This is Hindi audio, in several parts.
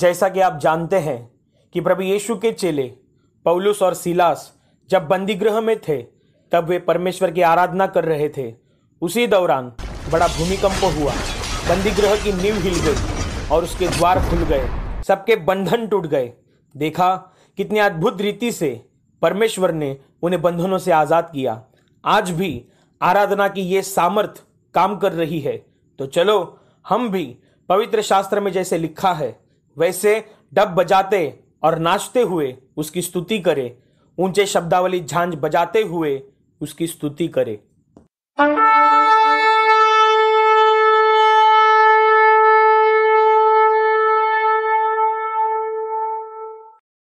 जैसा कि आप जानते हैं कि प्रभु यीशु के चेले पौलुस और सीलास जब बंदीगृह में थे तब वे परमेश्वर की आराधना कर रहे थे। उसी दौरान बड़ा भूमिकंप हुआ, बंदीगृह की नींव हिल गई और उसके द्वार खुल गए, सबके बंधन टूट गए। देखा कितनी अद्भुत रीति से परमेश्वर ने उन्हें बंधनों से आजाद किया। आज भी आराधना की ये सामर्थ काम कर रही है। तो चलो हम भी पवित्र शास्त्र में जैसे लिखा है वैसे डब बजाते और नाचते हुए उसकी स्तुति करें, ऊंचे शब्दावली झांझ बजाते हुए उसकी स्तुति करें।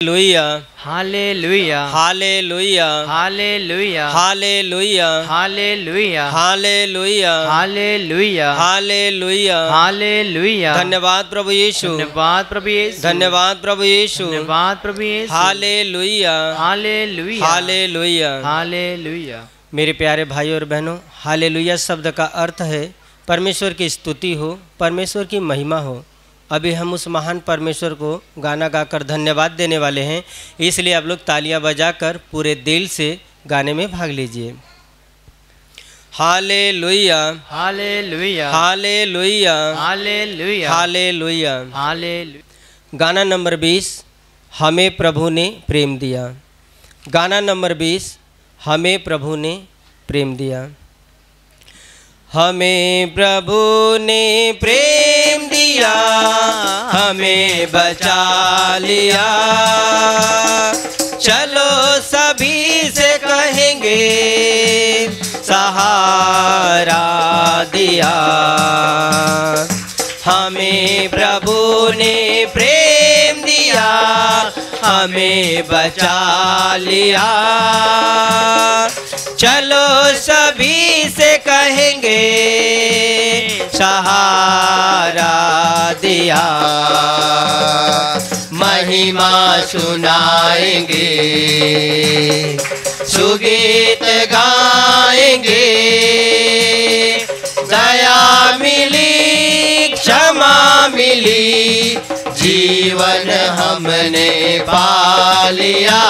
Hallelujah, hallelujah, hallelujah, hallelujah, hallelujah, hallelujah, hallelujah, hallelujah, hallelujah, hallelujah. धन्यवाद प्रभु यीशु, धन्यवाद प्रभु यीशु, धन्यवाद प्रभु यीशु, धन्यवाद प्रभु Yeshu. Hallelujah, hallelujah, hallelujah, hallelujah. मेरे प्यारे भाइयों और बहनों, हालेलुया शब्द का अर्थ है परमेश्वर की स्तुति हो, परमेश्वर की महिमा हो। अभी हम उस महान परमेश्वर को गाना गाकर धन्यवाद देने वाले हैं, इसलिए आप लोग तालियां बजाकर पूरे दिल से गाने में भाग लीजिए। Hallelujah, hallelujah, hallelujah, hallelujah, hallelujah, hallelujah. गाना नंबर 20, हमें प्रभु ने प्रेम दिया। गाना नंबर 20, हमें प्रभु ने प्रेम दिया। हमें प्रभु ने प्रेम दिया, हमें बचा लिया, चलो सभी से कहेंगे सहारा दिया। हमें प्रभु ने प्रेम दिया, हमें बचा लिया, चलो सभी से कहेंगे सहारा दिया। महिमा सुनाएंगे, सुगीत गाएंगे, दया मिली, क्षमा मिली, जीवन हमने पा लिया।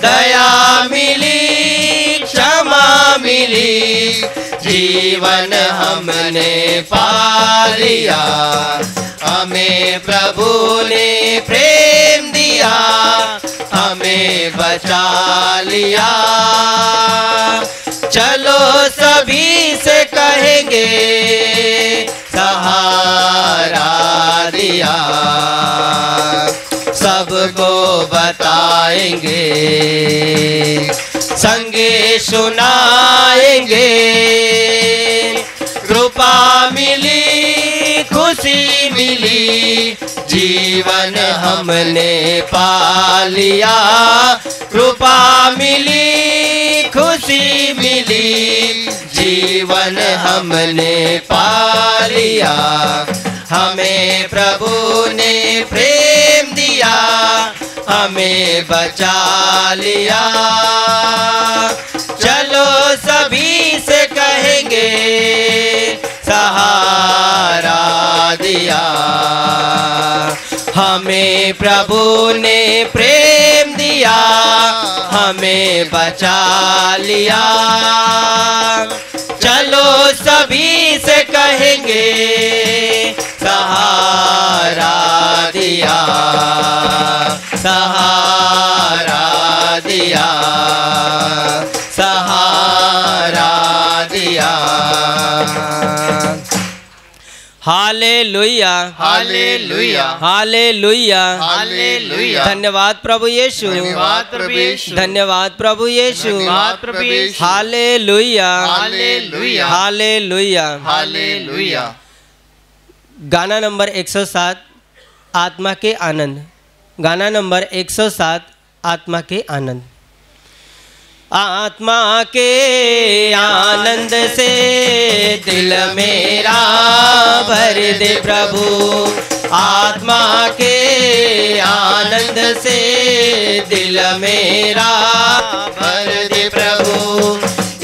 दया मिली, क्षमा मिली, जीवन हमने पा लिया। हमें प्रभु ने प्रेम दिया, हमें बचा लिया, चलो सभी से कहेंगे सहारा दिया। सबको बताएंगे, संगे सुनाएंगे, कृपा मिली, खुशी मिली, जीवन हमने पा लिया। कृपा मिली, खुशी मिली, जीवन हमने पा लिया। हमें प्रभु ने प्रेम दिया, हमें बचा लिया, चलो सभी से कहेंगे सहारा दिया। हमें प्रभु ने प्रेम दिया, हमें बचा लिया, चलो सभी से कहेंगे सहारा दिया, सहारा दिया, सहारा दिया। Hallelujah, hallelujah, hallelujah, hallelujah. धन्यवाद प्रभु यीशु, धन्यवाद प्रभु यीशु, धन्यवाद प्रभु यीशु, धन्यवाद प्रभु Yeshu. Hallelujah, hallelujah, hallelujah, hallelujah. गाना नंबर 107, आत्मा के आनंद। गाना नंबर 107, आत्मा के आनंद। आत्मा के आनंद से दिल मेरा भर दे प्रभु, आत्मा के आनंद से दिल मेरा भर दे प्रभु।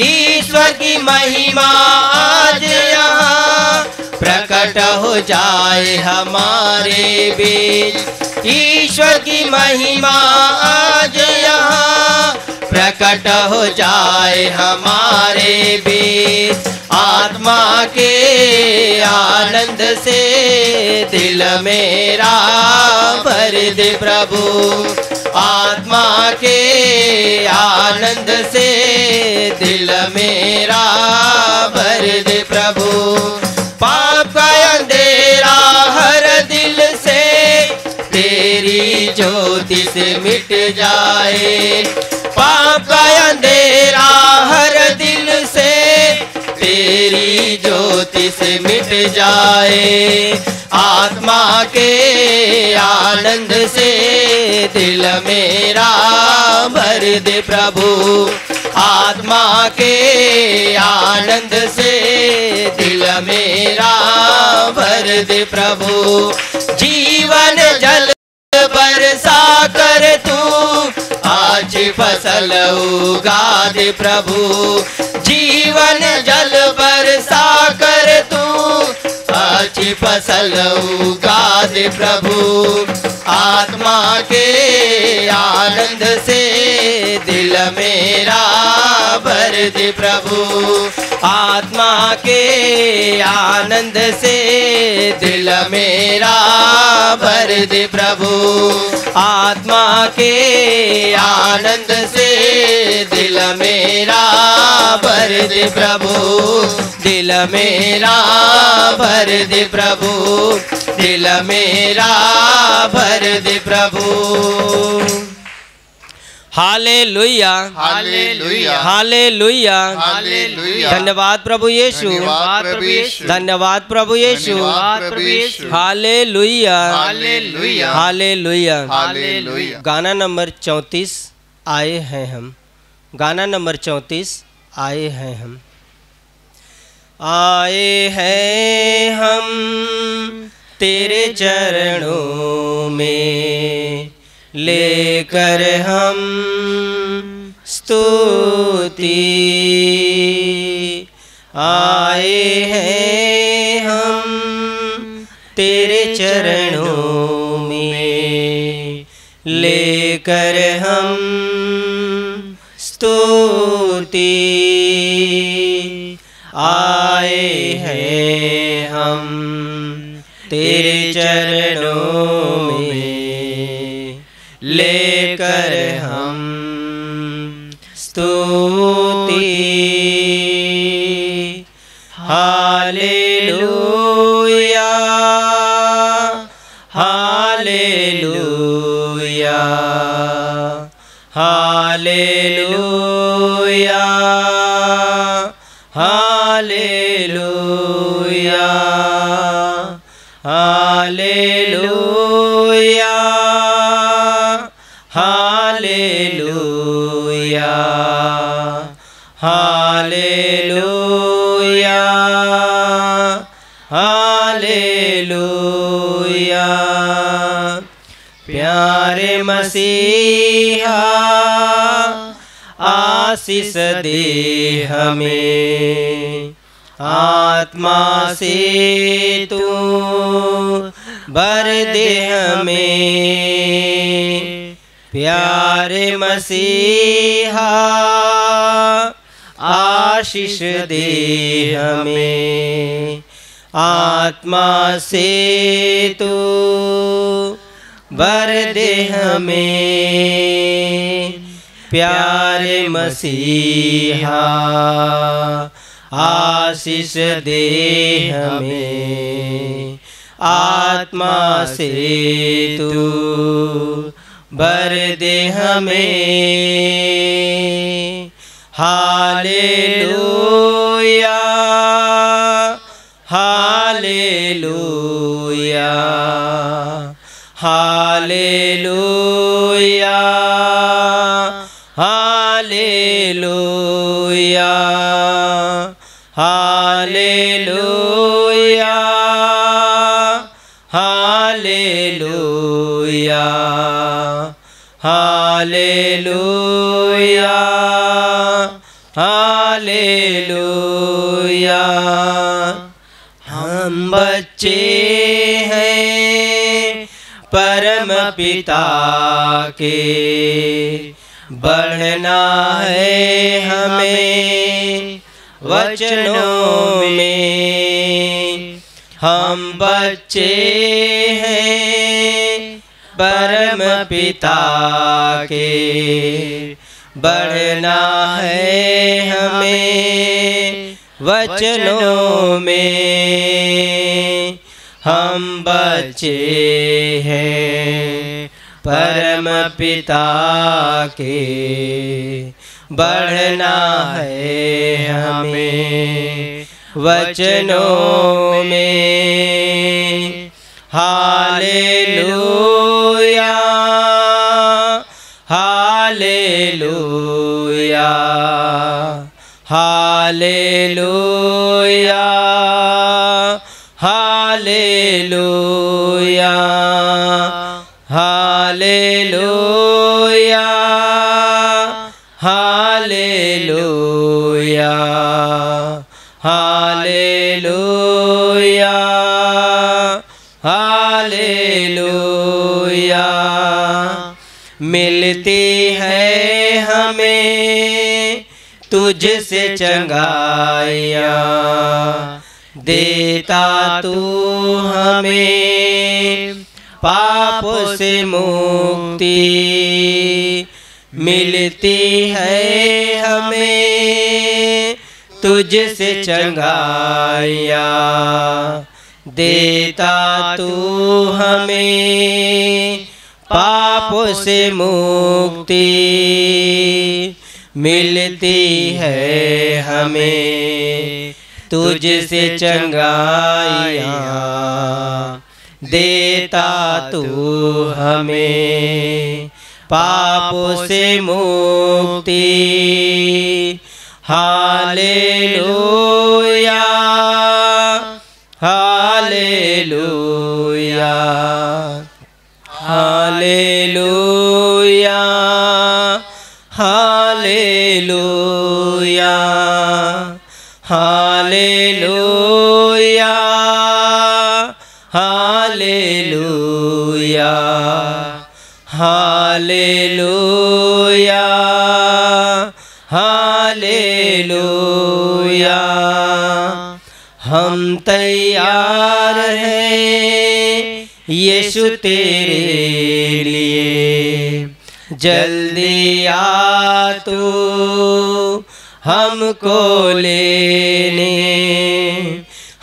ईश्वर की महिमा आज यहाँ प्रकट प्रकट हो जाए हमारे बीच। ईश्वर की महिमा आज यहाँ प्रकट हो जाए हमारे बीच। आत्मा के आनंद से दिल मेरा भर दे प्रभु। आत्मा के आनंद से दिल मेरा भर दे प्रभु। पाप का अंधेरा हर दिल से तेरी ज्योति से मिट जाए। पाप का अंधेरा हर दिल से तेरी ज्योति से मिट जाए। आत्मा के आनंद से दिल मेरा भर दे प्रभु। आत्मा के आनंद से दिल मेरा भर दे प्रभु। जीवन जल बरसा कर तू आज फसल उगा दे प्रभु। जीवन जल बरसा कर तू आज फसल उगा दे प्रभु। आत्मा के आनंद से दिल मेरा भर दे प्रभु। आत्मा के आनंद से दिल मेरा भर दे प्रभु। आत्मा के आनंद से दिल मेरा भर दे प्रभु। दिल मेरा भर दे प्रभु। दिल मेरा भर दे प्रभु। Hallelujah hallelujah hallelujah hallelujah. धन्यवाद प्रभु यीशु। धन्यवाद प्रभु यीशु। धन्यवाद प्रभु यीशु। धन्यवाद प्रभु Yeshu. Hallelujah hallelujah hallelujah. Hallelujah. गाना नंबर 34 आए हैं हम। गाना नंबर 34 आए हैं हम। आए हैं हम तेरे चरणों में लेकर हम स्तुति। आए हैं हम तेरे चरणों में लेकर हम स्तुति। आए हैं हम तेरे चरणों में लेकर हम स्तुति। Hallelujah hallelujah hallelujah hallelujah hallelujah hallelujah hallelujah hallelujah. प्यारे मसीहा आशीष दे हमें। आत्मा से तू भर दे हमें। प्यारे मसीहा आशीष दे हमें। आत्मा से तू भर दे हमें। प्यारे मसीहा आशीष दे हमें। आत्मा से तू भर दे हमें। Hallelujah hallelujah hallelujah hallelujah hallelujah hallelujah hallelujah hallelujah. हम बच्चे हैं परम पिता के, बढ़ना है हमें वचनों में। हम बच्चे हैं परम पिता के, बढ़ना है हमें वचनों में। हम बच्चे हैं परम पिता के, बढ़ना है हमें वचनों में। Hallelujah hallelujah hallelujah hallelujah hallelujah hallelujah hallelujah hallelujah. मिलती है हमें तुझसे चंगाइयाँ, देता तू हमें पापों से मुक्ति। मिलती है हमें तुझसे चंगाइयाँ, देता तू हमें पापों से मुक्ति। मिलती है हमें तुझसे चंगाइयाँ, देता तू हमें पापों से मुक्ति। Hallelujah hallelujah hallelujah hallelujah hallelujah hallelujah hallelujah hallelujah. हम तैयार हैं यीशु तेरे लिए, जल्दी आ तू हमको लेने।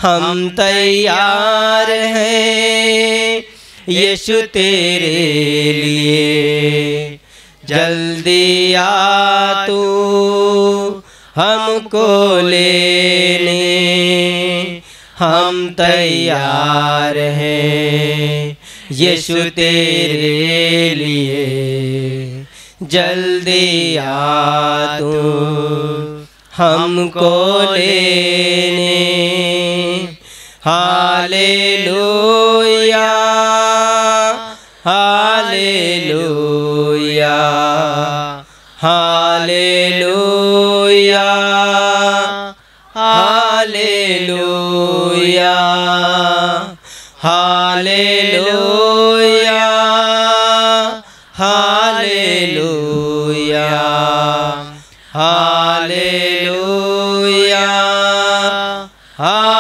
हम तैयार हैं यीशु तेरे लिए, जल्दी आ तू हमको लेने। हम तैयार हैं यीशु तेरे लिए, जल्दी आ तू हमको लेने। Hallelujah hallelujah hallelujah hallelujah hallelujah hallelujah hallelujah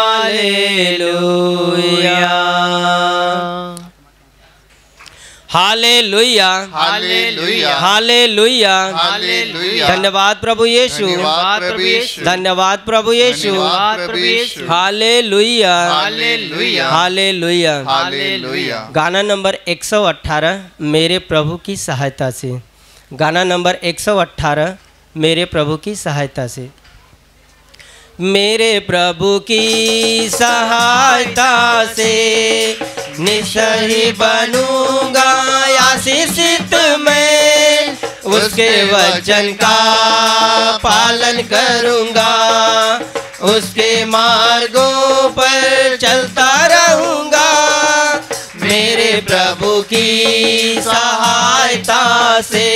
hallelujah hallelujah hallelujah hallelujah hallelujah. धन्यवाद प्रभु यीशु, धन्यवाद प्रभु यीशु, धन्यवाद प्रभु यीशु, धन्यवाद प्रभु Yeshu. Hallelujah hallelujah hallelujah. Hallelujah. गाना नंबर 118 मेरे प्रभु की सहायता से। गाना नंबर 118 मेरे प्रभु की सहायता से। मेरे प्रभु की सहायता से निश्चय बनूंगा आशीषित मैं, उसके वचन का पालन करूंगा, उसके मार्गों पर चलता रहूंगा। मेरे प्रभु की सहायता से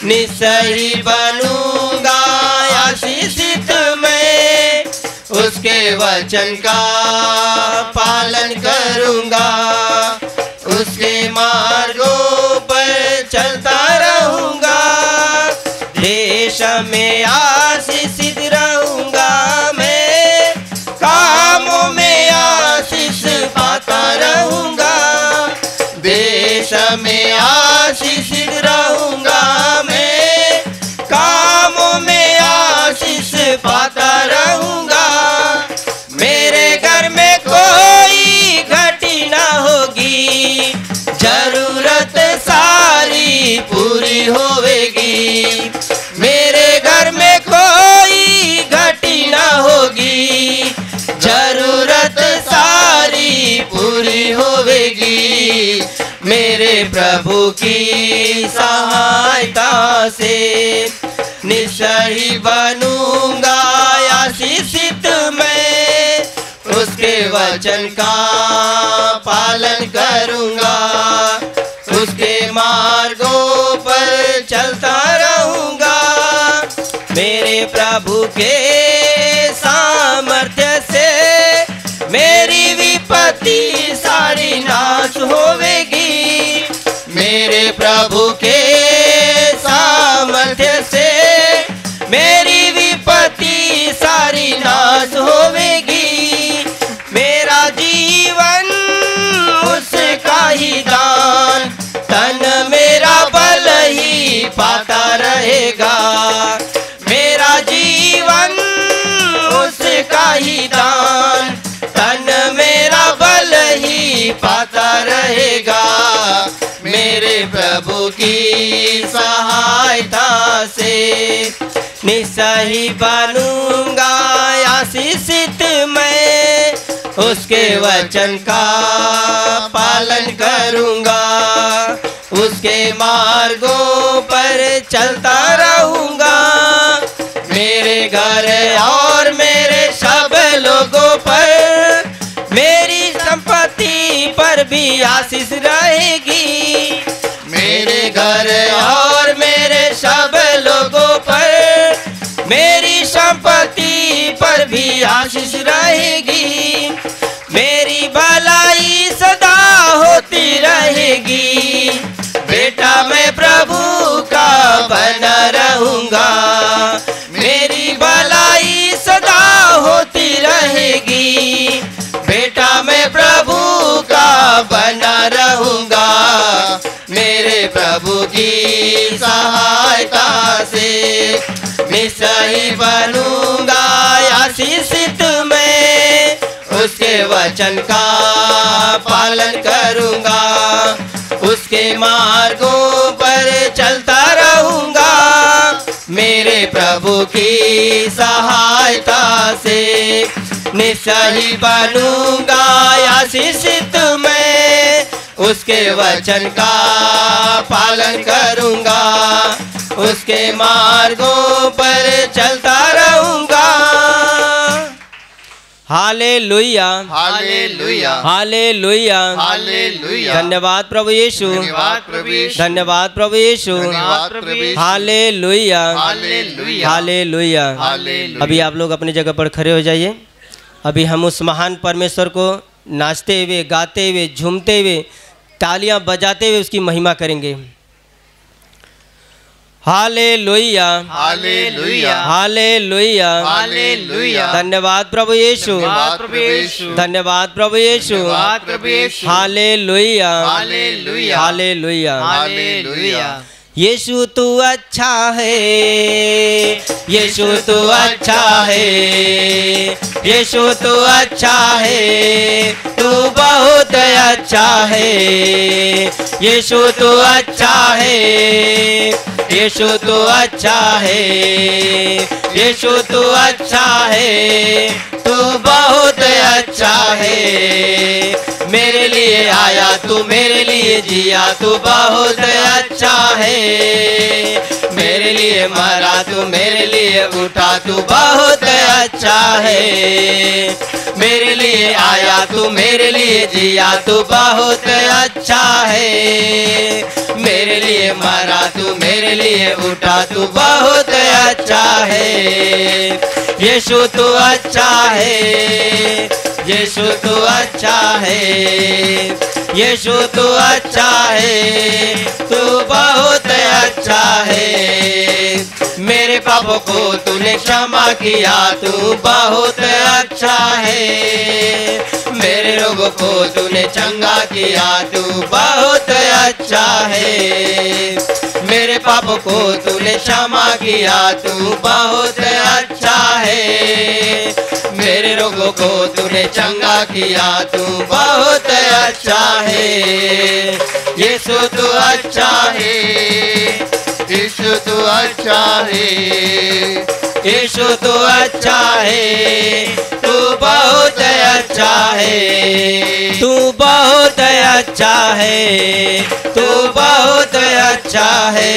निश्चय बनूंगा आशीषित मैं, उसके वचन का पालन करूंगा, उसके मार्गों पर चलता रहूंगा, देश में आशीषित रहूंगा, मैं कामों में आशीष पाता रहूंगा, देश में आशीषित रहूंगा, मैं कामों में आशीष पाता रहूंगा, मेरे घर में कोई घटी ना होगी, जरूरत सारी पूरी होवेगी, मेरे घर में कोई घटी ना होगी, जरूरत सारी पूरी होवेगी, मेरे प्रभु की सहायता से निश्चय ही बनूंगा आशीषित मैं, उसके वचन का पालन करूंगा, उसके मार्गों पर चलता रहूंगा, मेरे प्रभु के सामर्थ्य से मेरी विपत्ति सारी नाश होवेगी, मेरे प्रभु के सामर्थ्य से मेरी विपत्ति सारी नाश होवेगी, मेरा जीवन उसका ही दान, तन मेरा बल ही पाता रहेगा, मेरा जीवन उसका ही दान, तन मेरा बल ही पाता रहेगा, मेरे प्रभु की सहायता से निश्चय ही बनूंगा आशीषित मैं, उसके वचन का पालन करूंगा, उसके मार्गों पर चलता रहूंगा, मेरे घर और मेरे सब लोगों पर, मेरी संपत्ति पर भी आशीष रहेगी, मेरे घर और मेरे सब लोगों पर, मेरी संपत्ति पर भी आशीष रहेगी, मेरी भलाई सदा होती रहेगी, बेटा मैं प्रभु का बना रहूंगा, मेरी भलाई सदा होती रहेगी, बेटा मैं प्रभु का बना रहूंगा, मेरे प्रभु की सहायता से निश्चय बनूंगा आशीषित मैं, उसके वचन का पालन करूंगा, उसके मार्गों पर चलता रहूंगा, मेरे प्रभु की सहायता से निश्चय बनूंगा आशीषित मैं, उसके वचन का पालन करूंगा, उसके मार्गों पर चलता रहूंगा। Hallelujah, hallelujah, hallelujah, hallelujah. धन्यवाद प्रभु यीशु, धन्यवाद प्रभु यीशु, धन्यवाद प्रभु यीशु, धन्यवाद प्रभु Yeshu. Hallelujah, hallelujah, hallelujah. Hallelujah. अभी आप लोग अपनी जगह पर खड़े हो जाइए। अभी हम उस महान परमेश्वर को नाचते हुए, गाते हुए, झूमते हुए, तालियां बजाते हुए उसकी महिमा करेंगे। Hallelujah, hallelujah, hallelujah, hallelujah. धन्यवाद प्रभु यीशु, धन्यवाद प्रभु यीशु, धन्यवाद प्रभु यीशु, धन्यवाद प्रभु Yeshu. Hallelujah, hallelujah, hallelujah, hallelujah. Yeshu तू अच्छा है, यीशु तू अच्छा है, यीशु तू अच्छा है, तू बहुत अच्छा है, यीशु तू अच्छा है, यीशु तू अच्छा है, यीशु तू अच्छा है, तू बहुत अच्छा है, मेरे लिए आया तू, मेरे लिए जिया, तू बहुत अच्छा है, मेरे लिए मरा, तू मेरे लिए उठा, तू बहुत अच्छा है। मेरे लिए आया, तू मेरे लिए जिया, तू बहुत अच्छा है। मेरे लिए मरा, तू मेरे लिए उठा, तू बहुत अच्छा है। यीशु तू अच्छा है, यीशु तू अच्छा है, यीशु तू अच्छा है, तू बहुत अच्छा है। मेरे पापों को तूने क्षमा किया, तू बहुत अच्छा है। मेरे रोगों को तूने चंगा किया, तू बहुत अच्छा है। मेरे पापों को तूने क्षमा किया, तू बहुत अच्छा है। मेरे रोगों को तूने चंगा किया, तू बहुत अच्छा है। यीशु तू अच्छा है, यीशु तू अच्छा है, यीशु तू अच्छा है, तू बहुत अच्छा है, तू बहुत अच्छा है, तू बहुत अच्छा है।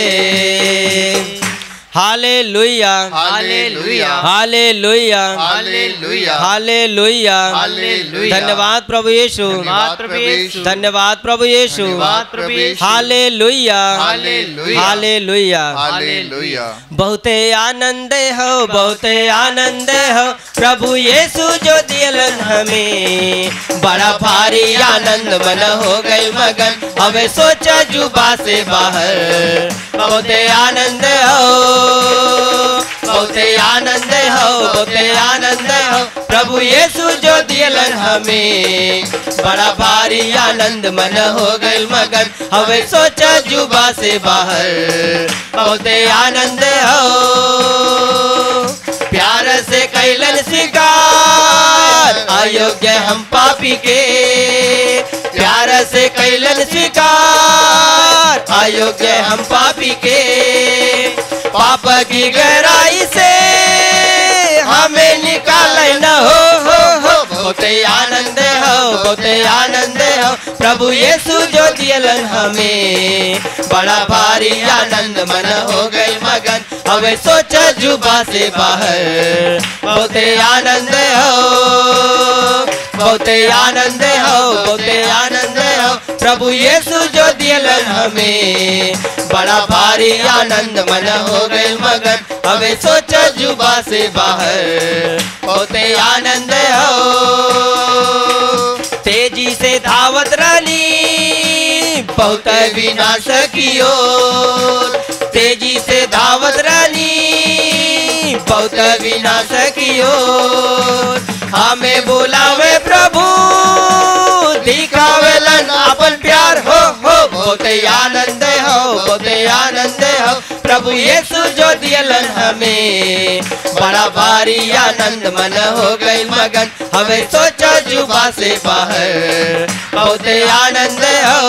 Hallelujah, hallelujah, hallelujah, hallelujah, hallelujah, hallelujah. धन्यवाद प्रभु यीशु, धन्यवाद प्रभु यीशु, धन्यवाद प्रभु यीशु, धन्यवाद प्रभु Yeshu. Hallelujah, hallelujah, hallelujah, hallelujah. बहुते आनंद हो, बहुते आनंद हो, प्रभु यीशु जो दिलन हमें। बड़ा भारी आनंद मन हो गई मगन, हमें सोचा जुबा से बाहर। बहुते आनंद हो, बहुते आनंद हो, बहुते आनंद हो, प्रभु यीशु जो दिलन हमें। बड़ा भारी आनंद मन हो गई मगन, हमें सोचा जुबा से बाहर। बहुते आनंद हो, प्यार से कैलन स्वीकार, अयोग्य हम पापी के। प्यार से कैलन स्वीकार, अयोग्य हम पापी के। पाप की गहराई से हमें निकाले न हो। बहुते आनंद हो, बहुते आनंद हो, प्रभु यीशु जो दिलन हमें। बड़ा भारी आनंद मन हो गई मगन, हमें सोचा जुबा से बाहर। बहुते आनंद हो, बहुते आनंद हो, बहुते आनंद हो, प्रभु यीशु जो दिलन हमें। बड़ा भारी आनंद मन हो गए मगन, हमें सोचा जुबा से बाहर। बहुते आनंद हो, तेजी से धावत रानी, बहुत विनाश की ओर। तेजी से धावत रानी, बहुत विनाश की ओर। हमें बुलावे प्रभु, दिखावेलन अपन प्यार हो। बहुते आनंद हो, बहुते आनंद हो, प्रभु यीशु जो दिलन हमें। बड़ा भारी आनंद मन हो गई मगन, हमें सोचा जुबा से बाहर। बहुते आनंद हो,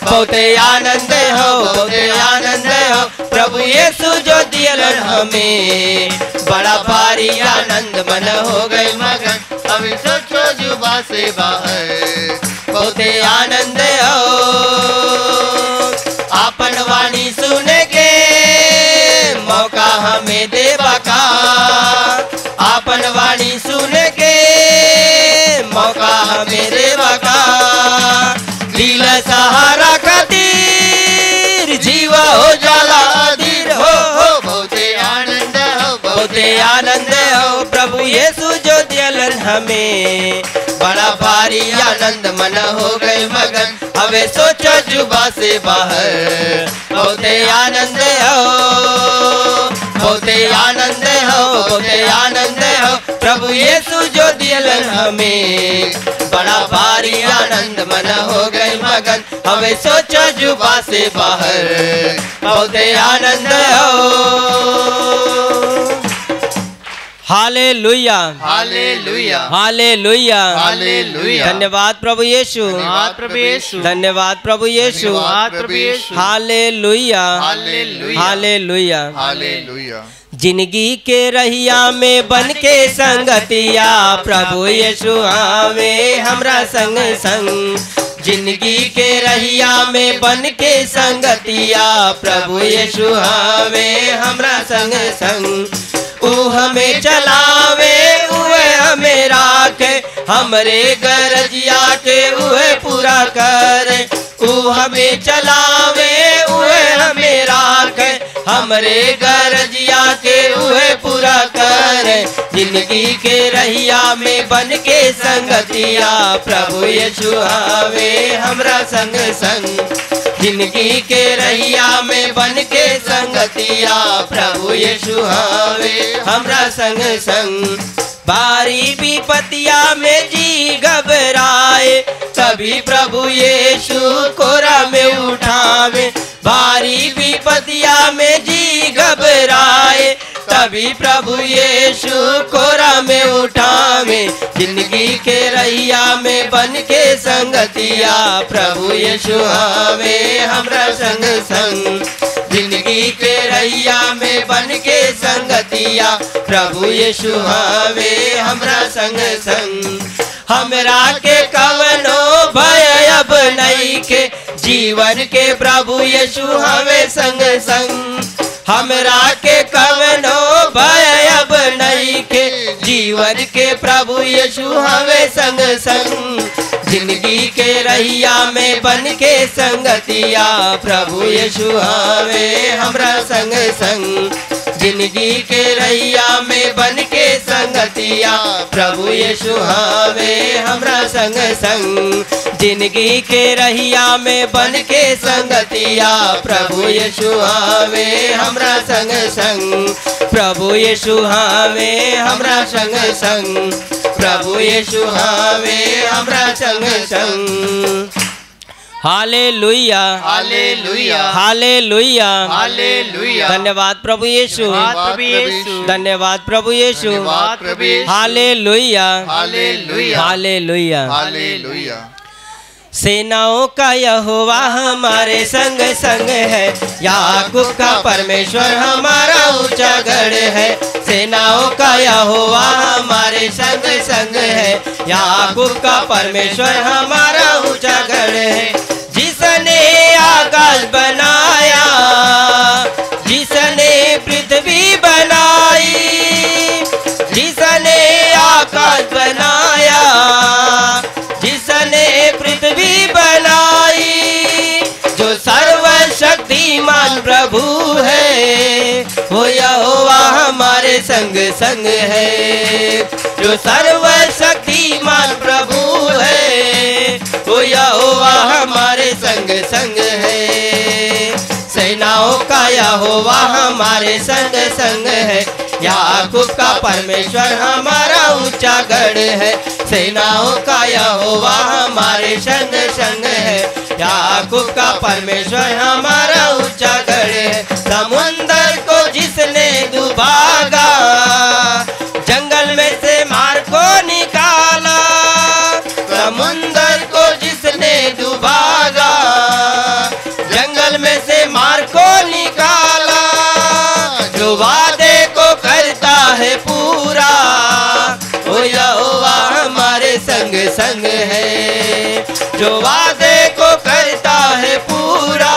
बहुते आनंद हो, बहुते आनंद हो, प्रभु यीशु जो दिलन हमें। बड़ा भारी आनंद मन हो गई मगन, हमें सोचो जुबा से बाहर। बहुते आनंद हो, आपन वाणी सुने के मौका हमें देवा का। आपन वाणी सुने के मौका हमें देवा का। दिल सहारा खातिर जीवा हो जाला अधीर हो। बहुते आनंद हो, बहुते आनंद हो, प्रभु यीशु जो दिलन हमें। बड़ा भारी आनंद मन हो गए मगन, हमें सोचा जुबा से बाहर। बहुते आनंद हो, बहुते आनंद हो, बहुते आनंद हो, प्रभु यीशु जो दिलन हमें। बड़ा भारी आनंद मन हो गए मगन, हमें सोचा जुबा से बाहर। बहुते आनंद हो। Hallelujah, hallelujah, hallelujah, hallelujah. धन्यवाद प्रभु यीशु, धन्यवाद प्रभु यीशु, धन्यवाद प्रभु यीशु, धन्यवाद प्रभु Yeshu. Hallelujah, hallelujah, hallelujah. Hallelujah. जिंदगी के रहिया में बन के संगतिया, प्रभु यीशु आवे हमरा संग संग। जिंदगी के रहिया में बन के संगतिया प्रभु यीशु हमें हमरा संग संग। ऊ हमें चलावे उहे हमें राखे, हमरे गरजिया के उहे पूरा करे। ऊ हमें चलावे उहे हमें राखे, हमरे गरजिया के उहे पूरा करे। जिंदगी के रहिया में बन के संगतिया प्रभु यीशु हमें हमरा संग संग। जिंदगी के रहिया में बन के संगतिया प्रभु यीशु हमें हमरा संग संग। बारी विपतिया में जी घबराए, तभी प्रभु यीशु कोरा में उठावे। बारी विपतिया में जी घबराए, तभी प्रभु यीशु कोरा में उठावे। जिंदगी के रहिया में बन के संगतिया प्रभु यीशु हमें हमरा संग संग। जिंदगी के रहिया में बन के संगतिया प्रभु यीशु हमें हमरा संग संग। हमरा के कवनो भय अब नहीं के, जीवन के प्रभु यीशु हमें संग संग। हमरा के कवनो भय अब नहीं के, जीवन के प्रभु यीशु हमें संग संग। जिंदगी के रहिया में बन के संगतिया प्रभु यीशु हमें हमरा संग संग। जिंदगी के रहिया में बन के संगतिया प्रभु यीशु हमें हमरा संग संग। जिंदगी के रहिया में बन के संगतिया प्रभु यीशु हमें हमरा संग संग। प्रभु यीशु हमें हमरा संग संग। प्रभु यीशु हमें हमरा संग संग। Hallelujah hallelujah hallelujah hallelujah. धन्यवाद प्रभु यीशु, धन्यवाद प्रभु Yeshu. Hallelujah hallelujah hallelujah hallelujah. सेनाओं का यहोवा हमारे संग संग है, याकूब का परमेश्वर हमारा ऊंचा गढ़ है। सेनाओं का यहोवा हमारे संग संग है, याकूब का परमेश्वर हमारा ऊंचा गढ़ है। जिसने आकाश बनाया, जिसने पृथ्वी बनाई, जिसने आकाश बनाया, जिसने पृथ्वी बनाई। जो सर्वशक्तिमान प्रभु है, वो यहोवा हमारे संग संग है। जो सर्वशक्तिमान प्रभु है, वो यहोवा हमारे संग संग है। सेनाओं का यहोवा हमारे संग संग है, याकूब का परमेश्वर हमारा ऊंचा गढ़ है। सेनाओं का यहोवा हमारे संग संग है, याकूब का परमेश्वर हमारा ऊंचा गढ़ है। समुंदर को जिसने डुबागा, जंगल में से मार को निकाला। समुंदर को जिसने डुबागा, जंगल में से मार को निकाला। जो वादे को करता है पूरा, वो यहोवा हमारे संग संग है। जो वादे को करता है पूरा,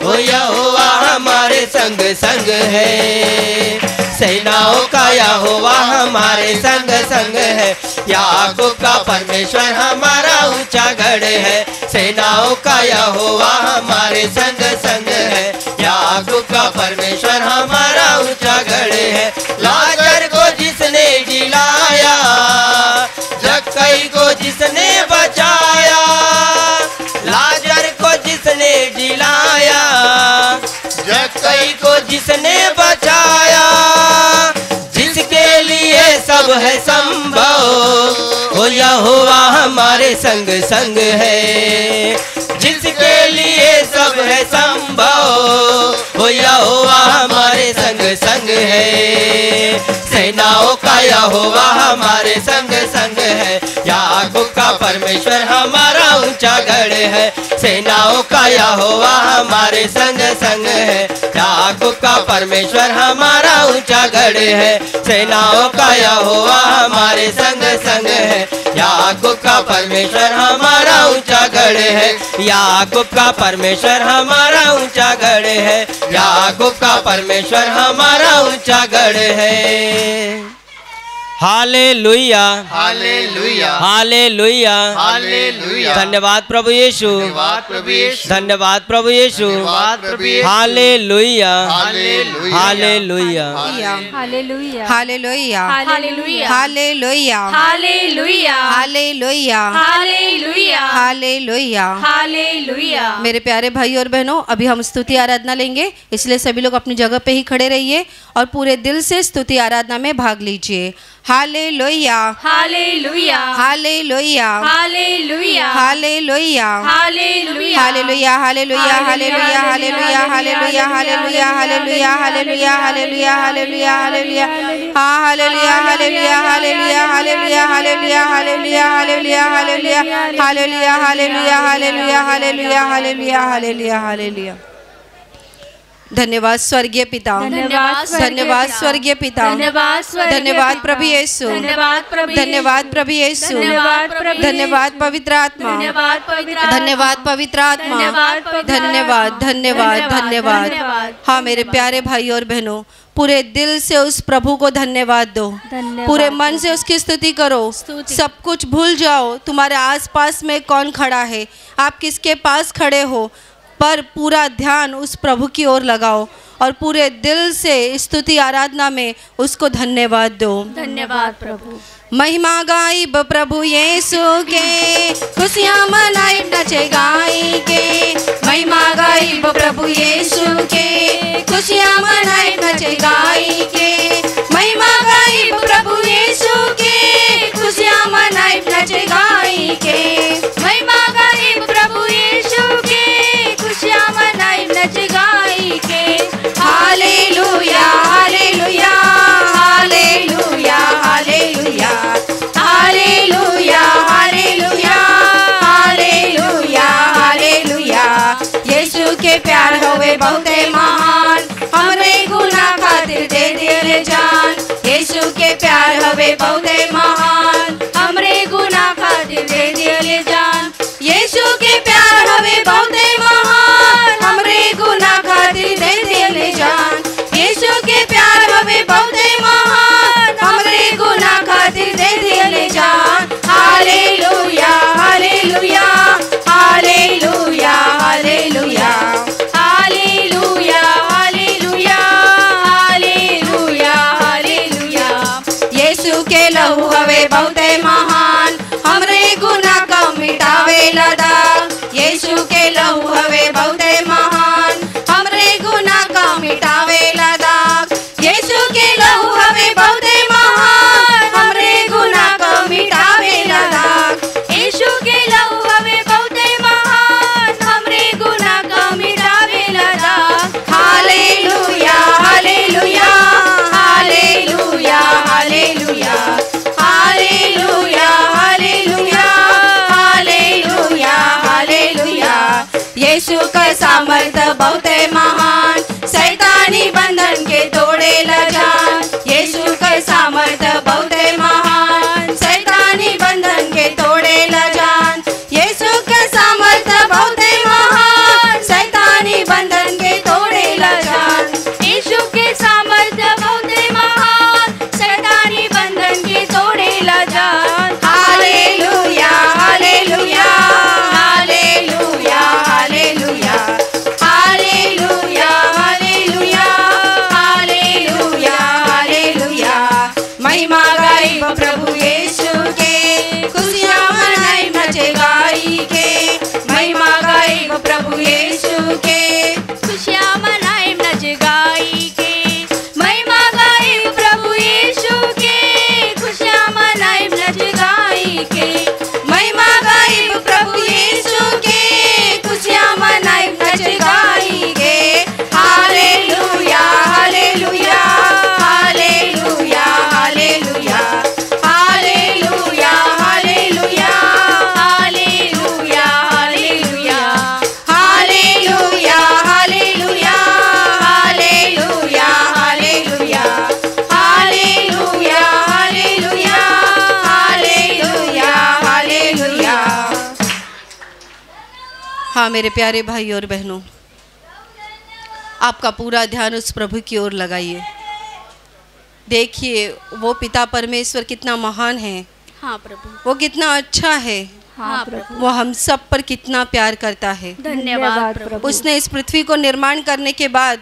वो यहोवा हमारे संग संग है। सेनाओं का यहोवा हमारे संग संग है, याकूब का परमेश्वर हमारा ऊंचा गढ़ है। सेनाओं का यहोवा हमारे संग संग है, याकूब का परमेश्वर हमारा ऊंचा गढ़ है। लाजर को जिसने जिलाया, जक्कई को जिसने बचाया। लाजर को जिसने जिलाया, जक्कई को जिसने बचाया। जिसके लिए सब है संभव, वो यहोवा हमारे संग संग है। जिसके लिए सब है संभव, वो यहोवा हमारे संग संग है। सेनाओं का यहोवा हमारे संग संग है, याकूब का परमेश्वर हमारा ऊंचा गढ़ है। सेनाओं का यहोवा हमारे संग संग है, याकूब का परमेश्वर हमारा ऊंचा गढ़ है। सेनाओं का यहोवा हमारे संग संग है, याकूब का परमेश्वर हमारा ऊंचा गढ़ है, याकूब का परमेश्वर हमारा ऊंचा गढ़ है, याकूब का परमेश्वर हमारा ऊंचा गढ़ है। Hallelujah, hallelujah, hallelujah, hallelujah. धन्यवाद प्रभु यीशु, धन्यवाद प्रभु यीशु, धन्यवाद प्रभु यीशु, धन्यवाद प्रभु Yeshu. Hallelujah, hallelujah, hallelujah, hallelujah, hallelujah, hallelujah, hallelujah, hallelujah, hallelujah, hallelujah, hallelujah. Hallelujah. मेरे प्यारे भाई और बहनों, अभी हम स्तुति आराधना लेंगे, इसलिए सभी लोग अपनी जगह पे ही खड़े रहिए और पूरे दिल से स्तुति आराधना में भाग लीजिए। Hallelujah, hallelujah, hallelujah, hallelujah, hallelujah, hallelujah, hallelujah, hallelujah, hallelujah, hallelujah, hallelujah, hallelujah, hallelujah, hallelujah, hallelujah, hallelujah, hallelujah. हाँ, hallelujah, hallelujah, hallelujah, hallelujah, hallelujah, hallelujah, hallelujah, hallelujah, hallelujah, hallelujah, hallelujah, hallelujah, hallelujah, hallelujah, hallelujah. धन्यवाद स्वर्गीय पिता, धन्यवाद स्वर्गीय पिता, धन्यवाद प्रभु यीशु, धन्यवाद प्रभु यीशु, धन्यवाद पवित्र आत्मा, धन्यवाद पवित्र आत्मा, धन्यवाद धन्यवाद धन्यवाद। हाँ मेरे प्यारे भाई और बहनों, पूरे दिल से उस प्रभु को धन्यवाद दो, पूरे मन से उसकी स्तुति करो, सब कुछ भूल जाओ तुम्हारे आसपास में कौन खड़ा है, आप किसके पास खड़े हो, पर पूरा ध्यान उस प्रभु की ओर लगाओ और पूरे दिल से स्तुति आराधना में उसको धन्यवाद दो। धन्यवाद प्रभु। महिमा गाइब प्रभु यीशु के, खुशियाँ मनाई नचे गाई के, महिमा गाइब प्रभु यीशु के, खुशियाँ मनाई नचे गाई के, महिमा गाइब प्रभु यीशु के, खुशियाँ मनाई नचे गाई के, महिमा गाइब प्रभु यीशु के, खुशियाँ मनाई नच गाई के। Hallelujah, hallelujah, hallelujah, hallelujah, hallelujah, hallelujah, hallelujah, hallelujah. Yeshu के प्यार होवे बहुते महान, हमरे गुनाह खातिर दे दिले जान। यीशु के प्यार होवे बहुते महान, हमरे गुनाह खातिर दे दिले जान। यीशु के प्यार होवे बहुते महान, हमरे गुनाह खातिर दे दिले जान। यीशु के प्यार होवे बहुते महान, हमरे गुनाह खातिर दे दिले जान। हालेलुया, hallelujah, hallelujah, hallelujah, hallelujah, hallelujah, hallelujah, hallelujah. Yeshu के लहू हवे बहुते महान, हमरे गुनाह का मिटावे लदा। यीशु के लहू हवे बहुते महान, हमरे गुनाह का मिटावे लदा। यीशु के लहू हवे बहुते महान, हमरे गुनाह का मिटावे लदा। यीशु के लहू हवे बहुते महान, हमरे गुनाह का मिटावे लदा। हालेलुया, hallelujah, hallelujah, hallelujah, hallelujah, hallelujah, hallelujah, hallelujah. Yeshu का सामर्थ बहुते महान, शैतानी बंधन के तोड़े जान। यीशु का सामर्थ बहुते महान, शैतानी बंधन के तोड़े जान। यीशु का सामर्थ बहुते महान, शैतानी बंधन के तोड़े जान। यीशु के सामर्थ बहुते महान, शैतानी बंधन के तोड़े जान। हालेलुया, hallelujah, hallelujah, hallelujah, hallelujah, hallelujah, hallelujah, हाँ मेरे प्यारे भाई और बहनों, आपका पूरा ध्यान उस प्रभु की ओर लगाइए। देखिए वो पिता परमेश्वर कितना महान है, हाँ प्रभु, वो कितना अच्छा है, हाँ प्रभु, वो हम सब पर कितना प्यार करता है। धन्यवाद प्रभु। उसने इस पृथ्वी को निर्माण करने के बाद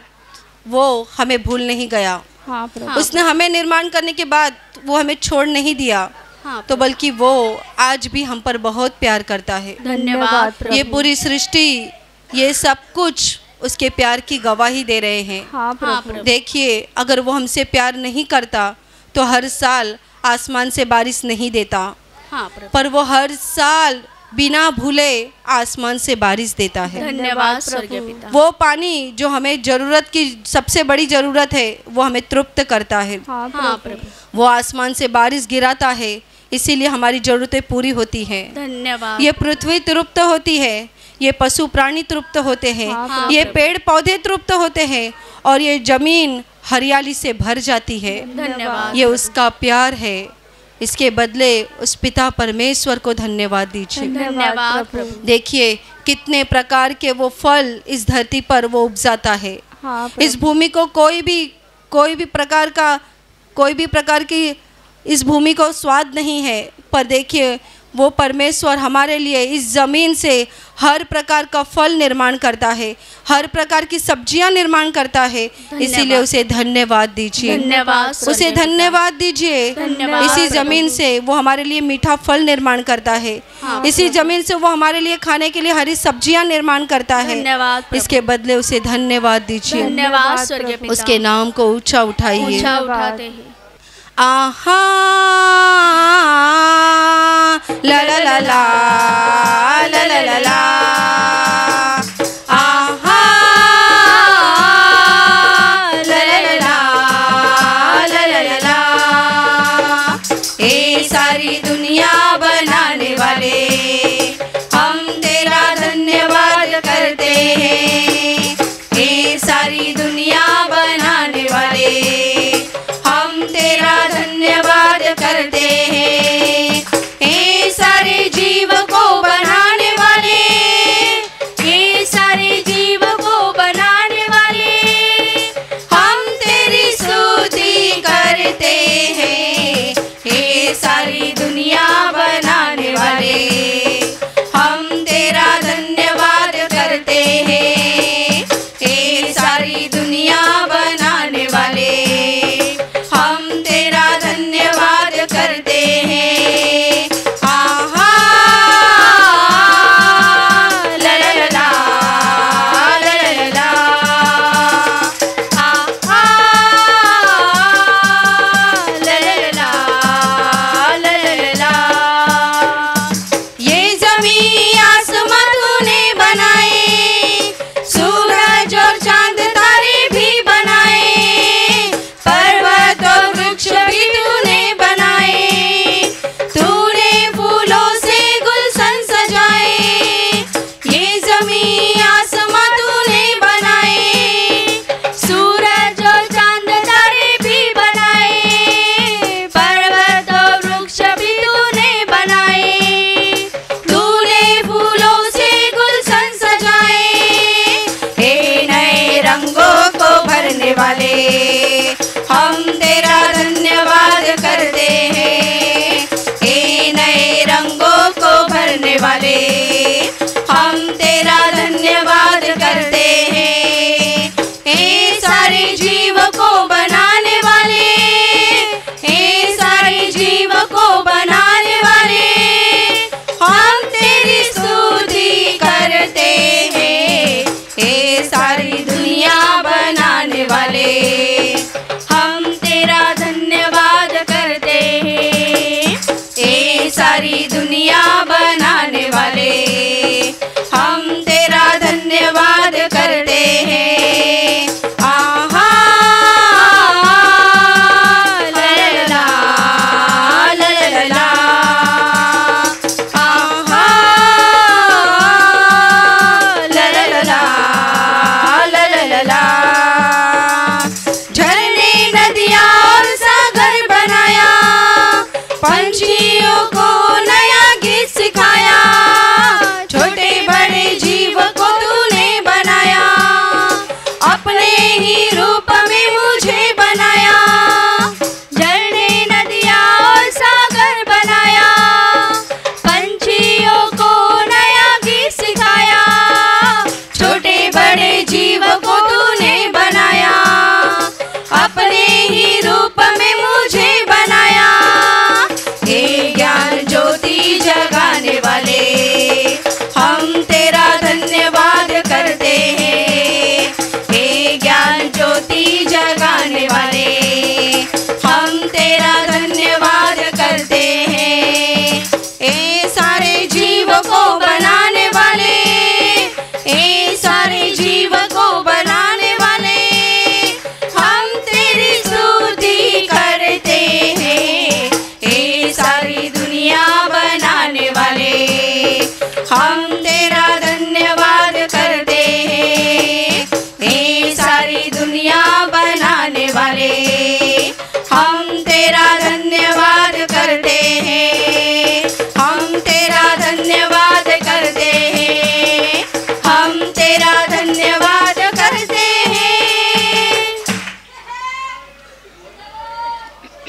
वो हमें भूल नहीं गया। हाँ प्रभु, उसने हमें निर्माण करने के बाद वो हमें छोड़ नहीं दिया, हाँ तो बल्कि वो आज भी हम पर बहुत प्यार करता है। धन्यवाद प्रभु। ये पूरी सृष्टि, ये सब कुछ उसके प्यार की गवाही दे रहे हैं। हाँ प्रभु, देखिए अगर वो हमसे प्यार नहीं करता तो हर साल आसमान से बारिश नहीं देता, हाँ प्रभु, पर वो हर साल बिना भूले आसमान से बारिश देता है। धन्यवाद स्वर्गीय पिता। वो पानी जो हमें ज़रूरत की सबसे बड़ी ज़रूरत है वो हमें तृप्त करता है। हाँ प्रभु, वो आसमान से बारिश गिराता है, इसीलिए हमारी ज़रूरतें पूरी होती हैं। धन्यवाद। ये पृथ्वी तृप्त होती है, ये पशु प्राणी तृप्त होते हैं, हाँ, ये प्रभु। पेड़ पौधे तृप्त होते हैं और ये जमीन हरियाली से भर जाती है। धन्यवाद। ये उसका प्यार है। इसके बदले उस पिता परमेश्वर को धन्यवाद दीजिए। धन्यवाद प्रभु। देखिए कितने प्रकार के वो फल इस धरती पर वो उपजाता है। इस भूमि को कोई भी प्रकार की इस भूमि को स्वाद नहीं है, पर देखिए वो परमेश्वर हमारे लिए इस ज़मीन से हर प्रकार का फल निर्माण करता है, हर प्रकार की सब्जियां निर्माण करता है। इसीलिए उसे धन्यवाद दीजिए, धन्यवाद उसे धन्यवाद दीजिए। धन्यवाद इसी प्रभु। ज़मीन से वो हमारे लिए मीठा फल निर्माण करता है, इसी ज़मीन से वो हमारे लिए खाने के लिए हरी सब्जियां निर्माण करता है। धन्यवाद प्रभु। इसके बदले उसे धन्यवाद दीजिए, धन्यवाद स्वर्गीय पिता। उसके नाम को ऊंचा उठाइए। ऊंचा उठाते हैं। आहा ला ला ला ला ला ला ला ला, आहा ला ला ला ला ला ला ला ला। ए सारी दुनिया बनाने वाले हम तेरा धन्यवाद करते हैं। ए सारी दुनिया बनाने वाले हम तेरा धन्यवाद करते हैं। हे सारे जीव को बनाने वाले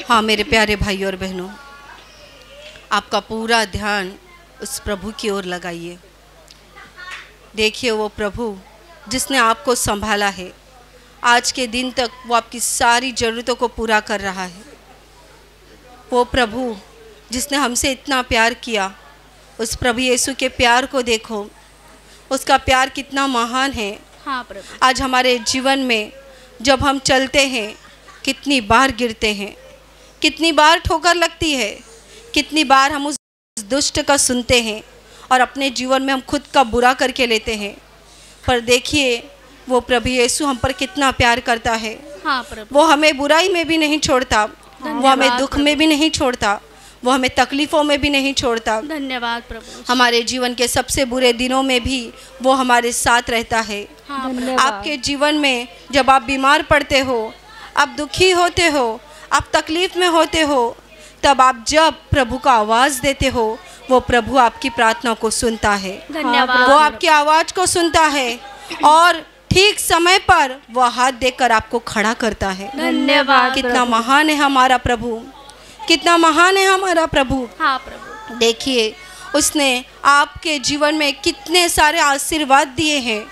हाँ मेरे प्यारे भाई और बहनों, आपका पूरा ध्यान उस प्रभु की ओर लगाइए। देखिए वो प्रभु जिसने आपको संभाला है, आज के दिन तक वो आपकी सारी ज़रूरतों को पूरा कर रहा है। वो प्रभु जिसने हमसे इतना प्यार किया, उस प्रभु यीशु के प्यार को देखो, उसका प्यार कितना महान है। हाँ प्रभु। आज हमारे जीवन में जब हम चलते हैं, कितनी बार गिरते हैं, कितनी बार ठोकर लगती है, कितनी बार हम उस दुष्ट का सुनते हैं और अपने जीवन में हम खुद का बुरा करके लेते हैं। पर देखिए वो प्रभु यीशु हम पर कितना प्यार करता है। हाँ प्रभु। वो हमें बुराई में भी नहीं छोड़ता, वो हमें दुख में भी नहीं छोड़ता, वो हमें तकलीफ़ों में भी नहीं छोड़ता। धन्यवाद प्रभु। हमारे जीवन के सबसे बुरे दिनों में भी वो हमारे साथ रहता है। हाँ, आपके जीवन में जब आप बीमार पड़ते हो, आप दुखी होते हो, आप तकलीफ़ में होते हो, तब आप जब प्रभु का आवाज़ देते हो, वो प्रभु आपकी प्रार्थना को सुनता है। धन्यवाद। वो आपकी आवाज़ को सुनता है और ठीक समय पर वो हाथ देकर आपको खड़ा करता है। धन्यवाद। कितना महान है हमारा प्रभु, कितना महान है हमारा प्रभु। हाँ प्रभु। देखिए उसने आपके जीवन में कितने सारे आशीर्वाद दिए हैं,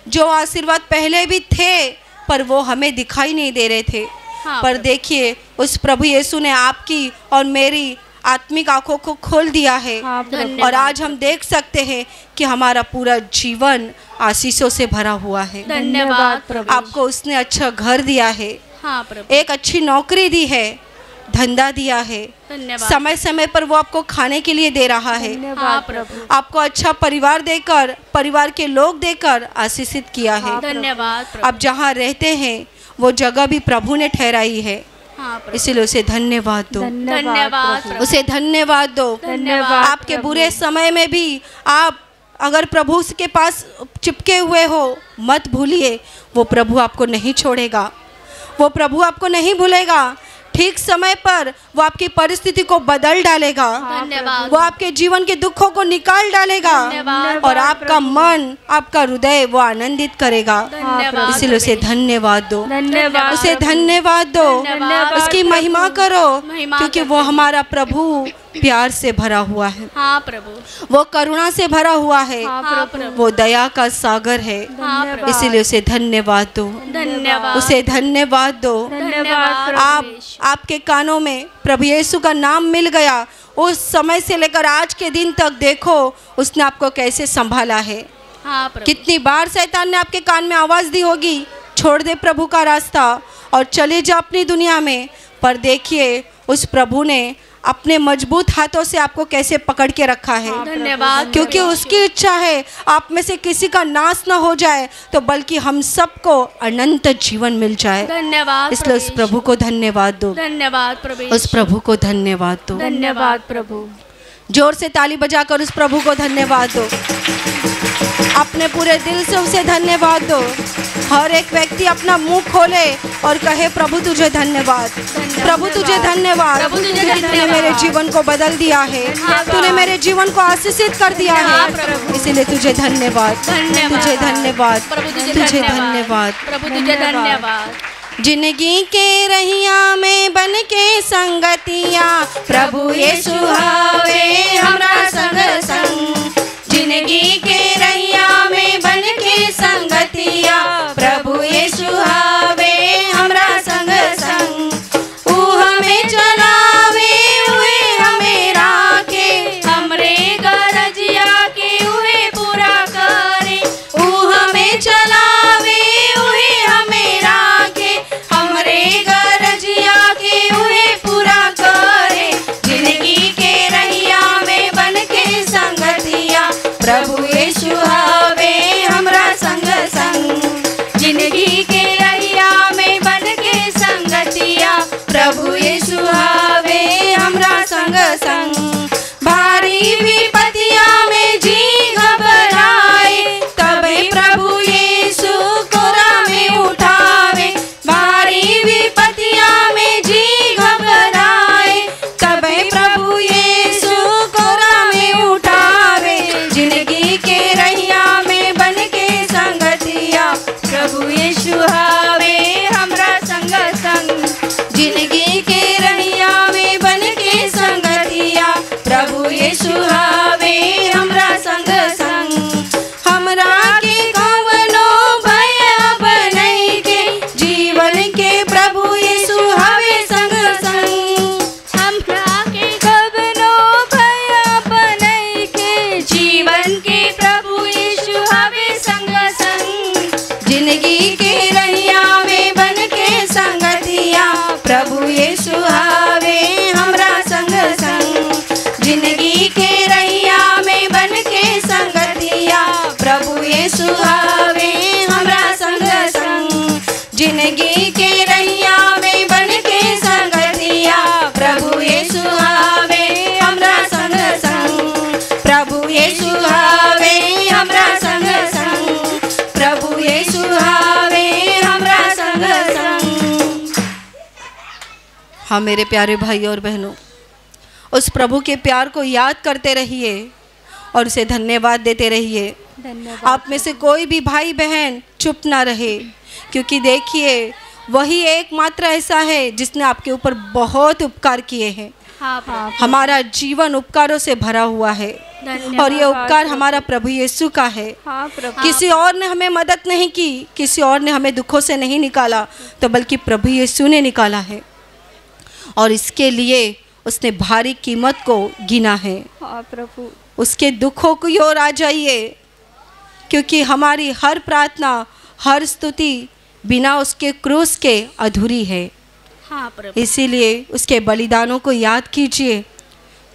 जो आशीर्वाद पहले भी थे पर वो हमें दिखाई नहीं दे रहे थे। हाँ, पर देखिए उस प्रभु यीशु ने आपकी और मेरी आत्मिक आंखों को खोल दिया है। और आज हम देख सकते हैं कि हमारा पूरा जीवन आशीषों से भरा हुआ है। धन्यवाद प्रभु। आपको उसने अच्छा घर दिया है, हाँ प्रभु। एक अच्छी नौकरी दी है, धंधा दिया है, धन्यवाद। समय समय पर वो आपको खाने के लिए दे रहा है। हाँ प्रभु। आपको अच्छा परिवार देकर, परिवार के लोग देकर आशीषित किया है। धन्यवाद प्रभु। अब जहाँ रहते हैं वो जगह भी प्रभु ने ठहराई है, हाँ प्रभु। इसीलिए उसे धन्यवाद दो, धन्यवाद प्रभु। उसे धन्यवाद दो। धन्यवाद आपके बुरे समय में भी आप अगर प्रभु के पास चिपके हुए हो, मत भूलिए, वो प्रभु आपको नहीं छोड़ेगा, वो प्रभु आपको नहीं भूलेगा। ठीक समय पर वो आपकी परिस्थिति को बदल डालेगा, धन्यवाद। वो आपके जीवन के दुखों को निकाल डालेगा धन्यवाद। और आपका मन, आपका हृदय वो आनंदित करेगा। धन्यवाद। इसीलिए उसे धन्यवाद दो, धन्यवाद। उसे धन्यवाद दो, धन्यवाद। उसकी महिमा करो, महिमा क्योंकि करते वो हैं। हमारा प्रभु प्यार से भरा हुआ है, हाँ प्रभु। वो करुणा से भरा हुआ है, हाँ प्रभु। वो दया का सागर है। हाँ प्रभु। इसीलिए उसे धन्यवाद दो, धन्यवाद। उसे धन्यवाद दो। धन्यवाद। आपके कानों में प्रभु यीशु का नाम मिल गया, उस समय से लेकर आज के दिन तक देखो उसने आपको कैसे संभाला है। हाँ प्रभु। कितनी बार शैतान ने आपके कान में आवाज़ दी होगी, छोड़ दे प्रभु का रास्ता और चले जा अपनी दुनिया में। पर देखिए उस प्रभु ने अपने मजबूत हाथों से आपको कैसे पकड़ के रखा है। धन्यवाद। क्योंकि उसकी इच्छा है आप में से किसी का नाश न हो जाए, तो बल्कि हम सबको अनंत जीवन मिल जाए। धन्यवाद। इसलिए उस प्रभु को धन्यवाद दो, धन्यवाद प्रभु। उस प्रभु को धन्यवाद दो। धन्यवाद प्रभु। जोर से ताली बजाकर उस प्रभु को धन्यवाद दो, अपने पूरे दिल से उसे धन्यवाद दो। हर एक व्यक्ति अपना मुंह खोले और कहे प्रभु तुझे धन्यवाद, प्रभु तुझे धन्यवाद, प्रभु तुझे क्योंकि तूने धन्यवाद। मेरे जीवन को बदल दिया है, तूने मेरे जीवन को आशीषित कर दिया है, इसीलिए तुझे धन्यवाद, तुझे धन्यवाद, प्रभु तुझे धन्यवाद। प्रभु तुझे धन्यवाद। जिंदगी के रहिया में बन के संगतिया, प्रभु यीशु हावे हमरा संग संग। जिंदगी के रहिया में बन के संगतिया, प्रभु यीशु हावे हमरा संग संग। ऊ हमें चलावे उहे हमें राखे, हमरे गरजिया के उहे पूरा करे। ऊ हमें चलावे उहे हमें राखे, हमरे गरजिया के उहे पूरा करे। जिंदगी के रहिया में बन के संगतिया, प्रभु यीशु हाँ मेरे प्यारे भाई और बहनों, उस प्रभु के प्यार को याद करते रहिए और उसे धन्यवाद देते रहिए। आप में से कोई भी भाई बहन चुप ना रहे, क्योंकि देखिए वही एकमात्र ऐसा है जिसने आपके ऊपर बहुत उपकार किए हैं। हमारा जीवन उपकारों से भरा हुआ है और ये उपकार हमारा प्रभु यीशु का है। किसी और ने हमें मदद नहीं की, किसी और ने हमें दुखों से नहीं निकाला, तो बल्कि प्रभु यीशु ने निकाला है और इसके लिए उसने भारी कीमत को गिना है। प्रभु उसके दुखों की ओर आ जाइए, क्योंकि हमारी हर प्रार्थना, हर स्तुति बिना उसके क्रूस के अधूरी है। इसीलिए उसके बलिदानों को याद कीजिए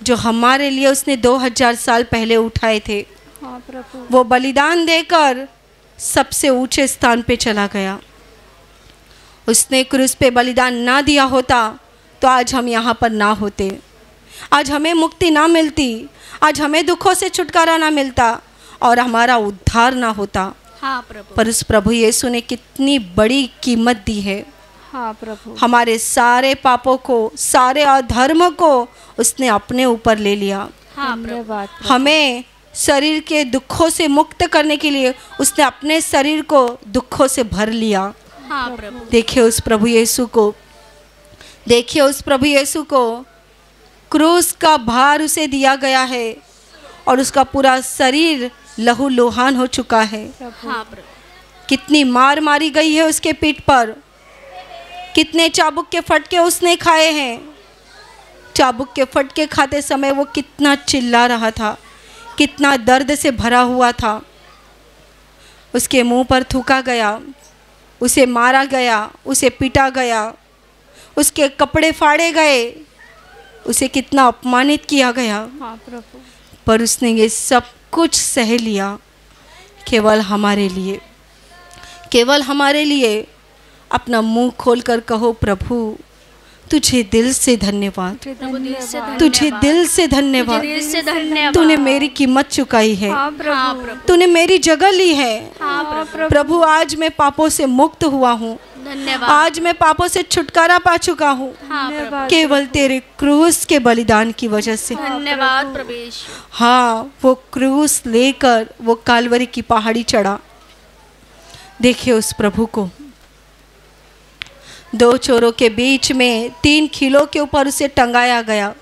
जो हमारे लिए उसने 2000 साल पहले उठाए थे। वो बलिदान देकर सबसे ऊंचे स्थान पे चला गया। उसने क्रूस पे बलिदान ना दिया होता तो आज हम यहाँ पर ना होते, आज हमें मुक्ति ना मिलती, आज हमें दुखों से छुटकारा ना मिलता और हमारा उद्धार ना होता। पर उस प्रभु यीशु ने कितनी बड़ी कीमत दी है। प्रभु हमारे सारे पापों को, सारे अधर्म को उसने अपने ऊपर ले लिया। हमें शरीर के दुखों से मुक्त करने के लिए उसने अपने शरीर को दुखों से भर लिया। देखिए उस प्रभु यीशु को, देखिए उस प्रभु यीशु को, क्रूस का भार उसे दिया गया है और उसका पूरा शरीर लहू लोहान हो चुका है। कितनी मार मारी गई है उसके पीठ पर, कितने चाबुक के फटके उसने खाए हैं। चाबुक के फटके खाते समय वो कितना चिल्ला रहा था, कितना दर्द से भरा हुआ था। उसके मुंह पर थूका गया, उसे मारा गया, उसे पीटा गया, उसके कपड़े फाड़े गए, उसे कितना अपमानित किया गया। पर उसने ये सब कुछ सह लिया केवल हमारे लिए, केवल हमारे लिए। अपना मुंह खोलकर कहो, प्रभु तुझे दिल से धन्यवाद, तुझे दिल से धन्यवाद। तूने मेरी कीमत चुकाई है, तूने मेरी जगह ली है। प्रभु आज मैं पापों से मुक्त हुआ हूँ, आज मैं पापों से छुटकारा पा चुका हूँ, केवल तेरे क्रूस के बलिदान की वजह से। धन्यवाद प्रभु। हाँ, वो क्रूस लेकर वो कालवरी की पहाड़ी चढ़ा। देखिए उस प्रभु को, 2 चोरों के बीच में 3 खीलों के ऊपर उसे टंगाया गया।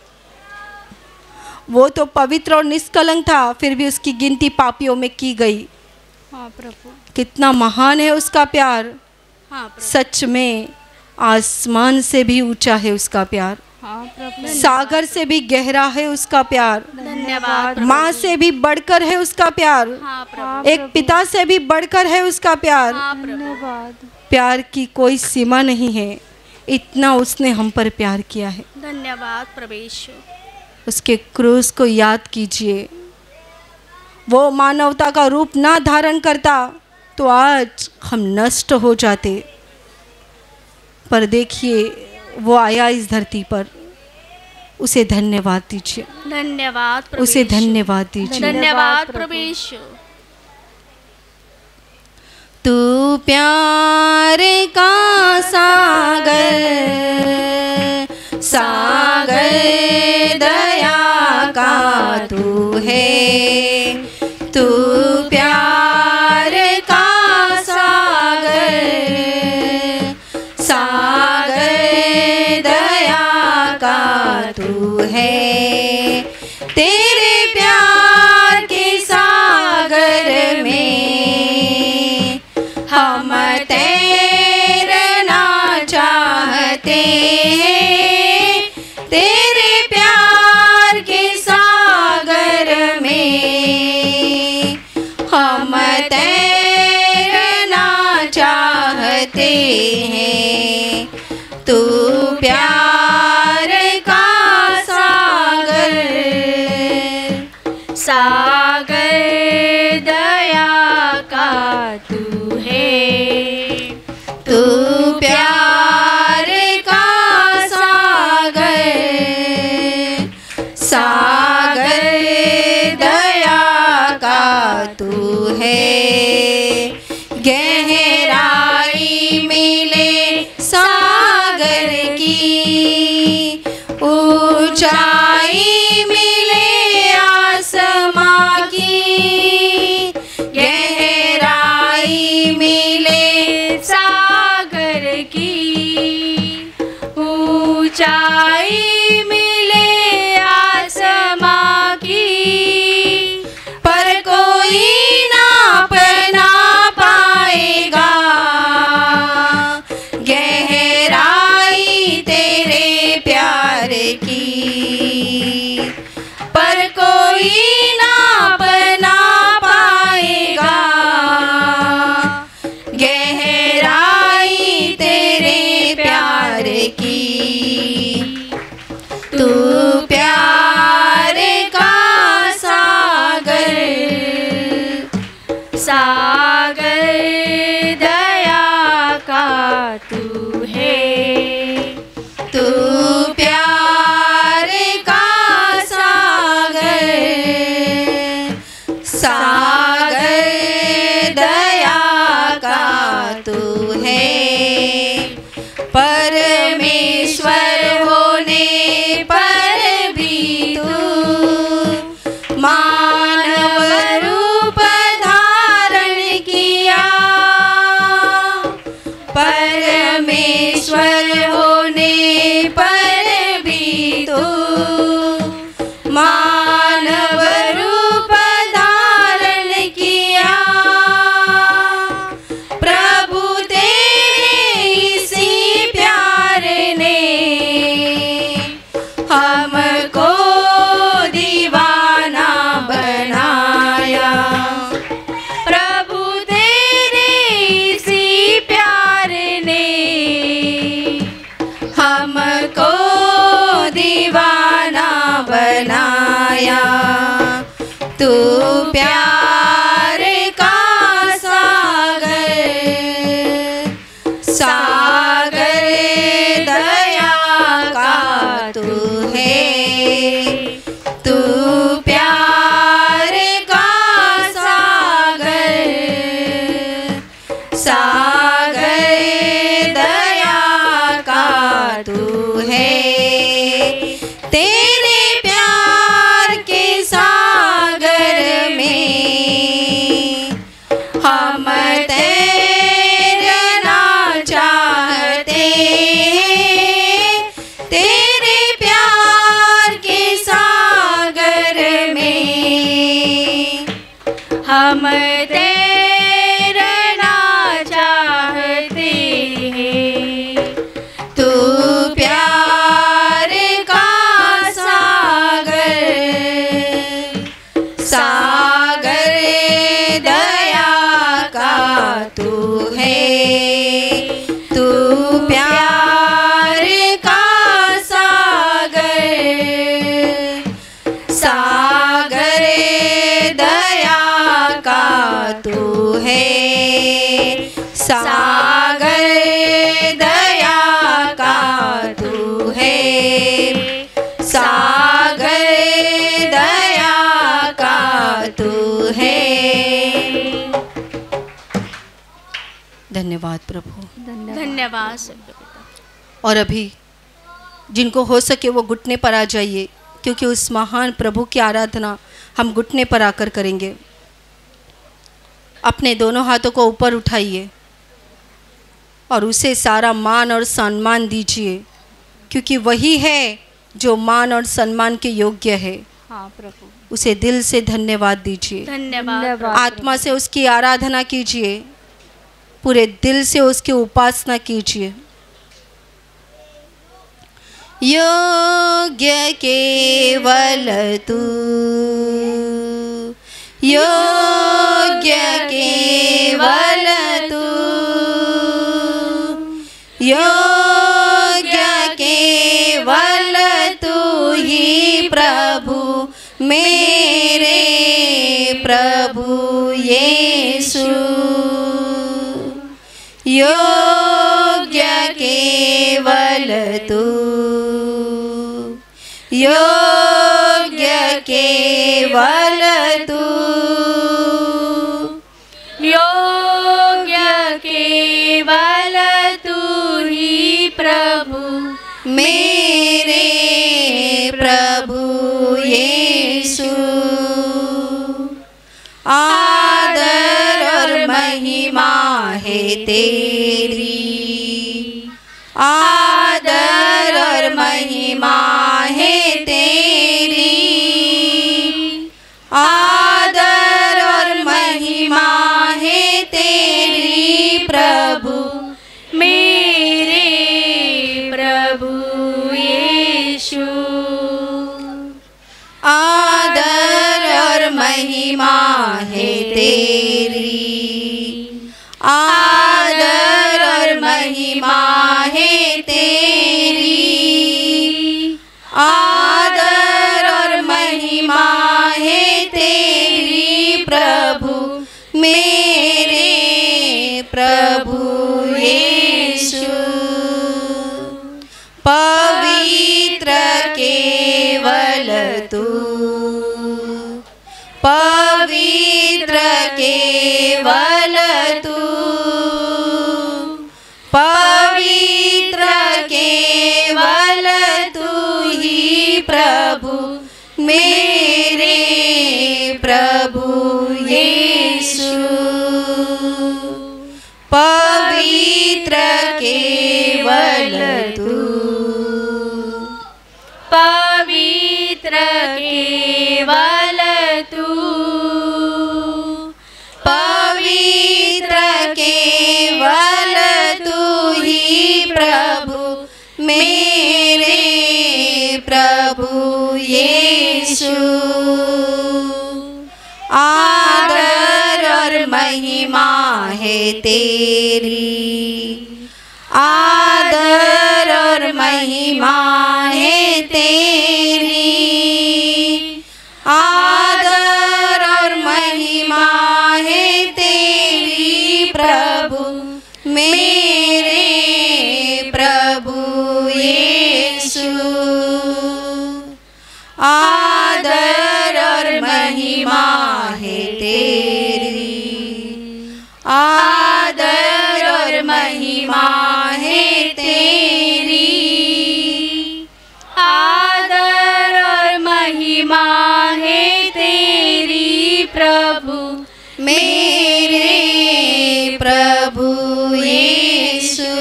वो तो पवित्र और निष्कलंक था, फिर भी उसकी गिनती पापियों में की गई। प्रभु कितना महान है उसका प्यार। सच में आसमान से भी ऊंचा है उसका प्यार, सागर से भी गहरा है उसका प्यार, धन्यवाद। माँ से भी बढ़कर है उसका प्यार, एक पिता से भी बढ़कर है उसका प्यार। प्यार की कोई सीमा नहीं है, इतना उसने हम पर प्यार किया है। धन्यवाद प्रभु। उसके क्रूस को याद कीजिए। वो मानवता का रूप ना धारण करता तो आज हम नष्ट हो जाते, पर देखिए वो आया इस धरती पर। उसे धन्यवाद दीजिए, धन्यवाद प्रभु। उसे धन्यवाद दीजिए। धन्यवाद प्रभु। तू प्यार का सागर, सागर दया का तू है। तू प्यार का सागर, सागर दया का तू है। तेरे प्यार के सागर में हम तैरना चाहते हैं। तेरे प्यार के सागर में हम तैरना चाहते हैं। तू प्यार का सागर, सागर दया का तू है। तू प्यार का ऊंचाई मिले आसमां की, पर कोई नाप ना पाएगा गहराई तेरे प्यार की, पर कोई नाप ना पाएगा गहराई तेरे प्यार की। तू प्यार का सागर, सागर दया का तू है। तू प्यार का सागर, सागर दया का तू है। परमेश्वर होने पर भी तू मानव रूप धारण किया। परमेश्वर होने पर भी तू मानव रूप धारण किया। प्रभु तेरे इसी प्यार ने हमको दीवाना बनाया। प्रभु तेरे इसी प्यार ने हमको दीवाना बनाया। तू प्यार का सागर, सागर दया का तू है। तू प्यार का सागर, सागर दया का तू है। तेरे प्यार के सागर में हम तैरना चाहते हैं। तेरे प्यार के सागर में हम तैरना चाहते हैं। तू प्यार का सागर, सागर दया का तू है। तू प्यार का सागर, सागर दया का तू है। सागर दया का तू है। सागर दया का तू है। धन्यवाद प्रभु। धन्यवाद सत्यपिता। और अभी जिनको हो सके वो घुटने पर आ जाइए, क्योंकि उस महान प्रभु की आराधना हम घुटने पर आकर करेंगे। अपने दोनों हाथों को ऊपर उठाइए और उसे सारा मान और सम्मान दीजिए, क्योंकि वही है जो मान और सम्मान के योग्य है। हाँ प्रभु। उसे दिल से धन्यवाद दीजिए। धन्यवाद। आत्मा से उसकी आराधना कीजिए, पूरे दिल से उसकी उपासना कीजिए। योग्य केवल तू, योग्य केवल तू, योग्य केवल तू ही प्रभु, मेरे प्रभु यीशु। योग्य केवल तू, योग्य केवल तू, योग्य केवल तू ही प्रभु, मेरे प्रभु यीशु। आदर और महिमा है तेरी, आदर और तू, पवित्र केवल तू, पवित्र केवल तू ही प्रभु, मेरे प्रभु यीशु। पवित्र केवल तू, पवित्र केवल तू, पवित्र केवल तू ही प्रभु, मेरे प्रभु यीशु। आदर और महिमा है तेरी, आदर और महिमा है तेरी, आदर और महिमा है तेरी प्रभु, मेरे प्रभु यीशु। आदर और महिमा है तेरी, आदर और महिमा है तेरी, आदर और महिमा है तेरी प्रभु, मेरे प्रभु यीशु,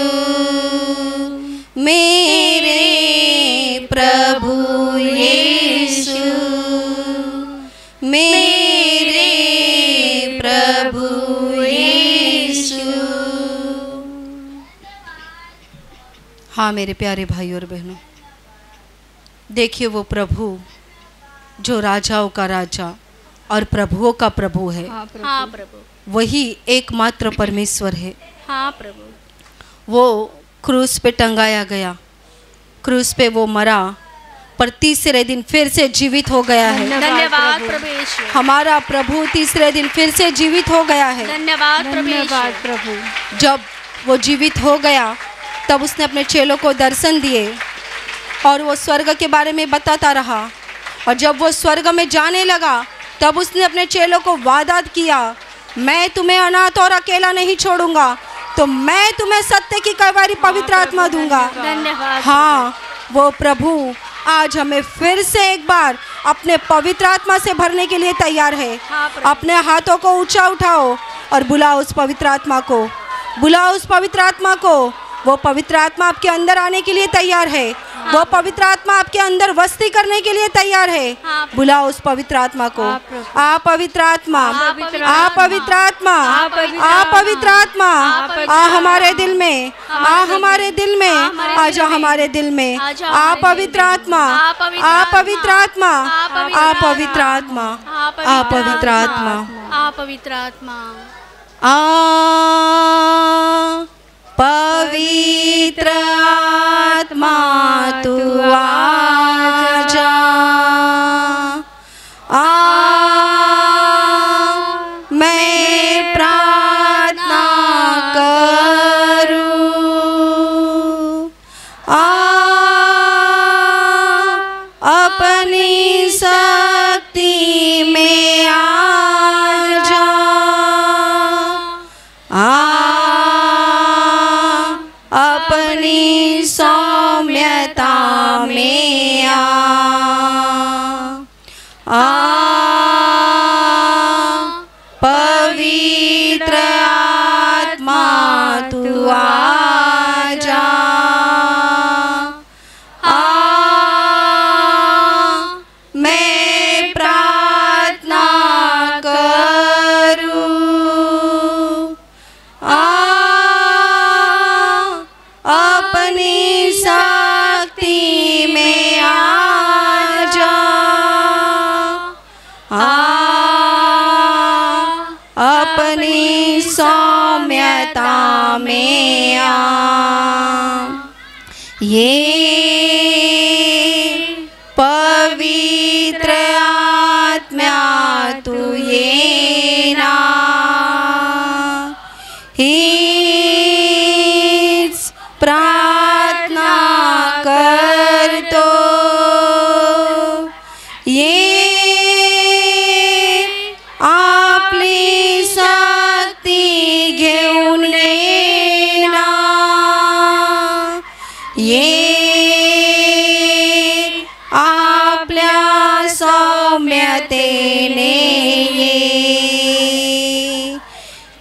मेरे प्रभु यीशु, मेरे प्रभु यीशु। हाँ मेरे प्यारे भाई और बहनों, देखिए वो प्रभु जो राजाओं का राजा और प्रभुओं का प्रभु है। हाँ प्रभु, वही एकमात्र परमेश्वर है। हाँ प्रभु, वो क्रूस पे टंगाया गया, क्रूस पे वो मरा, पर तीसरे दिन फिर से जीवित हो गया है। धन्यवाद प्रभु यीशु, हमारा प्रभु तीसरे दिन फिर से जीवित हो गया है। धन्यवाद प्रभु यीशु। प्रभु जब वो जीवित हो गया तब उसने अपने चेलों को दर्शन दिए और वो स्वर्ग के बारे में बताता रहा। और जब वो स्वर्ग में जाने लगा तब उसने अपने चेलों को वादा किया, मैं तुम्हें अनाथ और अकेला नहीं छोड़ूंगा, तो मैं तुम्हें सत्य की कवारी पवित्र आत्मा दूंगा। धन्यवाद। हाँ वो प्रभु आज हमें फिर से एक बार अपने पवित्र आत्मा से भरने के लिए तैयार है। अपने हाथों को ऊंचा उठाओ और बुलाओ उस पवित्र आत्मा को, बुलाओ उस पवित्र आत्मा को। वो पवित्र आत्मा आपके अंदर आने के लिए तैयार है। वो पवित्र आत्मा आपके अंदर वस्ती करने के लिए तैयार है। बुलाओ उस पवित्र आत्मा को। आ पवित्र आत्मा, आ पवित्र आत्मा, आ पवित्र आत्मा, आ हमारे दिल में, आ हमारे दिल में, आ जा हमारे दिल में। आ पवित्र आत्मा, आ पवित्र आत्मा, आ पवित्र आत्मा, आ पवित्र आत्मा, आ पवित्र आत्मा, आ पवित्र आत्मा तू आजा, आ मैं प्रार्थना करूं, आ अपनी शक्ति में आजा, अपनी सौम्यता में आ पवित्र आत्मा तू आजा, मैं प्रार्थना करूं, अपनी शक्ति में आजा, अपनी सौम्यता में आ। ये पवित्र आत्मा तू ये ना प्रार्थना कर तो तेने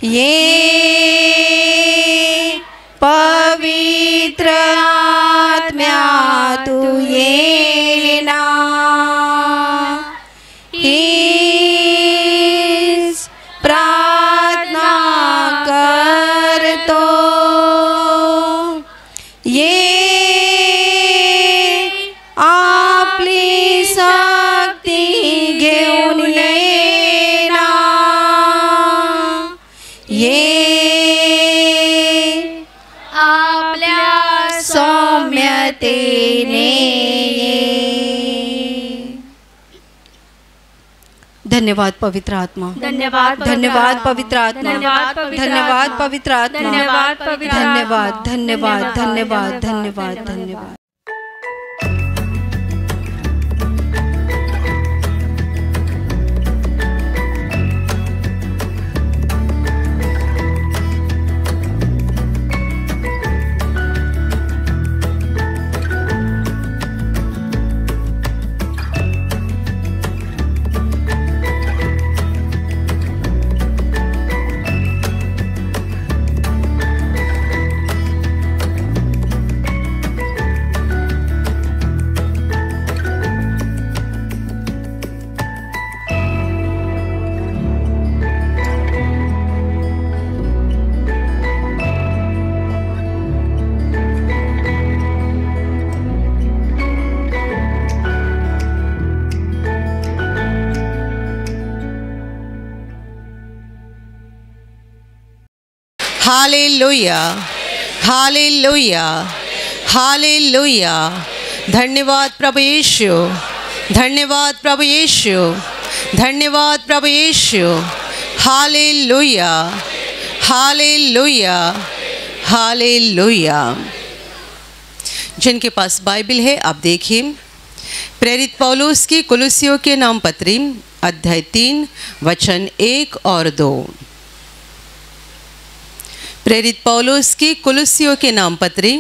ये पवित्र आत्म्या तू ये ना हीच प्रार्थना करतो ये आपली शक्ती घेऊन येना ये आपल्या सौम्यतेने धन्यवाद पवित्र आत्मा धन्यवाद धन्यवाद पवित्र आत्मा धन्यवाद पवित्र आत्मा धन्यवाद पवित्र आत्मा। धन्यवाद धन्यवाद धन्यवाद धन्यवाद धन्यवाद। हालेलुया हालेलुया हालेलुया। धन्यवाद प्रभु यीशु, धन्यवाद प्रभु यीशु, धन्यवाद प्रभु यीशु। हालेलुया हालेलुया हालेलुया। जिनके पास बाइबल है आप देखिए प्रेरित पौलुस की कुलुसियों के नाम पत्री अध्याय 3 वचन 1 और 2। प्रेरित पौलुस की कुलुसियों के नाम पत्री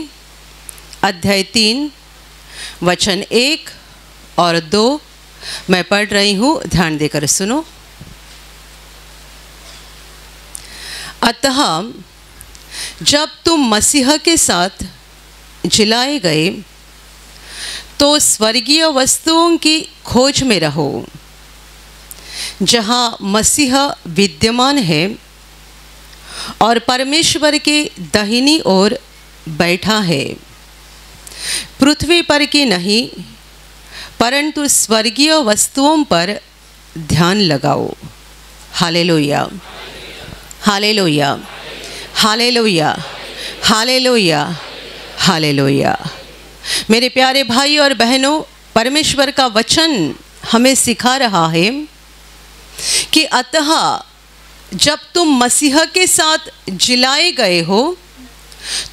अध्याय 3 वचन 1 और 2 मैं पढ़ रही हूँ, ध्यान देकर सुनो। अतः जब तुम मसीह के साथ जिलाए गए तो स्वर्गीय वस्तुओं की खोज में रहो जहाँ मसीह विद्यमान है और परमेश्वर के दाहिनी ओर बैठा है। पृथ्वी पर की नहीं परंतु स्वर्गीय वस्तुओं पर ध्यान लगाओ। Hallelujah hallelujah hallelujah hallelujah hallelujah. मेरे प्यारे भाई और बहनों, परमेश्वर का वचन हमें सिखा रहा है कि अतः जब तुम मसीह के साथ जिलाए गए हो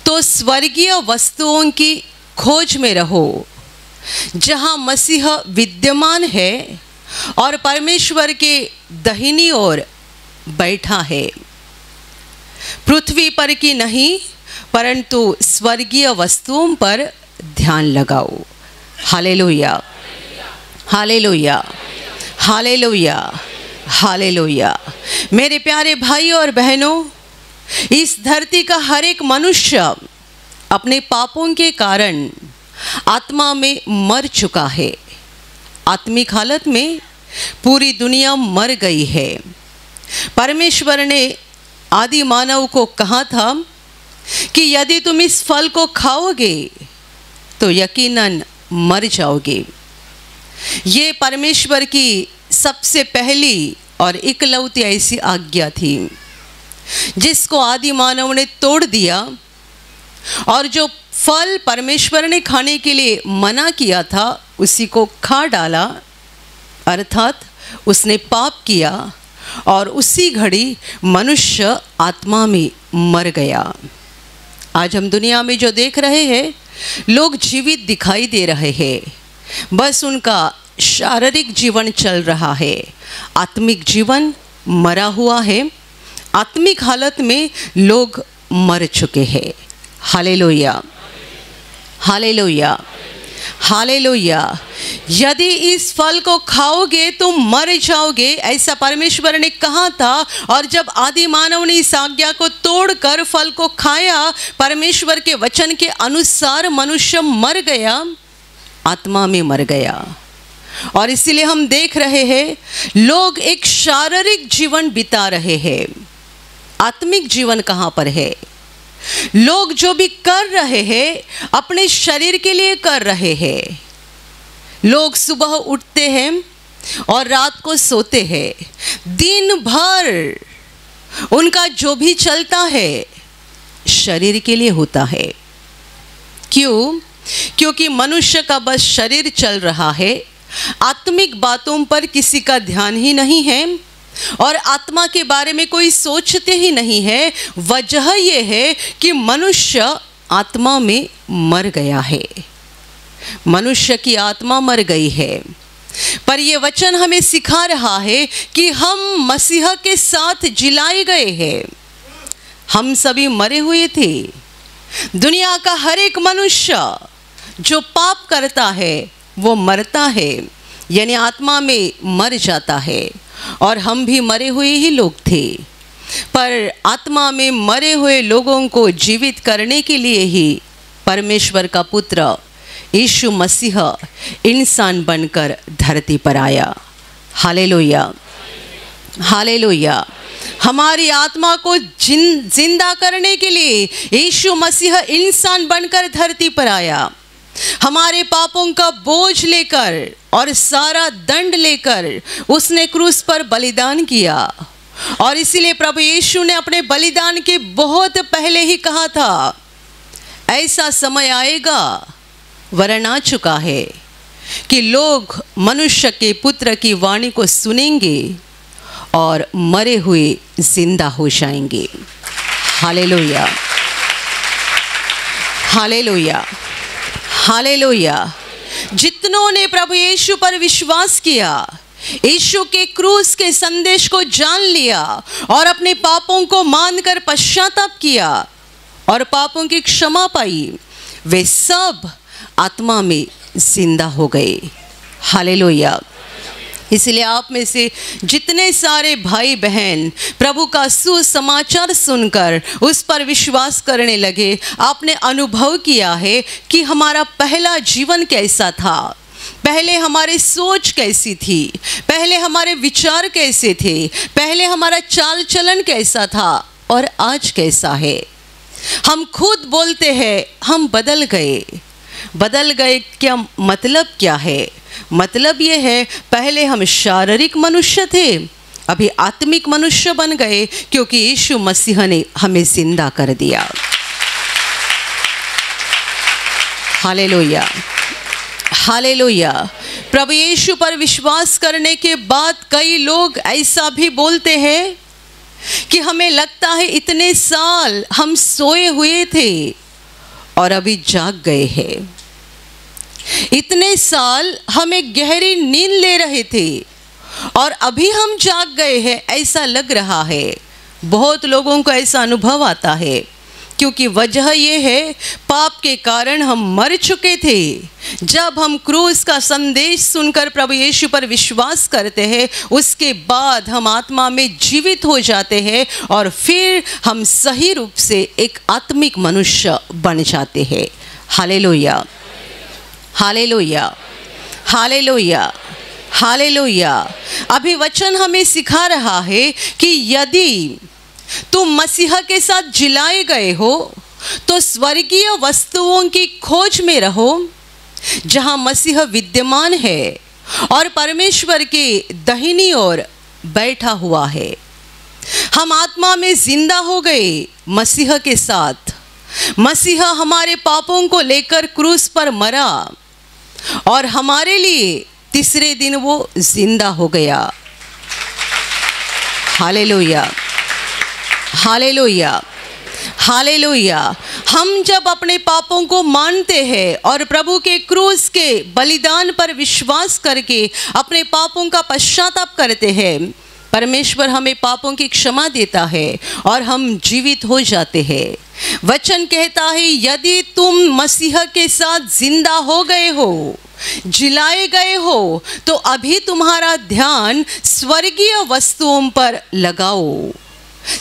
तो स्वर्गीय वस्तुओं की खोज में रहो जहाँ मसीह विद्यमान है और परमेश्वर के दाहिनी ओर बैठा है। पृथ्वी पर की नहीं परंतु स्वर्गीय वस्तुओं पर ध्यान लगाओ। Hallelujah hallelujah hallelujah hallelujah. मेरे प्यारे भाई और बहनों, इस धरती का हर एक मनुष्य अपने पापों के कारण आत्मा में मर चुका है। आत्मिक हालत में पूरी दुनिया मर गई है। परमेश्वर ने आदि मानव को कहा था कि यदि तुम इस फल को खाओगे तो यकीनन मर जाओगे। ये परमेश्वर की सबसे पहली और इकलौती ऐसी आज्ञा थी जिसको आदि मानव ने तोड़ दिया और जो फल परमेश्वर ने खाने के लिए मना किया था उसी को खा डाला, अर्थात उसने पाप किया और उसी घड़ी मनुष्य आत्मा में मर गया। आज हम दुनिया में जो देख रहे हैं, लोग जीवित दिखाई दे रहे हैं, बस उनका शारीरिक जीवन चल रहा है, आत्मिक जीवन मरा हुआ है। आत्मिक हालत में लोग मर चुके हैं। Hallelujah hallelujah hallelujah. यदि इस फल को खाओगे तुम मर जाओगे, ऐसा परमेश्वर ने कहा था। और जब आदि मानव ने इस आज्ञा को तोड़कर फल को खाया, परमेश्वर के वचन के अनुसार मनुष्य मर गया, आत्मा में मर गया। और इसीलिए हम देख रहे हैं लोग एक शारीरिक जीवन बिता रहे हैं, आत्मिक जीवन कहाँ पर है? लोग जो भी कर रहे हैं अपने शरीर के लिए कर रहे हैं। लोग सुबह उठते हैं और रात को सोते हैं, दिन भर उनका जो भी चलता है शरीर के लिए होता है। क्यों? क्योंकि मनुष्य का बस शरीर चल रहा है, आत्मिक बातों पर किसी का ध्यान ही नहीं है और आत्मा के बारे में कोई सोचते ही नहीं है। वजह यह है कि मनुष्य आत्मा में मर गया है, मनुष्य की आत्मा मर गई है। पर यह वचन हमें सिखा रहा है कि हम मसीह के साथ जिलाए गए हैं। हम सभी मरे हुए थे। दुनिया का हर एक मनुष्य जो पाप करता है वो मरता है, यानी आत्मा में मर जाता है। और हम भी मरे हुए ही लोग थे, पर आत्मा में मरे हुए लोगों को जीवित करने के लिए ही परमेश्वर का पुत्र यीशु मसीह इंसान बनकर धरती पर आया। Hallelujah, hallelujah. हमारी आत्मा को जिंदा करने के लिए यीशु मसीह इंसान बनकर धरती पर आया। हमारे पापों का बोझ लेकर और सारा दंड लेकर उसने क्रूस पर बलिदान किया। और इसीलिए प्रभु यीशु ने अपने बलिदान के बहुत पहले ही कहा था, ऐसा समय आएगा, वरन आ चुका है, कि लोग मनुष्य के पुत्र की वाणी को सुनेंगे और मरे हुए जिंदा हो जाएंगे। Hallelujah, hallelujah, hallelujah. जितनों ने प्रभु यीशु पर विश्वास किया, यीशु के क्रूस के संदेश को जान लिया और अपने पापों को मानकर पश्चाताप किया और पापों की क्षमा पाई, वे सब आत्मा में जिंदा हो गए। हालेलुया। इसलिए आप में से जितने सारे भाई बहन प्रभु का सुसमाचार सुनकर उस पर विश्वास करने लगे, आपने अनुभव किया है कि हमारा पहला जीवन कैसा था, पहले हमारी सोच कैसी थी, पहले हमारे विचार कैसे थे, पहले हमारा चाल चलन कैसा था और आज कैसा है। हम खुद बोलते हैं हम बदल गए। बदल गए क्या मतलब क्या है? मतलब ये है, पहले हम शारीरिक मनुष्य थे, अभी आत्मिक मनुष्य बन गए, क्योंकि यीशु मसीह ने हमें जिंदा कर दिया। Hallelujah, hallelujah. प्रभु यीशु पर विश्वास करने के बाद कई लोग ऐसा भी बोलते हैं कि हमें लगता है इतने साल हम सोए हुए थे और अभी जाग गए हैं। इतने साल हमें गहरी नींद ले रहे थे और अभी हम जाग गए हैं, ऐसा लग रहा है। बहुत लोगों को ऐसा अनुभव आता है, क्योंकि वजह यह है, पाप के कारण हम मर चुके थे। जब हम क्रूस का संदेश सुनकर प्रभु यीशु पर विश्वास करते हैं, उसके बाद हम आत्मा में जीवित हो जाते हैं और फिर हम सही रूप से एक आत्मिक मनुष्य बन जाते हैं। Hallelujah, hallelujah, hallelujah, hallelujah. अभी वचन हमें सिखा रहा है कि यदि तुम मसीह के साथ जिलाए गए हो तो स्वर्गीय वस्तुओं की खोज में रहो, जहां मसीह विद्यमान है और परमेश्वर के दाहिनी ओर बैठा हुआ है। हम आत्मा में जिंदा हो गए मसीह के साथ। मसीह हमारे पापों को लेकर क्रूस पर मरा और हमारे लिए तीसरे दिन वो जिंदा हो गया। Hallelujah, hallelujah, hallelujah. हम जब अपने पापों को मानते हैं और प्रभु के क्रूस के बलिदान पर विश्वास करके अपने पापों का पश्चाताप करते हैं, परमेश्वर हमें पापों की क्षमा देता है और हम जीवित हो जाते हैं। वचन कहता है, यदि तुम मसीह के साथ जिंदा हो गए हो जिलाए गए हो तो अभी तुम्हारा ध्यान स्वर्गीय वस्तुओं पर लगाओ।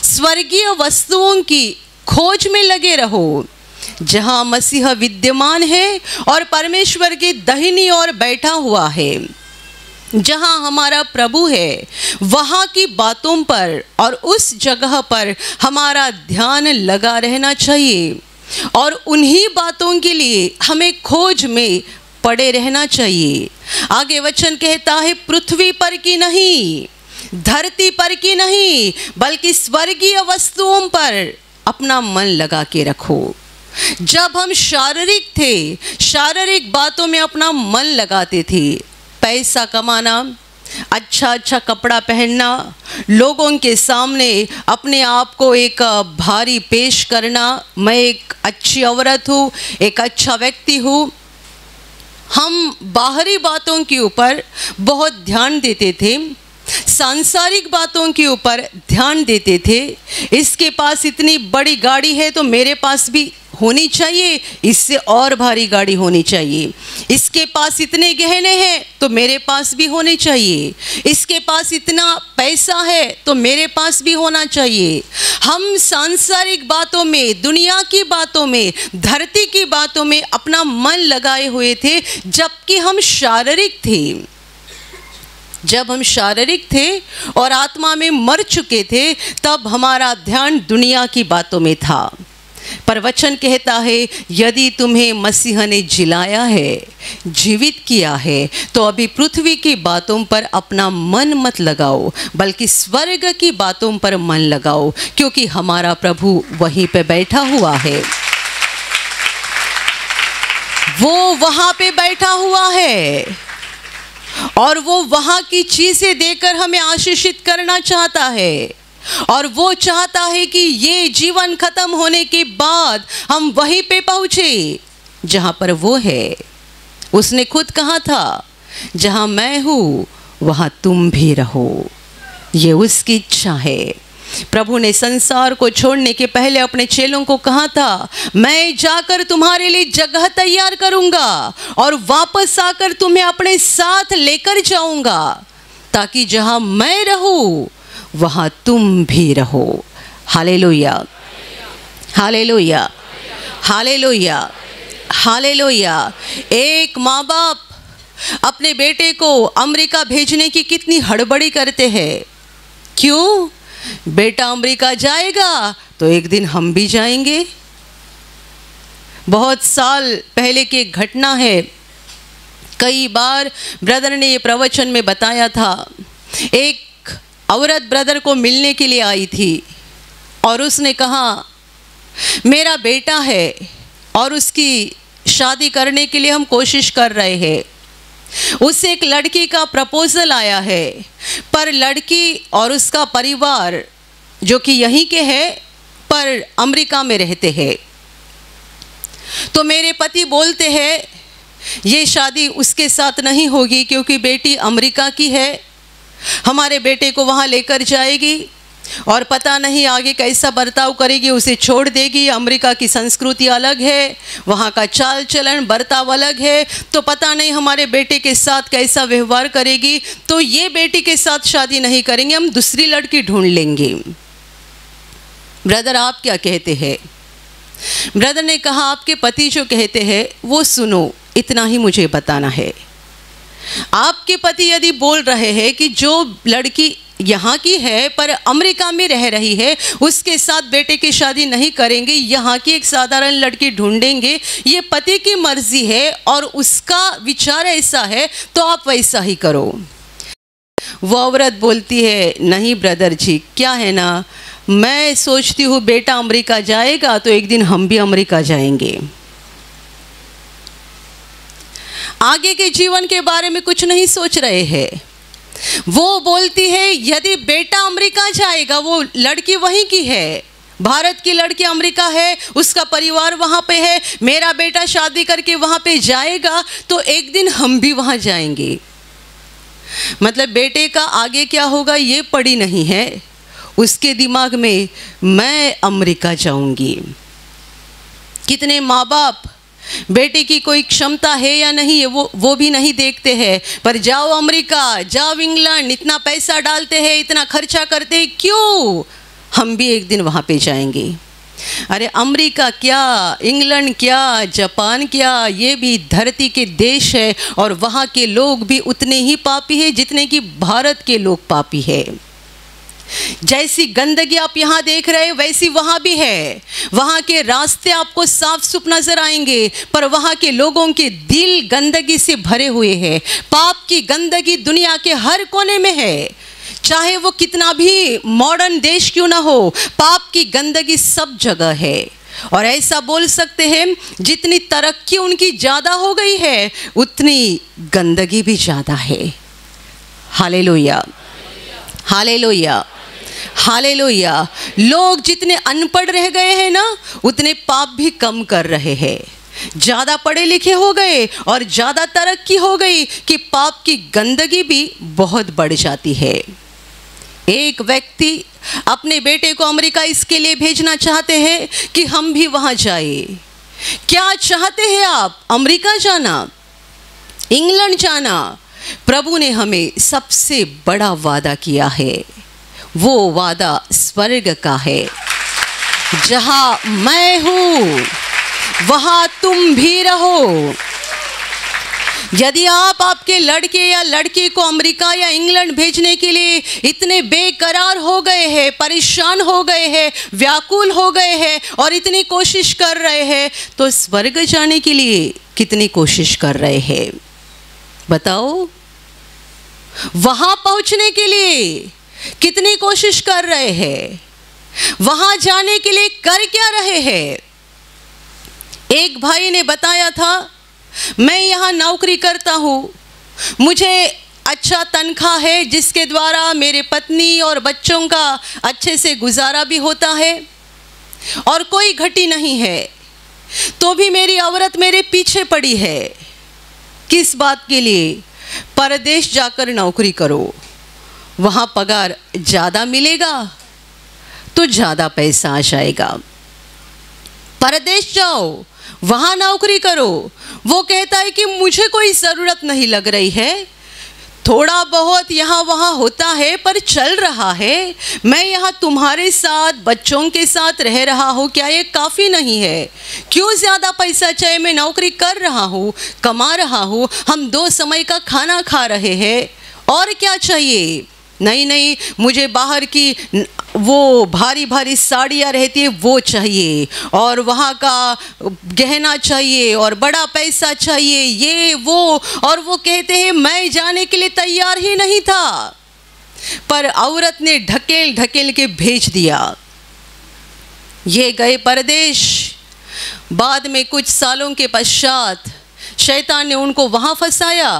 स्वर्गीय वस्तुओं की खोज में लगे रहो, जहां मसीह विद्यमान है और परमेश्वर की दाहिनी ओर बैठा हुआ है। जहां हमारा प्रभु है वहां की बातों पर और उस जगह पर हमारा ध्यान लगा रहना चाहिए और उन्हीं बातों के लिए हमें खोज में पड़े रहना चाहिए। आगे वचन कहता है, पृथ्वी पर की नहीं, धरती पर की नहीं, बल्कि स्वर्गीय वस्तुओं पर अपना मन लगा के रखो। जब हम शारीरिक थे, शारीरिक बातों में अपना मन लगाते थे, पैसा कमाना, अच्छा अच्छा कपड़ा पहनना, लोगों के सामने अपने आप को एक भारी पेश करना, मैं एक अच्छी औरत हूँ, एक अच्छा व्यक्ति हूँ। हम बाहरी बातों के ऊपर बहुत ध्यान देते थे, सांसारिक बातों के ऊपर ध्यान देते थे। इसके पास इतनी बड़ी गाड़ी है तो मेरे पास भी होनी चाहिए, इससे और भारी गाड़ी होनी चाहिए। इसके पास इतने गहने हैं तो मेरे पास भी होने चाहिए। इसके पास इतना पैसा है तो मेरे पास भी होना चाहिए। हम सांसारिक बातों में, दुनिया की बातों में, धरती की बातों में अपना मन लगाए हुए थे, जबकि हम शारीरिक थे। जब हम शारीरिक थे और आत्मा में मर चुके थे, तब हमारा ध्यान दुनिया की बातों में था। पर वचन कहता है, यदि तुम्हें मसीह ने जिलाया है, जीवित किया है, तो अभी पृथ्वी की बातों पर अपना मन मत लगाओ, बल्कि स्वर्ग की बातों पर मन लगाओ, क्योंकि हमारा प्रभु वहीं पे बैठा हुआ है। वो वहां पे बैठा हुआ है और वो वहां की चीजें देकर हमें आशीषित करना चाहता है, और वो चाहता है कि ये जीवन खत्म होने के बाद हम वहीं पे पहुंचे जहां पर वो है। उसने खुद कहा था, जहां मैं हूं वहां तुम भी रहो। ये उसकी इच्छा है। प्रभु ने संसार को छोड़ने के पहले अपने चेलों को कहा था, मैं जाकर तुम्हारे लिए जगह तैयार करूंगा और वापस आकर तुम्हें अपने साथ लेकर जाऊंगा, ताकि जहां मैं रहूं वहां तुम भी रहो। Hallelujah, hallelujah, hallelujah, hallelujah. एक माँ बाप अपने बेटे को अमेरिका भेजने की कितनी हड़बड़ी करते हैं। क्यों? बेटा अमेरिका जाएगा तो एक दिन हम भी जाएंगे। बहुत साल पहले की एक घटना है। कई बार ब्रदर ने ये प्रवचन में बताया था। एक औरत ब्रदर को मिलने के लिए आई थी और उसने कहा, मेरा बेटा है और उसकी शादी करने के लिए हम कोशिश कर रहे हैं। उससे एक लड़की का प्रपोजल आया है, पर लड़की और उसका परिवार जो कि यहीं के हैं पर अमेरिका में रहते हैं। तो मेरे पति बोलते हैं ये शादी उसके साथ नहीं होगी, क्योंकि बेटी अमेरिका की है, हमारे बेटे को वहाँ लेकर जाएगी और पता नहीं आगे कैसा बर्ताव करेगी, उसे छोड़ देगी। अमेरिका की संस्कृति अलग है, वहाँ का चाल चलन बर्ताव अलग है, तो पता नहीं हमारे बेटे के साथ कैसा व्यवहार करेगी। तो ये बेटी के साथ शादी नहीं करेंगे, हम दूसरी लड़की ढूंढ लेंगे। ब्रदर आप क्या कहते हैं? ब्रदर ने कहा, आपके पति जो कहते हैं वो सुनो, इतना ही मुझे बताना है। आपके पति यदि बोल रहे हैं कि जो लड़की यहाँ की है पर अमेरिका में रह रही है उसके साथ बेटे की शादी नहीं करेंगे, यहाँ की एक साधारण लड़की ढूंढेंगे, ये पति की मर्जी है और उसका विचार ऐसा है, तो आप वैसा ही करो। वो औरत बोलती है, नहीं ब्रदर जी, क्या है ना, मैं सोचती हूँ बेटा अमेरिका जाएगा तो एक दिन हम भी अमेरिका जाएंगे। आगे के जीवन के बारे में कुछ नहीं सोच रहे हैं। वो बोलती है यदि बेटा अमेरिका जाएगा, वो लड़की वहीं की है, भारत की लड़की अमेरिका है, उसका परिवार वहाँ पे है, मेरा बेटा शादी करके वहाँ पे जाएगा तो एक दिन हम भी वहाँ जाएंगे। मतलब बेटे का आगे क्या होगा ये पड़ी नहीं है, उसके दिमाग में मैं अमेरिका जाऊंगी। कितने माँ बाप बेटे की कोई क्षमता है या नहीं है वो भी नहीं देखते हैं। पर जाओ अमेरिका, जाओ इंग्लैंड, इतना पैसा डालते हैं, इतना खर्चा करते हैं, क्यों? हम भी एक दिन वहाँ पे जाएंगे। अरे अमेरिका क्या, इंग्लैंड क्या, जापान क्या, ये भी धरती के देश है और वहाँ के लोग भी उतने ही पापी हैं जितने कि भारत के लोग पापी है। जैसी गंदगी आप यहाँ देख रहे हैं वैसी वहाँ भी है। वहाँ के रास्ते आपको साफ सुफ नजर आएंगे, पर वहाँ के लोगों के दिल गंदगी से भरे हुए हैं। पाप की गंदगी दुनिया के हर कोने में है, चाहे वो कितना भी मॉडर्न देश क्यों ना हो, पाप की गंदगी सब जगह है। और ऐसा बोल सकते हैं जितनी तरक्की उनकी ज़्यादा हो गई है उतनी गंदगी भी ज़्यादा है। Hallelujah, hallelujah, hallelujah. लोग जितने अनपढ़ रह गए हैं ना, उतने पाप भी कम कर रहे हैं। ज़्यादा पढ़े लिखे हो गए और ज़्यादा तरक्की हो गई कि पाप की गंदगी भी बहुत बढ़ जाती है। एक व्यक्ति अपने बेटे को अमेरिका इसके लिए भेजना चाहते हैं कि हम भी वहाँ जाए। क्या चाहते हैं आप? अमेरिका जाना, इंग्लैंड जाना? प्रभु ने हमें सबसे बड़ा वादा किया है। वो वादा स्वर्ग का है। जहाँ मैं हूँ वहाँ तुम भी रहो। यदि आप आपके लड़के या लड़की को अमेरिका या इंग्लैंड भेजने के लिए इतने बेकरार हो गए हैं, परेशान हो गए हैं, व्याकुल हो गए हैं और इतनी कोशिश कर रहे हैं, तो स्वर्ग जाने के लिए कितनी कोशिश कर रहे हैं बताओ? वहाँ पहुँचने के लिए कितनी कोशिश कर रहे हैं? वहाँ जाने के लिए कर क्या रहे हैं? एक भाई ने बताया था, मैं यहाँ नौकरी करता हूँ, मुझे अच्छा तनख्वाह है जिसके द्वारा मेरे पत्नी और बच्चों का अच्छे से गुजारा भी होता है और कोई घटी नहीं है, तो भी मेरी औरत मेरे पीछे पड़ी है। किस बात के लिए? परदेश जाकर नौकरी करो, वहाँ पगार ज़्यादा मिलेगा तो ज़्यादा पैसा आ जाएगा। परदेश जाओ, वहाँ नौकरी करो। वो कहता है कि मुझे कोई ज़रूरत नहीं लग रही है, थोड़ा बहुत यहाँ वहाँ होता है पर चल रहा है। मैं यहाँ तुम्हारे साथ बच्चों के साथ रह रहा हूँ, क्या ये काफ़ी नहीं है? क्यों ज़्यादा पैसा चाहिए? मैं नौकरी कर रहा हूँ, कमा रहा हूँ, हम 2 समय का खाना खा रहे हैं, और क्या चाहिए? नहीं नहीं, मुझे बाहर की वो भारी भारी साड़ियाँ रहती है वो चाहिए, और वहाँ का गहना चाहिए, और बड़ा पैसा चाहिए, ये वो। और वो कहते हैं मैं जाने के लिए तैयार ही नहीं था, पर औरत ने ढकेल ढकेल के भेज दिया। ये गए परदेश। बाद में कुछ सालों के पश्चात शैतान ने उनको वहाँ फंसाया,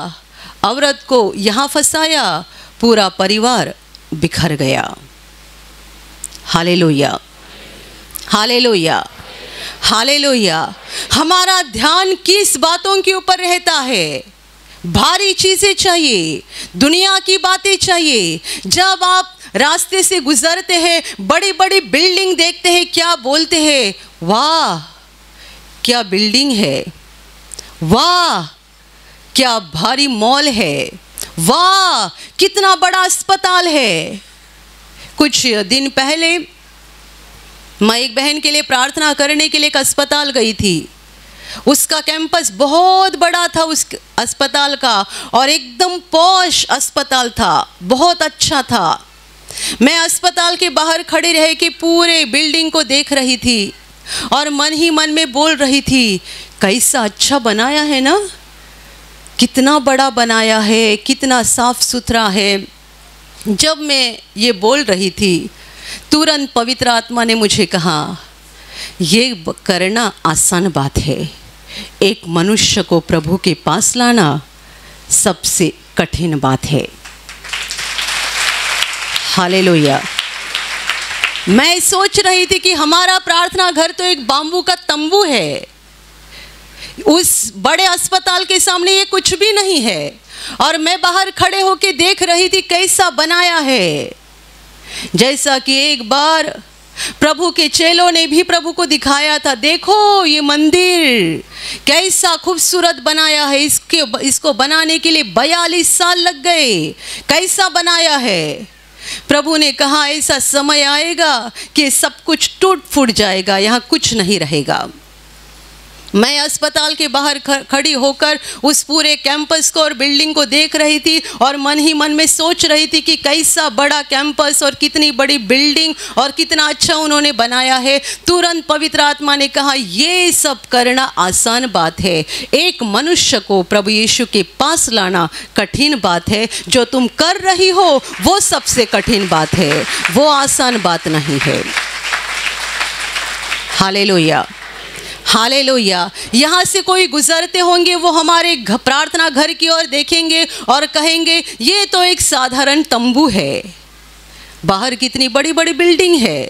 औरत को यहाँ फंसाया, पूरा परिवार बिखर गया। Hallelujah, hallelujah, hallelujah. हमारा ध्यान किस बातों के ऊपर रहता है? भारी चीज़ें चाहिए, दुनिया की बातें चाहिए। जब आप रास्ते से गुजरते हैं, बड़ी बड़ी बिल्डिंग देखते हैं, क्या बोलते हैं? वाह क्या बिल्डिंग है, वाह क्या भारी मॉल है, वाह कितना बड़ा अस्पताल है। कुछ दिन पहले मैं एक बहन के लिए प्रार्थना करने के लिए एक अस्पताल गई थी। उसका कैंपस बहुत बड़ा था उस अस्पताल का, और एकदम पॉश अस्पताल था, बहुत अच्छा था। मैं अस्पताल के बाहर खड़ी रह के पूरे बिल्डिंग को देख रही थी और मन ही मन में बोल रही थी, कैसा अच्छा बनाया है ना, कितना बड़ा बनाया है, कितना साफ सुथरा है। जब मैं ये बोल रही थी, तुरंत पवित्र आत्मा ने मुझे कहा, ये करना आसान बात है, एक मनुष्य को प्रभु के पास लाना सबसे कठिन बात है। हालेलुया। मैं सोच रही थी कि हमारा प्रार्थना घर तो एक बाम्बू का तंबू है, उस बड़े अस्पताल के सामने ये कुछ भी नहीं है, और मैं बाहर खड़े होके देख रही थी कैसा बनाया है। जैसा कि एक बार प्रभु के चेलों ने भी प्रभु को दिखाया था, देखो ये मंदिर कैसा खूबसूरत बनाया है, इसको बनाने के लिए 42 साल लग गए, कैसा बनाया है। प्रभु ने कहा ऐसा समय आएगा कि सब कुछ टूट फूट जाएगा, यहाँ कुछ नहीं रहेगा। मैं अस्पताल के बाहर खड़ी होकर उस पूरे कैंपस को और बिल्डिंग को देख रही थी और मन ही मन में सोच रही थी कि कैसा बड़ा कैंपस और कितनी बड़ी बिल्डिंग और कितना अच्छा उन्होंने बनाया है। तुरंत पवित्र आत्मा ने कहा ये सब करना आसान बात है, एक मनुष्य को प्रभु यीशु के पास लाना कठिन बात है। जो तुम कर रही हो वो सबसे कठिन बात है, वो आसान बात नहीं है। Hallelujah, hallelujah. यहाँ से कोई गुजरते होंगे, वो हमारे प्रार्थना घर की ओर देखेंगे और कहेंगे ये तो एक साधारण तंबू है, बाहर कितनी बड़ी बड़ी बिल्डिंग है।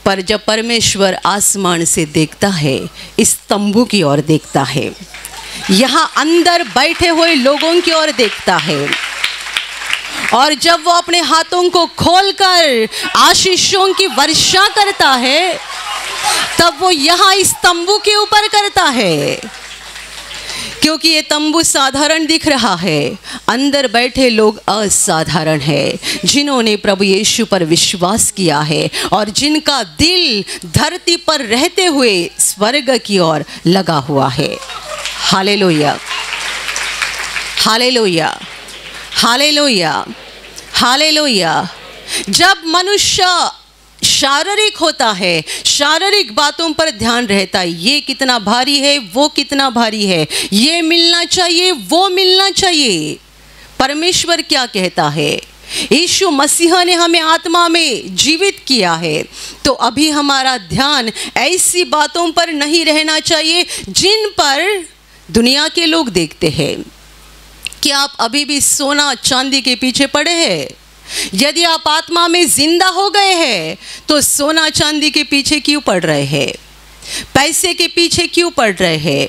पर जब परमेश्वर आसमान से देखता है, इस तंबू की ओर देखता है, यहाँ अंदर बैठे हुए लोगों की ओर देखता है, और जब वो अपने हाथों को खोलकर आशीषों की वर्षा करता है, तब वो यहाँ इस तंबू के ऊपर करता है। क्योंकि ये तंबू साधारण दिख रहा है, अंदर बैठे लोग असाधारण हैं, जिन्होंने प्रभु यीशु पर विश्वास किया है और जिनका दिल धरती पर रहते हुए स्वर्ग की ओर लगा हुआ है। Hallelujah, hallelujah, hallelujah, hallelujah. जब मनुष्य शारीरिक होता है, शारीरिक बातों पर ध्यान रहता है, ये कितना भारी है, वो कितना भारी है, ये मिलना चाहिए, वो मिलना चाहिए। परमेश्वर क्या कहता है? यीशु मसीह ने हमें आत्मा में जीवित किया है, तो अभी हमारा ध्यान ऐसी बातों पर नहीं रहना चाहिए जिन पर दुनिया के लोग देखते हैं। क्या आप अभी भी सोना चांदी के पीछे पड़े हैं? यदि आप आत्मा में जिंदा हो गए हैं तो सोना चांदी के पीछे क्यों पड़ रहे हैं? पैसे के पीछे क्यों पड़ रहे हैं?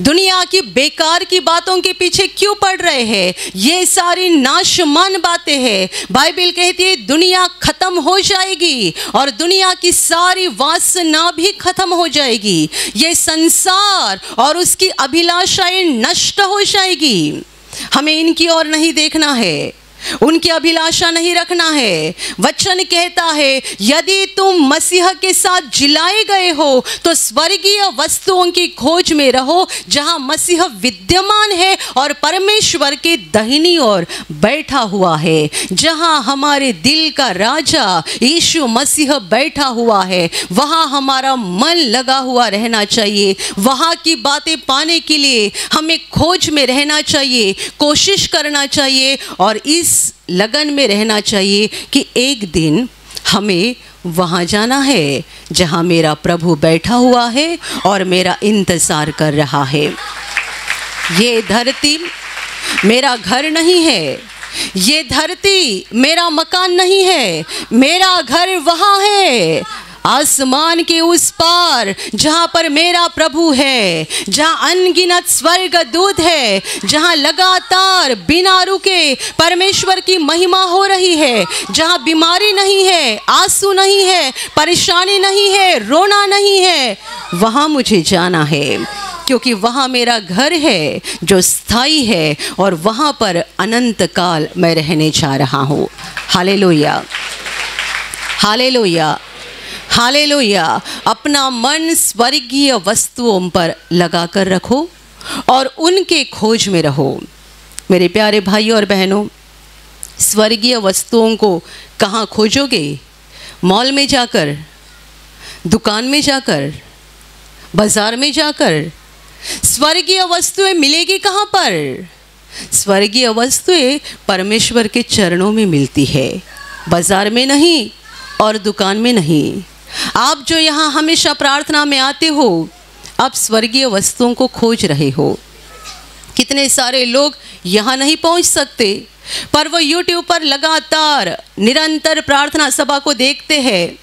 दुनिया की बेकार की बातों के पीछे क्यों पड़ रहे हैं? ये सारी नाशमान बातें हैं। बाइबल कहती है दुनिया खत्म हो जाएगी और दुनिया की सारी वासना भी खत्म हो जाएगी। ये संसार और उसकी अभिलाषाएं नष्ट हो जाएगी। हमें इनकी ओर नहीं देखना है, उनकी अभिलाषा नहीं रखना है। वचन कहता है यदि तुम मसीह के साथ जिलाए गए हो तो स्वर्गीय वस्तुओं की खोज में रहो, जहां मसीह विद्यमान है और परमेश्वर के दाहिनी ओर बैठा हुआ है। जहां हमारे दिल का राजा यीशु मसीह बैठा हुआ है, वहां हमारा मन लगा हुआ रहना चाहिए। वहां की बातें पाने के लिए हमें खोज में रहना चाहिए, कोशिश करना चाहिए और इस लगन में रहना चाहिए कि एक दिन हमें वहां जाना है जहां मेरा प्रभु बैठा हुआ है और मेरा इंतजार कर रहा है। ये धरती मेरा घर नहीं है, ये धरती मेरा मकान नहीं है, मेरा घर वहां है आसमान के उस पार, जहाँ पर मेरा प्रभु है, जहाँ अनगिनत स्वर्ग दूत है, जहाँ लगातार बिना रुके परमेश्वर की महिमा हो रही है, जहाँ बीमारी नहीं है, आंसू नहीं है, परेशानी नहीं है, रोना नहीं है। वहाँ मुझे जाना है क्योंकि वहाँ मेरा घर है जो स्थायी है और वहाँ पर अनंत काल मैं रहने जा रहा हूँ। Hallelujah, hallelujah, hallelujah. अपना मन स्वर्गीय वस्तुओं पर लगा कर रखो और उनके खोज में रहो। मेरे प्यारे भाइयों और बहनों, स्वर्गीय वस्तुओं को कहाँ खोजोगे? मॉल में जाकर, दुकान में जाकर, बाजार में जाकर? स्वर्गीय वस्तुएं मिलेगी कहाँ पर? स्वर्गीय वस्तुएं परमेश्वर के चरणों में मिलती है, बाजार में नहीं और दुकान में नहीं। आप जो यहाँ हमेशा प्रार्थना में आते हो, आप स्वर्गीय वस्तुओं को खोज रहे हो। कितने सारे लोग यहाँ नहीं पहुँच सकते, पर वो YouTube पर लगातार निरंतर प्रार्थना सभा को देखते हैं,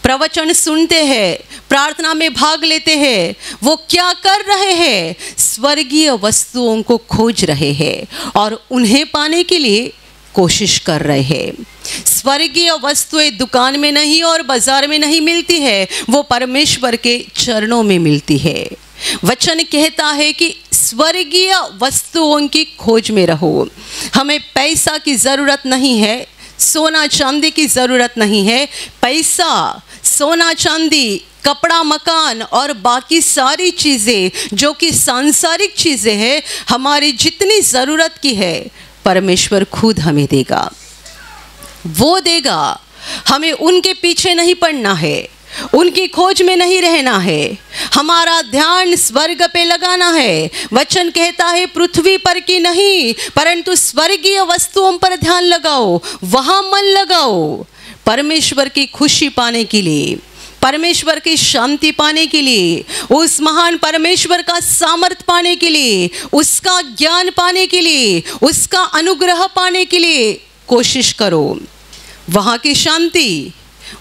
प्रवचन सुनते हैं, प्रार्थना में भाग लेते हैं। वो क्या कर रहे हैं? स्वर्गीय वस्तुओं को खोज रहे हैं और उन्हें पाने के लिए कोशिश कर रहे हैं। स्वर्गीय वस्तुएं दुकान में नहीं और बाजार में नहीं मिलती है, वो परमेश्वर के चरणों में मिलती है। वचन कहता है कि स्वर्गीय वस्तुओं की खोज में रहो। हमें पैसा की ज़रूरत नहीं है, सोना चांदी की ज़रूरत नहीं है। पैसा, सोना चांदी, कपड़ा, मकान और बाकी सारी चीज़ें जो कि सांसारिक चीज़ें हैं, हमारी जितनी ज़रूरत की है परमेश्वर खुद हमें देगा, वो देगा। हमें उनके पीछे नहीं पड़ना है, उनकी खोज में नहीं रहना है, हमारा ध्यान स्वर्ग पे लगाना है। वचन कहता है पृथ्वी पर की नहीं परंतु स्वर्गीय वस्तुओं पर ध्यान लगाओ, वहाँ मन लगाओ। परमेश्वर की खुशी पाने के लिए, परमेश्वर की शांति पाने के लिए, उस महान परमेश्वर का सामर्थ पाने के लिए, उसका ज्ञान पाने के लिए, उसका अनुग्रह पाने के लिए कोशिश करो। वहाँ की शांति,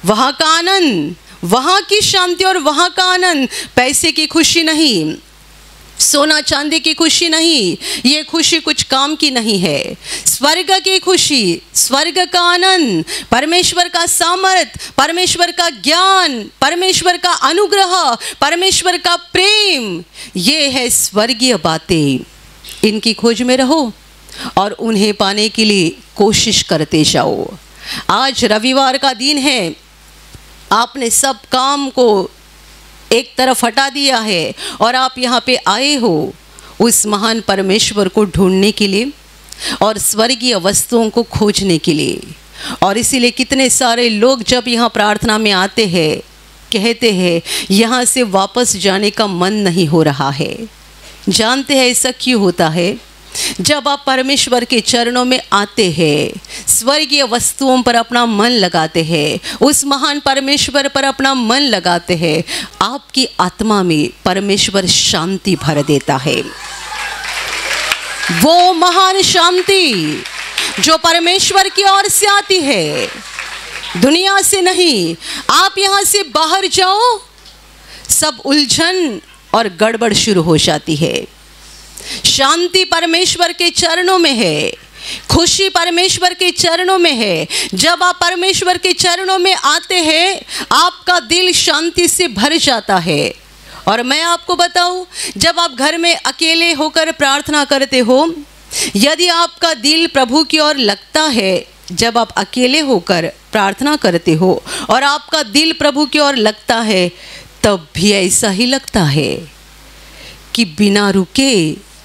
वहाँ का आनंद, वहाँ की शांति और वहाँ का आनंद, पैसे की खुशी नहीं, सोना चांदी की खुशी नहीं, ये खुशी कुछ काम की नहीं है। स्वर्ग की खुशी, स्वर्ग का आनंद, परमेश्वर का सामर्थ, परमेश्वर का ज्ञान, परमेश्वर का अनुग्रह, परमेश्वर का प्रेम, ये है स्वर्गीय बातें। इनकी खोज में रहो और उन्हें पाने के लिए कोशिश करते जाओ। आज रविवार का दिन है, आपने सब काम को एक तरफ हटा दिया है और आप यहाँ पे आए हो उस महान परमेश्वर को ढूंढने के लिए और स्वर्गीय वस्तुओं को खोजने के लिए। और इसीलिए कितने सारे लोग जब यहाँ प्रार्थना में आते हैं कहते हैं यहाँ से वापस जाने का मन नहीं हो रहा है। जानते हैं ऐसा क्यों होता है? जब आप परमेश्वर के चरणों में आते हैं, स्वर्गीय वस्तुओं पर अपना मन लगाते हैं, उस महान परमेश्वर पर अपना मन लगाते हैं, आपकी आत्मा में परमेश्वर शांति भर देता है। वो महान शांति जो परमेश्वर की ओर से आती है, दुनिया से नहीं। आप यहाँ से बाहर जाओ, सब उलझन और गड़बड़ शुरू हो जाती है। शांति परमेश्वर के चरणों में है, खुशी परमेश्वर के चरणों में है। जब आप परमेश्वर के चरणों में आते हैं, आपका दिल शांति से भर जाता है। और मैं आपको बताऊं, जब आप घर में अकेले होकर प्रार्थना करते हो, यदि आपका दिल प्रभु की ओर लगता है, जब आप अकेले होकर प्रार्थना करते हो और आपका दिल प्रभु की ओर लगता है, तब भी ऐसा ही लगता है कि बिना रुके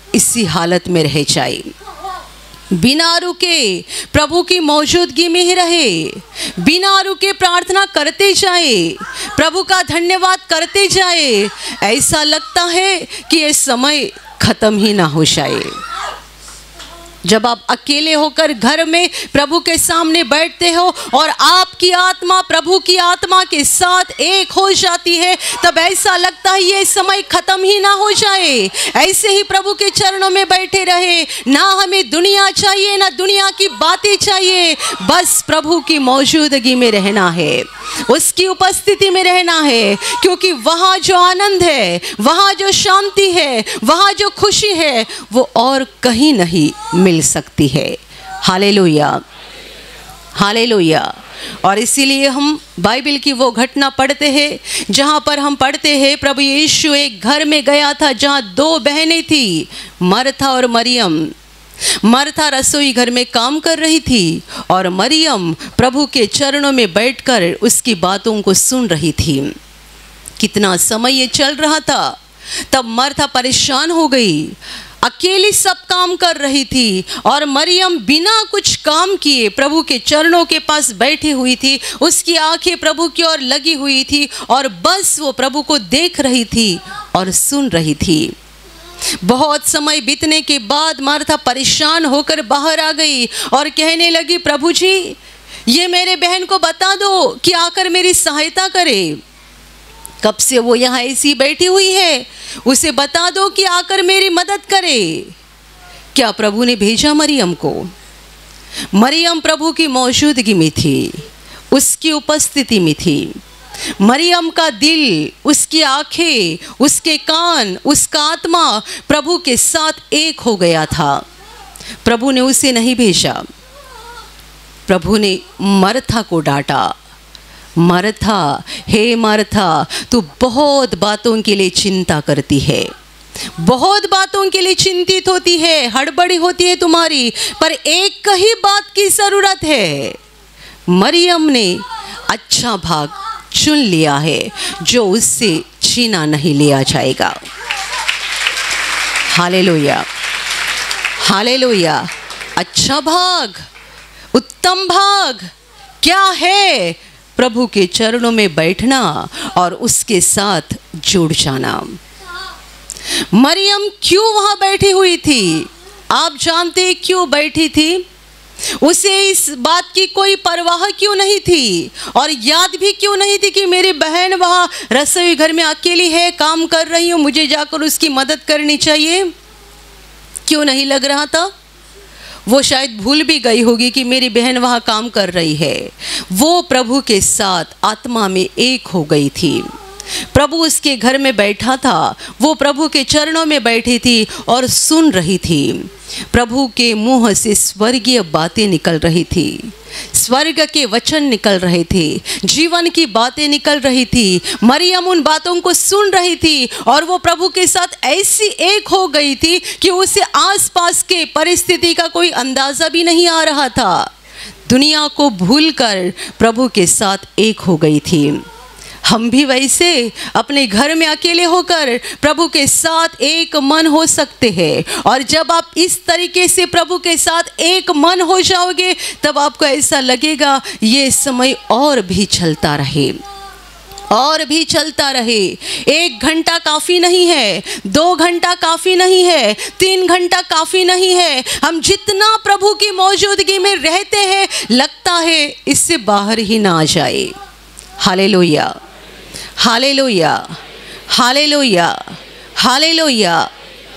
इसी हालत में रह जाए, बिना रुके प्रभु की मौजूदगी में ही रहे, बिना रुके प्रार्थना करते जाए, प्रभु का धन्यवाद करते जाए। ऐसा लगता है कि ये समय खत्म ही ना हो जाए। जब आप अकेले होकर घर में प्रभु के सामने बैठते हो और आपकी आत्मा प्रभु की आत्मा के साथ एक हो जाती है, तब ऐसा लगता है ये समय खत्म ही ना हो जाए। ऐसे ही प्रभु के चरणों में बैठे रहे, ना हमें दुनिया चाहिए ना दुनिया की बातें चाहिए, बस प्रभु की मौजूदगी में रहना है, उसकी उपस्थिति में रहना है। क्योंकि वहाँ जो आनंद है, वहाँ जो शांति है, वहाँ जो खुशी है, वो और कहीं नहीं मिल सकती है। Hallelujah, hallelujah. और इसीलिए हम बाइबल की वो घटना पढ़ते हैं जहाँ पर हम पढ़ते हैं प्रभु यीशु एक घर में गया था जहाँ दो बहनें थी, मरथा और मरियम। मरथा रसोई घर में काम कर रही थी और मरियम प्रभु के चरणों में बैठकर उसकी बातों को सुन रही थी। कितना समय ये चल रहा था, तब मरथा परेशान हो गई, अकेली सब काम कर रही थी और मरियम बिना कुछ काम किए प्रभु के चरणों के पास बैठी हुई थी। उसकी आंखें प्रभु की ओर लगी हुई थी और बस वो प्रभु को देख रही थी और सुन रही थी। बहुत समय बीतने के बाद मार्था परेशान होकर बाहर आ गई और कहने लगी, प्रभु जी ये मेरे बहन को बता दो कि आकर मेरी सहायता करे। कब से वो यहाँ ऐसी बैठी हुई है, उसे बता दो कि आकर मेरी मदद करे। क्या प्रभु ने भेजा मरियम को? मरियम प्रभु की मौजूदगी में थी, उसकी उपस्थिति में थी। मरियम का दिल, उसकी आंखें, उसके कान, उसका आत्मा प्रभु के साथ एक हो गया था। प्रभु ने उसे नहीं भेजा, प्रभु ने मरथा को डांटा, मरथा, हे मरथा, तू बहुत बातों के लिए चिंता करती है, बहुत बातों के लिए चिंतित होती है, हड़बड़ी होती है तुम्हारी, पर एक ही बात की ज़रूरत है। मरियम ने अच्छा भाग चुन लिया है जो उससे छीना नहीं लिया जाएगा। Hallelujah, hallelujah. अच्छा भाग, उत्तम भाग क्या है? प्रभु के चरणों में बैठना और उसके साथ जुड़ जाना। मरियम क्यों वहां बैठी हुई थी? आप जानते क्यों बैठी थी? उसे इस बात की कोई परवाह क्यों नहीं थी और याद भी क्यों नहीं थी कि मेरी बहन वहां रसोई घर में अकेली है, काम कर रही हूं, मुझे जाकर उसकी मदद करनी चाहिए? क्यों नहीं लग रहा था? वो शायद भूल भी गई होगी कि मेरी बहन वहाँ काम कर रही है। वो प्रभु के साथ आत्मा में एक हो गई थी। प्रभु उसके घर में बैठा था, वो प्रभु के चरणों में बैठी थी और सुन रही थी। प्रभु के मुंह से स्वर्गीय बातें निकल रही थी, स्वर्ग के वचन निकल रहे थे, जीवन की बातें निकल रही थी। मरियम उन बातों को सुन रही थी और वो प्रभु के साथ ऐसी एक हो गई थी कि उसे आसपास के परिस्थिति का कोई अंदाज़ा भी नहीं आ रहा था। दुनिया को भूलकर प्रभु के साथ एक हो गई थी। हम भी वैसे अपने घर में अकेले होकर प्रभु के साथ एक मन हो सकते हैं, और जब आप इस तरीके से प्रभु के साथ एक मन हो जाओगे तब आपको ऐसा लगेगा ये समय और भी चलता रहे, और भी चलता रहे। 1 घंटा काफ़ी नहीं है, 2 घंटा काफ़ी नहीं है, 3 घंटा काफ़ी नहीं है। हम जितना प्रभु की मौजूदगी में रहते हैं लगता है इससे बाहर ही ना आ जाए। Hallelujah, hallelujah, hallelujah, hallelujah.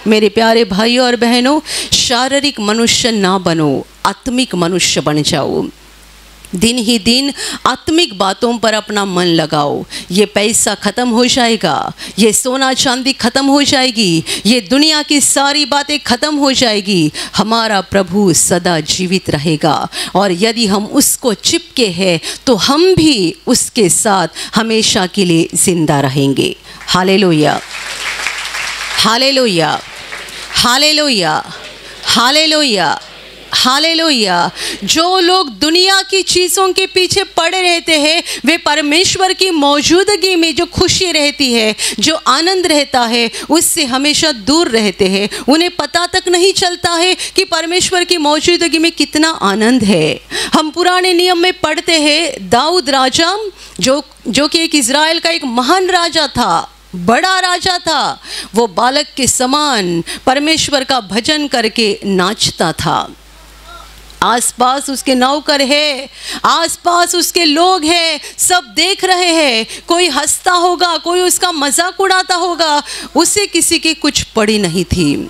मेरे प्यारे भाइयों और बहनों, शारीरिक मनुष्य ना बनो, आत्मिक मनुष्य बन जाओ। दिन ही दिन आत्मिक बातों पर अपना मन लगाओ। ये पैसा ख़त्म हो जाएगा, ये सोना चांदी ख़त्म हो जाएगी, ये दुनिया की सारी बातें ख़त्म हो जाएगी। हमारा प्रभु सदा जीवित रहेगा और यदि हम उसको चिपके हैं तो हम भी उसके साथ हमेशा के लिए ज़िंदा रहेंगे। Hallelujah, hallelujah, hallelujah, hallelujah, hallelujah. जो लोग दुनिया की चीज़ों के पीछे पड़े रहते हैं वे परमेश्वर की मौजूदगी में जो खुशी रहती है, जो आनंद रहता है, उससे हमेशा दूर रहते हैं। उन्हें पता तक नहीं चलता है कि परमेश्वर की मौजूदगी में कितना आनंद है। हम पुराने नियम में पढ़ते हैं दाऊद राजा जो कि एक इज़राइल का एक महान राजा था, बड़ा राजा था। वो बालक के समान परमेश्वर का भजन करके नाचता था। आसपास उसके नौकर है, आसपास उसके लोग हैं, सब देख रहे हैं। कोई हंसता होगा, कोई उसका मजाक उड़ाता होगा, उसे किसी की कुछ पड़ी नहीं थी।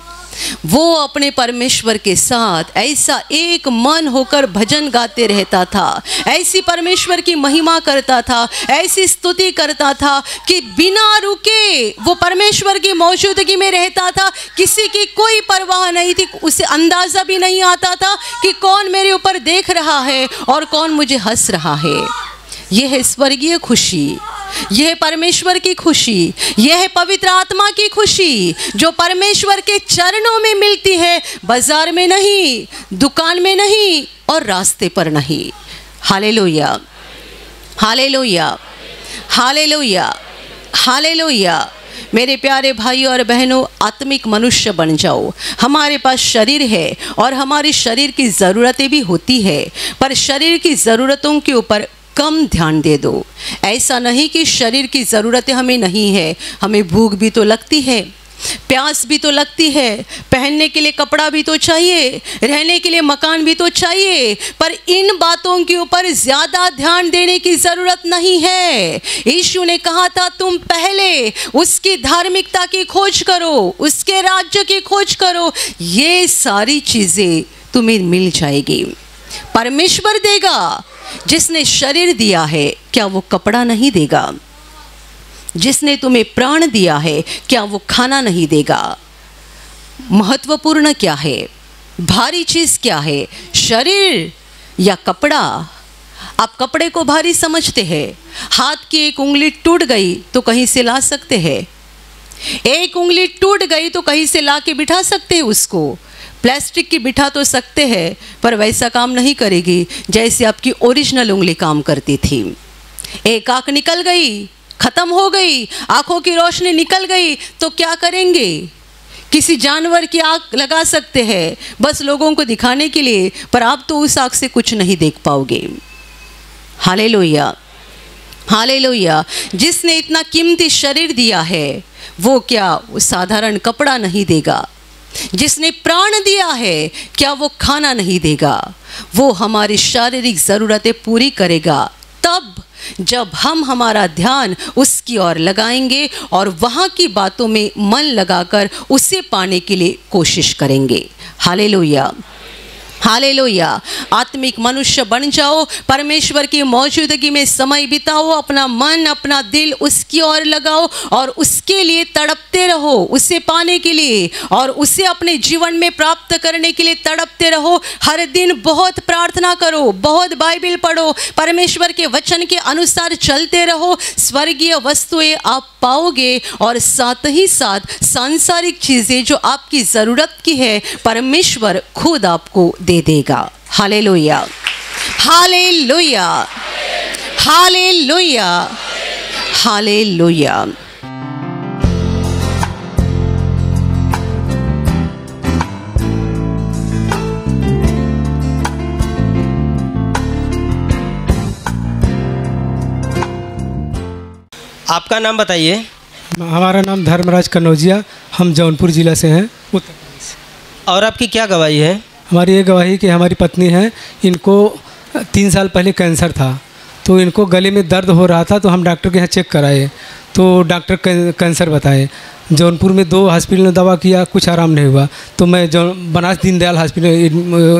वो अपने परमेश्वर के साथ ऐसा एक मन होकर भजन गाते रहता था, ऐसी परमेश्वर की महिमा करता था, ऐसी स्तुति करता था कि बिना रुके वो परमेश्वर की मौजूदगी में रहता था। किसी की कोई परवाह नहीं थी, उसे अंदाज़ा भी नहीं आता था कि कौन मेरे ऊपर देख रहा है और कौन मुझे हंस रहा है। यह है स्वर्गीय खुशी, यह है परमेश्वर की खुशी, यह है पवित्र आत्मा की खुशी जो परमेश्वर के चरणों में मिलती है, बाजार में नहीं, दुकान में नहीं और रास्ते पर नहीं। Hallelujah, hallelujah, hallelujah, hallelujah. मेरे प्यारे भाइयों और बहनों, आत्मिक मनुष्य बन जाओ। हमारे पास शरीर है और हमारी शरीर की ज़रूरतें भी होती है, पर शरीर की ज़रूरतों के ऊपर कम ध्यान दे दो। ऐसा नहीं कि शरीर की ज़रूरतें हमें नहीं है, हमें भूख भी तो लगती है, प्यास भी तो लगती है, पहनने के लिए कपड़ा भी तो चाहिए, रहने के लिए मकान भी तो चाहिए, पर इन बातों के ऊपर ज़्यादा ध्यान देने की ज़रूरत नहीं है। यीशु ने कहा था तुम पहले उसकी धार्मिकता की खोज करो, उसके राज्य की खोज करो, ये सारी चीज़ें तुम्हें मिल जाएगी। परमेश्वर देगा। जिसने शरीर दिया है क्या वो कपड़ा नहीं देगा? जिसने तुम्हें प्राण दिया है क्या वो खाना नहीं देगा? महत्वपूर्ण क्या है, भारी चीज़ क्या है? शरीर। या कपड़ा? आप कपड़े को भारी समझते हैं। हाथ की एक उंगली टूट गई तो कहीं से ला सकते हैं। एक उंगली टूट गई तो कहीं से ला के बिठा सकते हैं उसको। प्लास्टिक की बिठा तो सकते हैं पर वैसा काम नहीं करेगी जैसे आपकी ओरिजिनल उंगली काम करती थी। एक आँख निकल गई, खत्म हो गई, आंखों की रोशनी निकल गई तो क्या करेंगे? किसी जानवर की आँख लगा सकते हैं बस लोगों को दिखाने के लिए, पर आप तो उस आँख से कुछ नहीं देख पाओगे। Hallelujah, hallelujah. जिसने इतना कीमती शरीर दिया है वो क्या वो साधारण कपड़ा नहीं देगा? जिसने प्राण दिया है क्या वो खाना नहीं देगा? वो हमारी शारीरिक ज़रूरतें पूरी करेगा तब जब हम हमारा ध्यान उसकी ओर लगाएंगे और वहाँ की बातों में मन लगाकर उसे पाने के लिए कोशिश करेंगे। Hallelujah, hallelujah. आत्मिक मनुष्य बन जाओ, परमेश्वर की मौजूदगी में समय बिताओ, अपना मन अपना दिल उसकी ओर लगाओ और उसके लिए तड़पते रहो, उसे पाने के लिए और उसे अपने जीवन में प्राप्त करने के लिए तड़पते रहो। हर दिन बहुत प्रार्थना करो, बहुत बाइबल पढ़ो, परमेश्वर के वचन के अनुसार चलते रहो। स्वर्गीय वस्तुएं आप पाओगे और साथ ही साथ सांसारिक चीज़ें जो आपकी ज़रूरत की है परमेश्वर खुद आपको दे देगा। Hallelujah, hallelujah, hallelujah, hallelujah. आपका नाम बताइए। हमारा नाम धर्मराज कनौजिया, हम जौनपुर ज़िला से हैं, उत्तर प्रदेश। और आपकी क्या गवाही है? हमारी ये गवाही कि हमारी पत्नी है, इनको 3 साल पहले कैंसर था, तो इनको गले में दर्द हो रहा था, तो हम डॉक्टर के यहाँ चेक कराए तो डॉक्टर कैंसर बताए। जौनपुर में 2 हॉस्पिटल में दवा किया, कुछ आराम नहीं हुआ, तो मैं बनास दीनदयाल हॉस्पिटल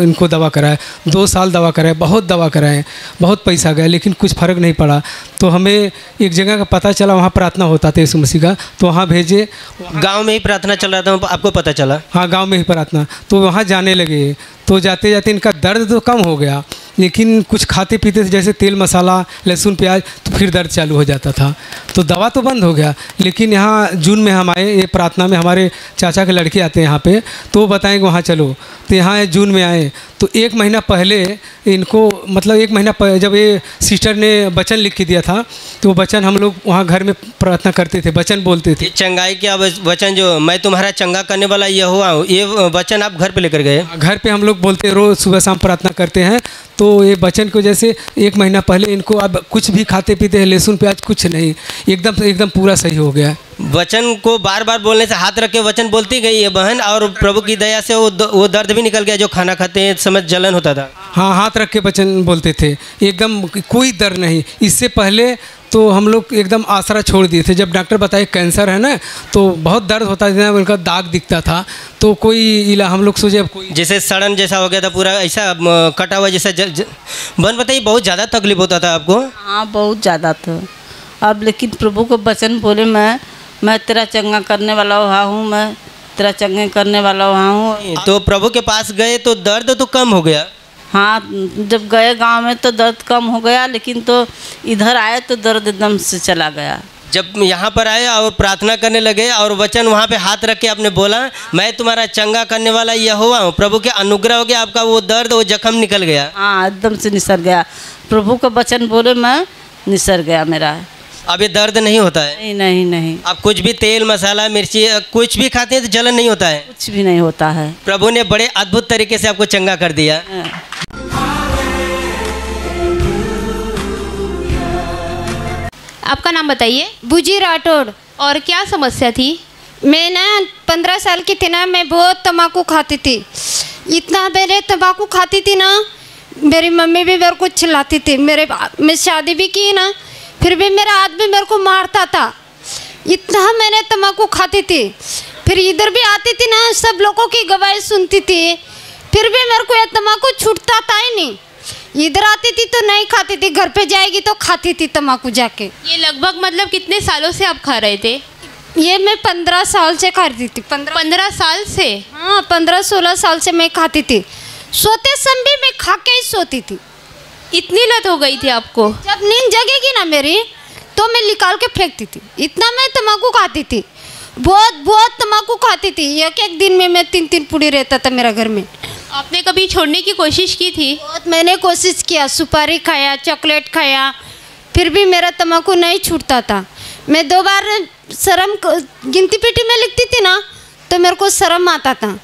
इनको दवा कराया। 2 साल दवा कराए, बहुत दवा कराए, बहुत पैसा गया, लेकिन कुछ फ़र्क नहीं पड़ा। तो हमें एक जगह का पता चला, वहाँ प्रार्थना होता था यीशु मसीह का, तो वहाँ भेजे। गांव में ही प्रार्थना चल रहा था, आपको पता चला? हाँ, गांव में ही प्रार्थना, तो वहाँ जाने लगे। तो जाते जाते इनका दर्द तो कम हो गया, लेकिन कुछ खाते पीते जैसे तेल मसाला लहसुन प्याज तो फिर दर्द चालू हो जाता था। तो दवा तो बंद हो गया, लेकिन यहाँ जून में हम आए, ये प्रार्थना में हमारे चाचा के लड़के आते हैं यहाँ पे, तो वो बताएंगे वहाँ चलो। तो यहाँ जून में आए तो 1 महीना पहले इनको, मतलब 1 महीना जब ये सिस्टर ने वचन लिख के दिया था, तो वो वचन हम लोग वहाँ घर में प्रार्थना करते थे, वचन बोलते थे। चंगाई क्या वचन, जो मैं तुम्हारा चंगा करने वाला यहोवा हूँ, ये वचन आप घर पे लेकर गए? घर पे हम लोग बोलते, रोज़ सुबह शाम प्रार्थना करते हैं। तो ये वचन को जैसे 1 महीना पहले इनको अब कुछ भी खाते पीते हैं, लहसुन प्याज कुछ नहीं, एकदम पूरा सही हो गया। वचन को बार बार बोलने से, हाथ रख के वचन बोलती गई ये बहन, और प्रभु की दया से वो दर्द भी निकल गया जो खाना खाते हैं समय जलन होता था। हाँ, हाथ रख के वचन बोलते थे, एकदम कोई दर्द नहीं। इससे पहले तो हम लोग एकदम आसरा छोड़ दिए थे, जब डॉक्टर बताए कैंसर है ना, तो बहुत दर्द होता था, उनका दाग दिखता था, तो कोई इला हम लोग सोचे अब कोई जैसे सड़न जैसा हो गया था, पूरा ऐसा कटा हुआ जैसा बहन बताइए, बहुत ज़्यादा तकलीफ होता था आपको? हाँ, बहुत ज़्यादा था। अब लेकिन प्रभु को वचन बोले, मैं तेरा चंगा करने वाला हूँ, मैं तेरा चंगा करने वाला हूँ। तो प्रभु के पास गए तो दर्द तो कम हो गया? हाँ, जब गए गांव में तो दर्द कम हो गया, लेकिन तो इधर आए तो दर्द एकदम से चला गया। जब यहाँ पर आए और प्रार्थना करने लगे और वचन वहाँ पे हाथ रख के आपने बोला, मैं तुम्हारा चंगा करने वाला यहोवा हूँ, प्रभु के अनुग्रह हो गया, आपका वो दर्द वो जख्म निकल गया? हाँ, एकदम से निसर गया। प्रभु का वचन बोले मैं निसर गया मेरा। अब ये दर्द नहीं होता है? नहीं नहीं नहीं। आप कुछ भी तेल मसाला मिर्ची कुछ भी खाते हैं तो जलन नहीं होता है? कुछ भी नहीं होता है। प्रभु ने बड़े अद्भुत तरीके से आपको चंगा कर दिया। आपका नाम बताइए। बुजी राठौड़। और क्या समस्या थी? मैं ना 15 साल की थी ना, मैं बहुत तम्बाकू खाती थी। इतना पहले तम्बाकू खाती थी ना, मेरी मम्मी भी मेरे को चिल्लाती थी। मैं शादी भी की ना, फिर भी मेरा आदमी मेरे को मारता था, इतना मैंने तम्बाकू खाती थी। फिर इधर भी आती थी ना, सब लोगों की गवाही सुनती थी, फिर भी मेरे को ये तम्बाकू छूटता था ही नहीं। इधर आती थी तो नहीं खाती थी, घर पे जाएगी तो खाती थी तम्बाकू जाके। ये लगभग मतलब कितने सालों से आप खा रहे थे? ये मैं 15 साल से खाती थी। 15 साल से? हाँ, 15-16 साल से मैं खाती थी। सोते समय मैं खा के ही सोती थी। इतनी लत हो गई थी आपको? जब नींद जगेगी ना मेरी तो मैं निकाल के फेंकती थी। इतना मैं तम्बाकू खाती थी, बहुत बहुत तम्बाकू खाती थी। एक एक दिन में मैं 3-3 पुड़ी रहता था मेरा घर में। आपने कभी छोड़ने की कोशिश की थी? बहुत मैंने कोशिश किया, सुपारी खाया, चॉकलेट खाया, फिर भी मेरा तम्बाकू नहीं छूटता था। मैं 2 बार शर्म गिनती पीटी में लिखती थी ना तो मेरे को शर्म आता था।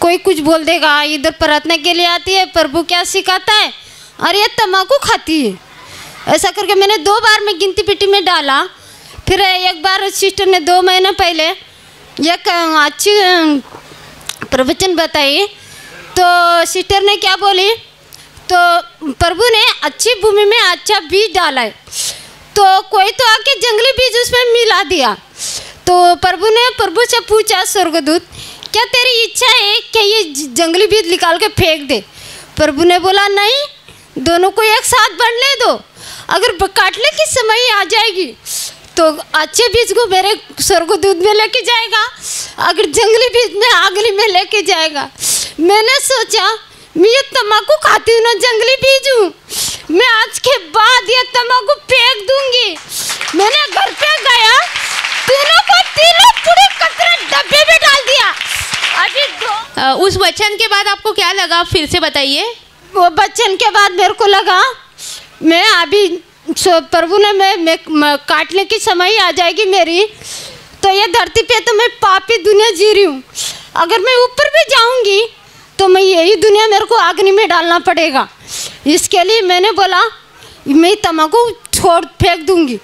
कोई कुछ बोल देगा, इधर प्रार्थना के लिए आती है, प्रभु क्या सिखाता है, और ये तम्बाकू खाती है। ऐसा करके मैंने 2 बार में गिनती पीटी में डाला। फिर एक बार सिस्टर ने 2 महीने पहले एक अच्छी प्रवचन बताई, तो सिस्टर ने क्या बोली, तो प्रभु ने अच्छी भूमि में अच्छा बीज डाला है, तो कोई तो आके जंगली बीज उसमें मिला दिया। तो प्रभु से पूछा स्वर्गदूत, क्या तेरी इच्छा है कि ये जंगली बीज निकाल के फेंक दे? प्रभु ने बोला नहीं, दोनों को एक साथ बढ़ने दो, अगर काटने की समय आ जाएगी तो अच्छे बीज को मेरे स्वर्गदूत में लेके जाएगा, अगर जंगली बीज में अगली में लेके जाएगा। मैंने सोचा मैं ये तम्बाकू खाती हूँ ना, जंगली बीज हूँ, मैं आज के बाद ये तम्बाकू फेंक दूंगी। मैंने घर पे गया, तीनों पूरी कचरा डब्बे में डाल दिया। अभी उस वचन के बाद आपको क्या लगा, फिर से बताइए। वो वचन के बाद मेरे को लगा मैं अभी प्रभु ने मैं काटने की समय आ जाएगी मेरी, तो ये धरती पे तो मैं पापी दुनिया जी रही हूँ, अगर मैं ऊपर भी जाऊँगी तो मैं यही दुनिया मेरे को अग्नि में डालना पड़ेगा। इसके लिए मैंने बोला मैं तम्बाकू छोड़ फेंक दूंगी।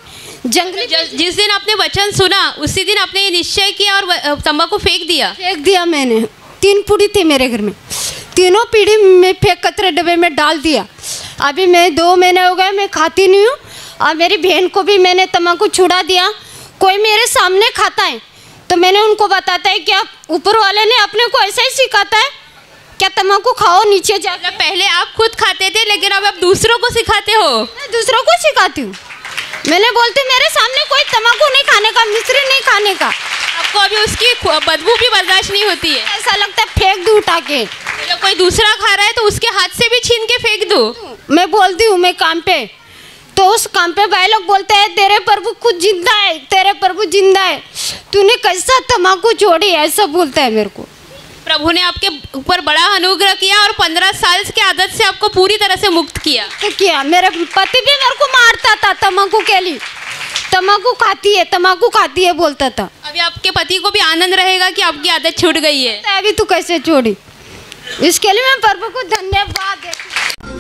जंगली जिस दिन आपने वचन सुना उसी दिन आपने ये निश्चय किया और तम्बाकू फेंक दिया? मैंने 3 पुड़ी थी मेरे घर में, तीनों पीढ़ी में फेंक कचरे डब्बे में डाल दिया। अभी मैं 2 महीने हो गए मैं खाती नहीं हूँ, और मेरी बहन को भी मैंने तम्बाकू छुड़ा दिया। कोई मेरे सामने खाता है तो मैंने उनको बताता है क्या ऊपर वाले ने अपने को ऐसा ही सिखाता है क्या, तम्बाकू खाओ नीचे जाकर। पहले आप खुद खाते थे लेकिन अब आप दूसरों को सिखाते हो? मैं दूसरों को सिखाती हूँ। मैंने बोलती मेरे सामने कोई तम्बाकू नहीं खाने का, मिश्री नहीं खाने का। आपको अभी उसकी बदबू भी बर्दाश्त नहीं होती है? ऐसा लगता है फेंक दूँ उठा के। जब कोई दूसरा खा रहा है तो उसके हाथ से भी छीन के फेंक दूँ? मैं बोलती हूँ मैं काम पे, तो उस काम पे भाई लोग बोलते हैं तेरे प्रभु खुद जिंदा है, तेरे प्रभु जिंदा है, तूने कैसा तम्बाकू छोड़ी, ऐसा बोलता है मेरे को। प्रभु ने आपके ऊपर बड़ा अनुग्रह किया और 15 साल की आदत से आपको पूरी तरह से मुक्त किया। मेरे पति भी मेरे को मारता था तम्बाकू के लिए, तम्बाकू खाती है बोलता था। अभी आपके पति को भी आनंद रहेगा कि आपकी आदत छूट गई है। अभी तू कैसे छोड़ी, इसके लिए मैं प्रभु को धन्यवाद देती हूँ।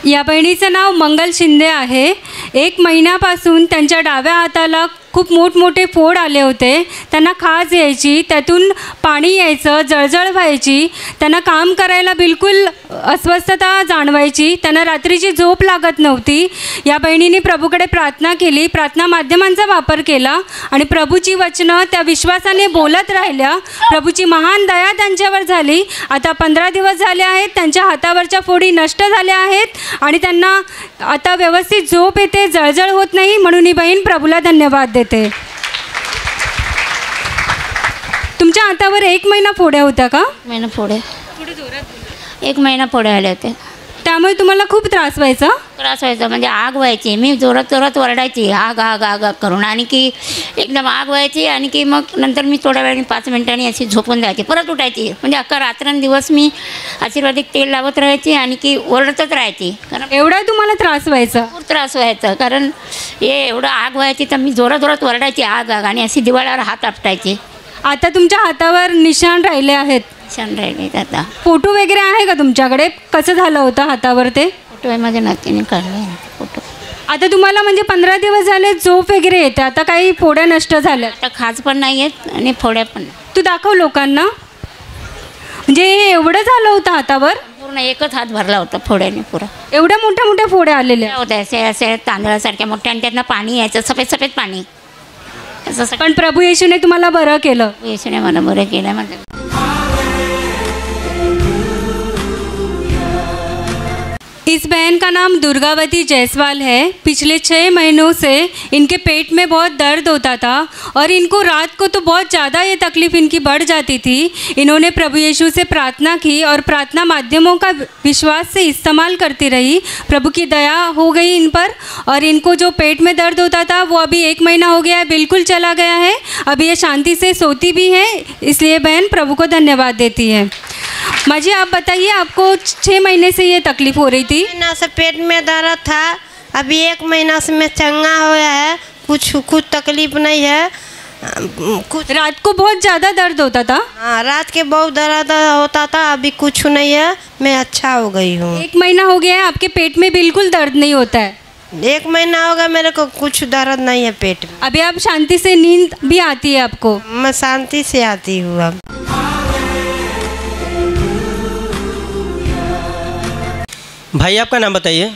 या बहिणीचं नाव मंगल शिंदे आहे। 1 महिन्यापासून त्यांच्या डाव्या हाताला खूप मोठमोठे फोड आले होते, त्यांना खाज यायची, त्यातून पाणी यायचं, जळजळ व्हायची, त्यांना काम करायला बिलकुल अस्वस्थता जाणवायची, त्यांना रात्रीची झोप लागत नव्हती। या बहिणीने प्रभूकडे प्रार्थना केली, प्रार्थना माध्यमांचा वापर केला आणि प्रभूची वचनं त्या विश्वासाने बोलत राहिल्या। प्रभूची महान दया त्यांच्यावर झाली। आता 15 दिवस झाले आहेत, त्यांच्या हातावरच्या फोडी नष्ट झाल्या आहेत आणि त्यांना आता व्यवस्थित झोप येते, जळजळ होत नाही, म्हणून ही बहीण प्रभूला धन्यवाद देते। तुमच्या हातावर 1 महिना फोड्या होत्या का? महिना फोड्या, 1 महिना फोड्या आल्या होत्या, त्यामुळे तुम्हाला खूप त्रास व्हायचा? त्रास व्हायचा म्हणजे आग व्हायची, मी जोरात जोरात ओरडायची आग आग आग आग करून, आणि की एकदम आग व्हायची, आणि की मग नंतर मी थोड्या वेळाने 5 मिनिटांनी अशी झोपून द्यायची, परत उठायची, म्हणजे अख्खा रात्रंदिवस मी आशीर्वादिक तेल लावत राहायची आणि की ओरडतच राहायची, कारण एवढा तुम्हाला त्रास व्हायचा? खूप त्रास व्हायचा, कारण हे एवढं आग व्हायची तर मी जोरात जोरात ओरडायची आग आग, आणि अशी दिवाळ्यावर हात आपटायचे। आता तुमच्या हातावर निशाण राहिले आहेत? निशाण राहिले आता। फोटो वगैरे आहे का तुमच्याकडे, कसं झालं होतं हातावर ते? फोटो माझ्या नातीने काढले फोटो। आता तुम्हाला म्हणजे 15 दिवस झाले झोप वगैरे येते, आता काही फोड्या नष्ट झाल्या? आता खाज पण नाही येत आणि फोड्या पण नाही। तू दाखव लोकांना, म्हणजे एवढं झालं होतं हातावर? पूर्ण एकच हात भरला होता फोड्याने पुरा, एवढ्या मोठ्या मोठ्या फोड्या आलेल्या होत्या, असे असे तांदळासारख्या मोठ्या, आणि त्यातनं पाणी यायचं, सफेद सफेद पाणी असं। पण प्रभू येशूने तुम्हाला बरं केलं? येशूने मला बरं केलं म्हणजे। इस बहन का नाम दुर्गावती जायसवाल है। पिछले 6 महीनों से इनके पेट में बहुत दर्द होता था और इनको रात को तो बहुत ज़्यादा ये तकलीफ़ इनकी बढ़ जाती थी। इन्होंने प्रभु यीशु से प्रार्थना की और प्रार्थना माध्यमों का विश्वास से इस्तेमाल करती रही। प्रभु की दया हो गई इन पर और इनको जो पेट में दर्द होता था वो अभी 1 महीना हो गया है, बिल्कुल चला गया है। अभी ये शांति से सोती भी है, इसलिए बहन प्रभु को धन्यवाद देती है। माँ जी आप बताइए, आपको 6 महीने से ये तकलीफ हो रही थी? महीना से पेट में दर्द था, अभी 1 महीना से मैं चंगा हुआ है, कुछ तकलीफ नहीं है। कुछ रात को बहुत ज़्यादा दर्द होता था? हाँ, रात के बहुत दर्द होता था, अभी कुछ नहीं है, मैं अच्छा हो गई हूँ। 1 महीना हो गया है, आपके पेट में बिल्कुल दर्द नहीं होता है? 1 महीना हो गया मेरे को, कुछ दर्द नहीं है पेट में। अभी आप शांति से नींद भी आती है आपको? मैं शांति से आती हूँ अब। भाई आपका नाम बताइए।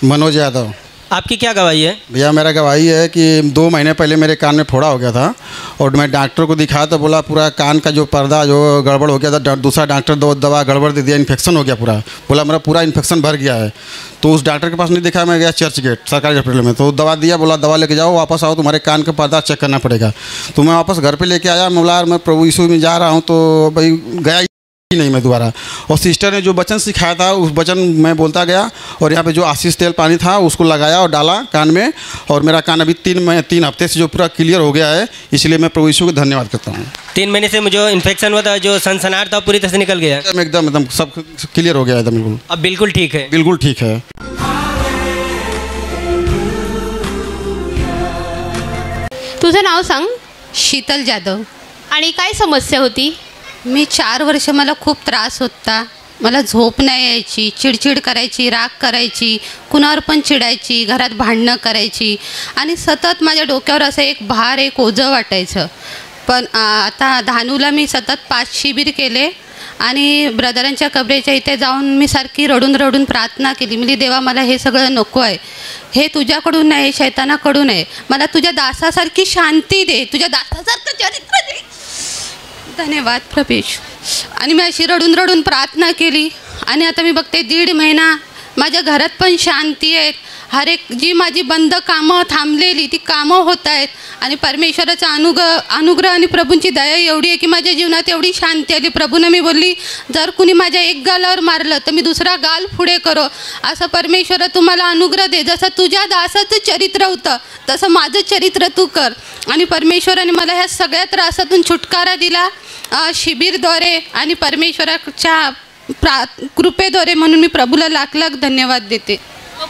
मनोज यादव। आपकी क्या गवाही है? भैया मेरा गवाही है कि 2 महीने पहले मेरे कान में फोड़ा हो गया था और मैं डॉक्टर को दिखाया तो बोला पूरा कान का जो पर्दा जो गड़बड़ हो गया था। दूसरा डॉक्टर दवा गड़बड़ दे दिया, इन्फेक्शन हो गया पूरा। बोला मेरा पूरा इन्फेक्शन भर गया है। तो उस डॉक्टर के पास नहीं दिखाया, मैं गया चर्च गेट सरकारी हॉस्पिटल में। तो दवा दिया, बोला दवा लेके जाओ, वापस आओ, तुम्हारे कान का पर्दा चेक करना पड़ेगा। तो मैं वापस घर पर लेके आया। बोला मैं प्रभु यीशु में जा रहा हूँ, तो भाई गया नहीं मैं दोबारा। और सिस्टर ने जो वचन सिखाया था उस वचन मैं बोलता गया और यहाँ पे जो आशीष तेल पानी था उसको लगाया और डाला कान में, और मेरा कान अभी 3 हफ्ते से जो पूरा क्लियर हो गया है। इसलिए मैं प्रभु यीशु को धन्यवाद करता हूँ। 3 महीने से मुझे इन्फेक्शन हुआ था, जो सनसनाहट था पूरी तरह से निकल गया? एकदम सब क्लियर हो गया एकदम, बिल्कुल अब बिल्कुल ठीक है? बिल्कुल ठीक है। तुझं नाव सांग. शीतल जाधव. आणि काय समस्या होती? मी 4 वर्ष मला खूप त्रास होता. मला झोप नाही यायची, चिडचिड करायची, राग करायची, कुणावर पण चिडायची, घरात भांडणं करायची आणि सतत माझ्या डोक्यावर असं एक भार, एक ओझं वाटायचं. पण आता धानूला मी सतत 5 शिबिर केले आणि ब्रदरांच्या कबरेच्या इथे जाऊन मी सारखी रडून रडून प्रार्थना केली. म्हणजे देवा मला हे सगळं नको आहे, हे तुझ्याकडून नाही, शैतानाकडून आहे. मला तुझ्या दासासारखी शांती दे, तुझ्या दासासारखं चरित्र दे. धन्यवाद प्रभेश. आणि मी अशी रडून रडून प्रार्थना केली आणि आता मी बघते 1.5 महिना माझ्या घरात पण शांती आहे. हर एक जी माझी बंद कामं थांबलेली ती कामं होत आहेत आणि परमेश्वराचा अनुग्रह आणि प्रभूंची दया एवढी आहे की माझ्या जीवनात एवढी शांती आली. प्रभूनं मी बोलली जर कुणी माझ्या एक गालावर मारलं तर मी दुसरा गाल पुढे करो. असं परमेश्वरा तुम्हाला अनुग्रह दे. जसं तुझ्या दासाचं चरित्र होतं तसं माझं चरित्र तू कर. आणि परमेश्वराने मला ह्या सगळ्या त्रासातून छुटकारा दिला शिबिरद्वारे आणि परमेश्वराच्या कृपेद्वारे. म्हणून मी प्रभूला लाख लाख धन्यवाद देते.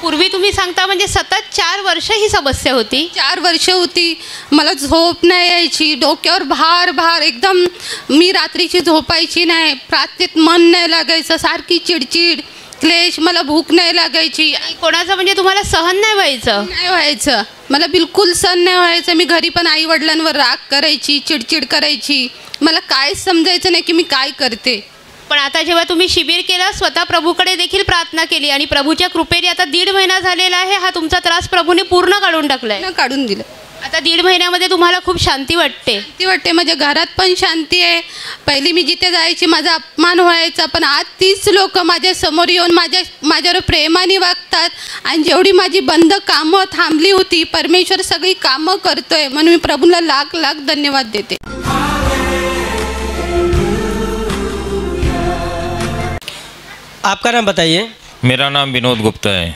पूर्वी तुम्ही सांगता म्हणजे सतत 4 वर्ष ही समस्या होती? 4 वर्ष होती. मला झोप नाही यायची, डोक्यावर भार भार एकदम. मी रात्रीची झोपायची नाही, प्रार्थनेत मन नाही लागायचं, सारखी चिडचिड, क्लेश, मला भूक नाही लागायची. कोणाचं म्हणजे तुम्हाला सहन नाही व्हायचं? नाही व्हायचं, मला बिलकुल सहन नाही व्हायचं. मी घरी पण आई वडिलांवर राग करायची, चिडचिड करायची. मला काहीच समजायचं नाही की मी काय करते. पण आता जेव्हा तुम्ही शिबिर केलं, स्वतः प्रभूकडे देखील प्रार्थना केली आणि प्रभूच्या कृपेने आता 1.5 महिना झालेला आहे, हा तुमचा त्रास प्रभूने पूर्ण काढून टाकलाय. काढून दिलं. आता 1.5 महिन्यामध्ये तुम्हाला खूप शांती वाटते? शांती वाटते. माझ्या घरात पण शांती आहे. पहिली मी जिथे जायची माझा अपमान व्हायचा, पण आज 30 लोक माझ्या समोर येऊन माझ्यावर प्रेमाने वागतात. आणि जेवढी माझी बंद कामं थांबली होती, परमेश्वर सगळी कामं करतोय. म्हणून मी प्रभूला लाख लाख धन्यवाद देते. आपका नाम बताइए। मेरा नाम विनोद गुप्ता है।